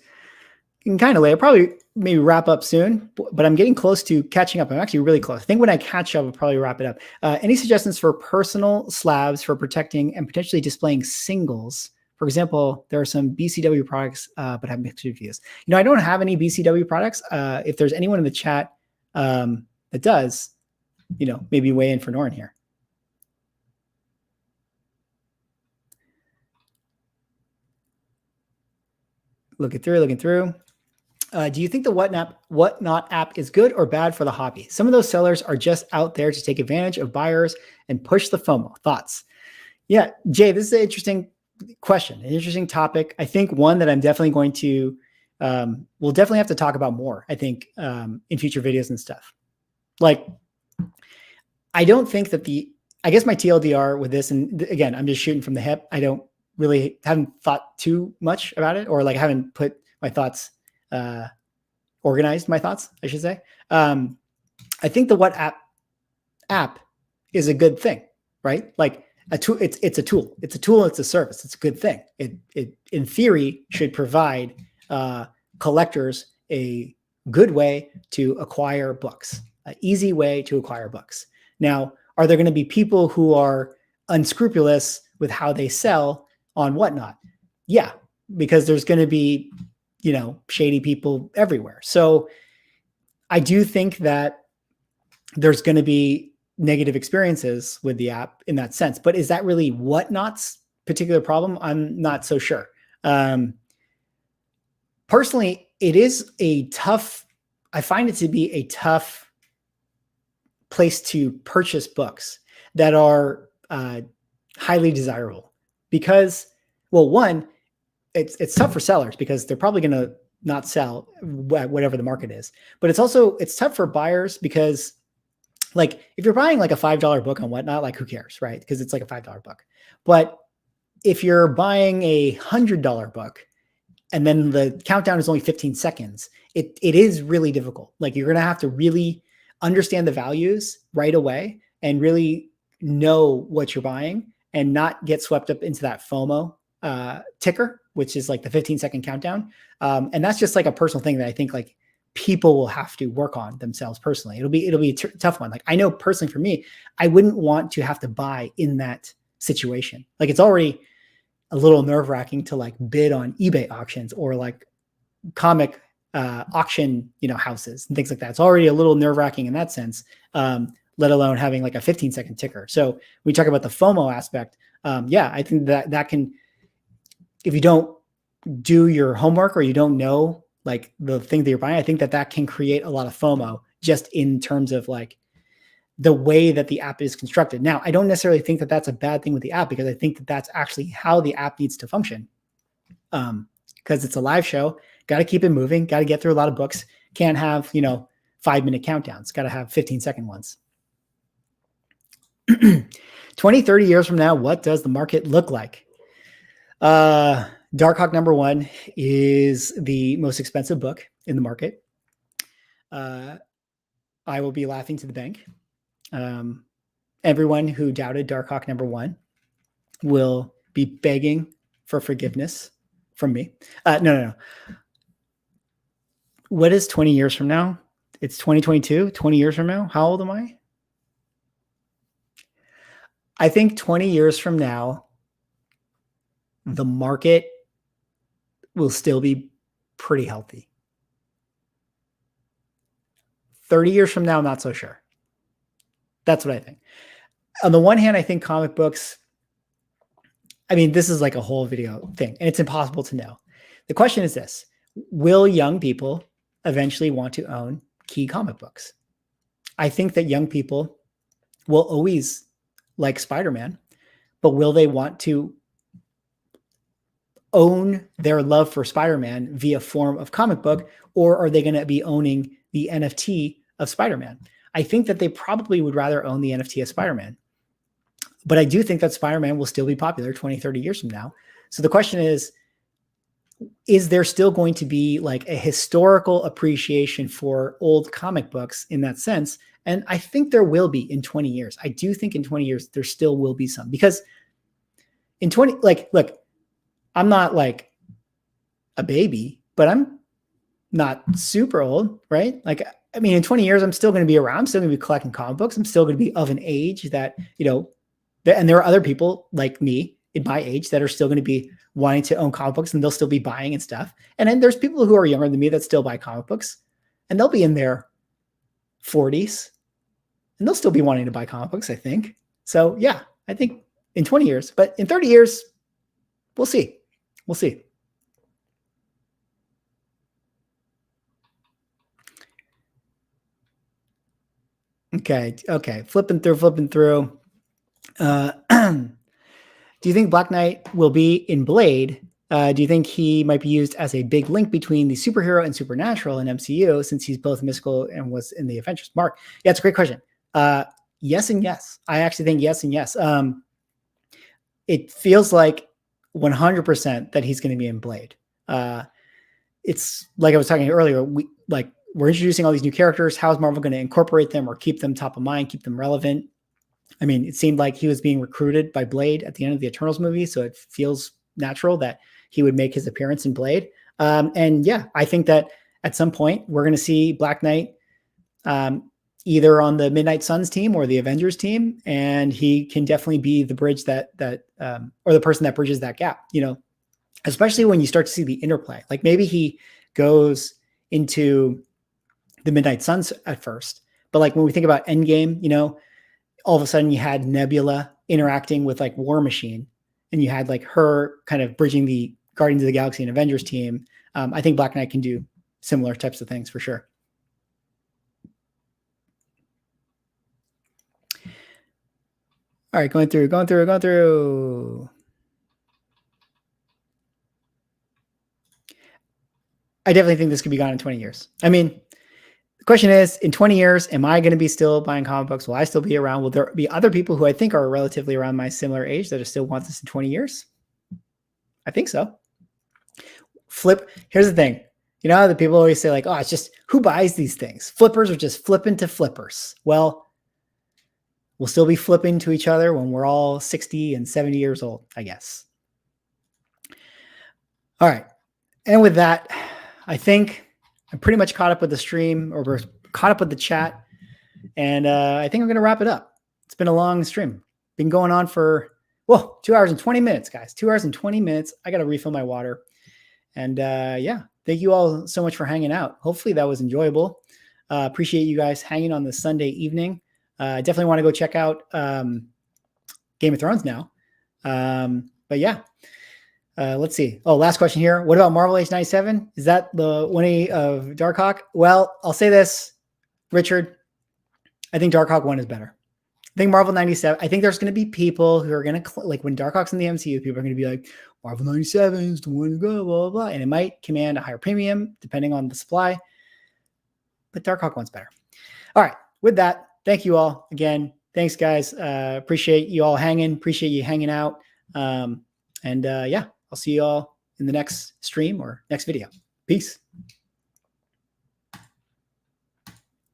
Getting kind of late. I'll probably maybe wrap up soon, but I'm getting close to catching up. I'm actually really close. I think when I catch up, I'll probably wrap it up. Any suggestions for personal slabs for protecting and potentially displaying singles? For example, there are some BCW products, but have mixed reviews. You know, I don't have any BCW products. If there's anyone in the chat that does, you know, maybe weigh in for Norrin here. Looking through. Do you think the Whatnot app is good or bad for the hobby? Some of those sellers are just out there to take advantage of buyers and push the FOMO. Thoughts? Yeah, Jay, this is an interesting question, an interesting topic. I think one that I'm definitely going to, we'll definitely have to talk about more, I think, in future videos and stuff. Like, I don't think that I guess my TLDR with this, and again, I'm just shooting from the hip. I haven't thought too much about it, or like haven't put my thoughts, organized my thoughts, I should say. I think the What app is a good thing. right? Like a tool, it's a tool. It's a tool. It's a service. It's a good thing. It in theory should provide collectors a good way to acquire books, an easy way to acquire books. Now, are there going to be people who are unscrupulous with how they sell on Whatnot? Yeah, because there's going to be, shady people everywhere. So I do think that there's going to be negative experiences with the app in that sense. But is that really Whatnot's particular problem? I'm not so sure. Personally, it is I find it to be a tough place to purchase books that are highly desirable because, well, one, it's tough for sellers because they're probably going to not sell whatever the market is. But it's tough for buyers because, like, if you're buying like a $5 book on Whatnot, like, who cares, right? Because it's like a $5 book. But if you're buying a $100 book and then the countdown is only 15 seconds, it is really difficult. Like, you're going to have to really understand the values right away and really know what you're buying and not get swept up into that FOMO ticker, which is like the 15-second countdown. And that's just like a personal thing that I think like people will have to work on themselves personally. It'll be a tough one. Like, I know personally for me, I wouldn't want to have to buy in that situation. Like, it's already a little nerve-wracking to like bid on eBay auctions or like comic auction, houses and things like that. It's already a little nerve-wracking in that sense, let alone having like a 15-second ticker. So we talk about the FOMO aspect. I think that can, if you don't do your homework or you don't know like the thing that you're buying, I think that can create a lot of FOMO just in terms of like the way that the app is constructed. Now, I don't necessarily think that that's a bad thing with the app because I think that that's actually how the app needs to function. Because it's a live show, got to keep it moving, got to get through a lot of books. Can't have, 5-minute countdowns, got to have 15-second ones. 20, 30 years from now, what does the market look like? Darkhawk #1 is the most expensive book in the market. I will be laughing to the bank. Everyone who doubted Darkhawk #1 will be begging for forgiveness from me. No. What is 20 years from now? It's 2022, 20 years from now. How old am I? I think 20 years from now, the market will still be pretty healthy. 30 years from now, I'm not so sure. That's what I think. On the one hand, I think comic books, this is like a whole video thing, and it's impossible to know. The question is this: will young people eventually want to own key comic books? I think that young people will always like Spider-Man, but will they want to own their love for Spider-Man via form of comic book, or are they going to be owning the NFT of Spider-Man? I think that they probably would rather own the NFT of Spider-Man. But I do think that Spider-Man will still be popular 20, 30 years from now. So the question is there still going to be like a historical appreciation for old comic books in that sense? And I think there will be in 20 years. I do think in 20 years, there still will be some, because in 20, like, look, I'm not like a baby, but I'm not super old, right? Like, in 20 years, I'm still going to be around. I'm still going to be collecting comic books. I'm still going to be of an age that, and there are other people like me in my age that are still going to be wanting to own comic books, and they'll still be buying and stuff. And then there's people who are younger than me that still buy comic books, and they'll be in their 40s and they'll still be wanting to buy comic books, I think. So yeah, I think in 20 years, but in 30 years, we'll see. We'll see. Okay. Flipping through. Do you think Black Knight will be in Blade? Do you think he might be used as a big link between the superhero and supernatural in MCU, since he's both mystical and was in the Avengers? Mark, yeah, it's a great question. Yes and yes. I actually think yes and yes. It feels like 100% that he's going to be in Blade. It's like I was talking earlier. We're introducing all these new characters. How is Marvel going to incorporate them or keep them top of mind, keep them relevant? I mean, it seemed like he was being recruited by Blade at the end of the Eternals movie, so it feels natural that he would make his appearance in Blade. And yeah, I think that at some point we're going to see Black Knight either on the Midnight Suns team or the Avengers team, and he can definitely be the bridge or the person that bridges that gap. Especially when you start to see the interplay. Like maybe he goes into the Midnight Suns at first, but like when we think about Endgame, all of a sudden you had Nebula interacting with like War Machine, and you had like her kind of bridging the Guardians of the Galaxy and Avengers team. I think Black Knight can do similar types of things for sure. All right, going through. I definitely think this could be gone in 20 years. I mean, the question is, in 20 years, am I going to be still buying comic books? Will I still be around? Will there be other people who I think are relatively around my similar age that still want this in 20 years? I think so. Here's the thing. The people always say like, oh, it's just, who buys these things? Flippers are just flipping to flippers. Well, we'll still be flipping to each other when we're all 60 and 70 years old, I guess. All right. And with that, I think I'm pretty much caught up with the stream, or we're caught up with the chat. And I think I'm going to wrap it up. It's been a long stream. Been going on for, 2 hours and 20 minutes, guys. 2 hours and 20 minutes. I got to refill my water. And yeah, thank you all so much for hanging out. Hopefully that was enjoyable. Appreciate you guys hanging on this Sunday evening. I definitely want to go check out Game of Thrones now. But yeah, let's see. Oh, last question here. What about Marvel Age 97? Is that the 1A of Darkhawk? Well, I'll say this, Richard. I think Darkhawk 1 is better. I think Marvel 97, I think there's going to be people who are going to, like when Darkhawk's in the MCU, people are going to be like, Marvel 97 is the one to go, blah, blah, blah. And it might command a higher premium depending on the supply. But Darkhawk 1's better. All right. With that, thank you all again. Thanks, guys. Appreciate you all hanging. Appreciate you hanging out. Yeah, I'll see you all in the next stream or next video. Peace.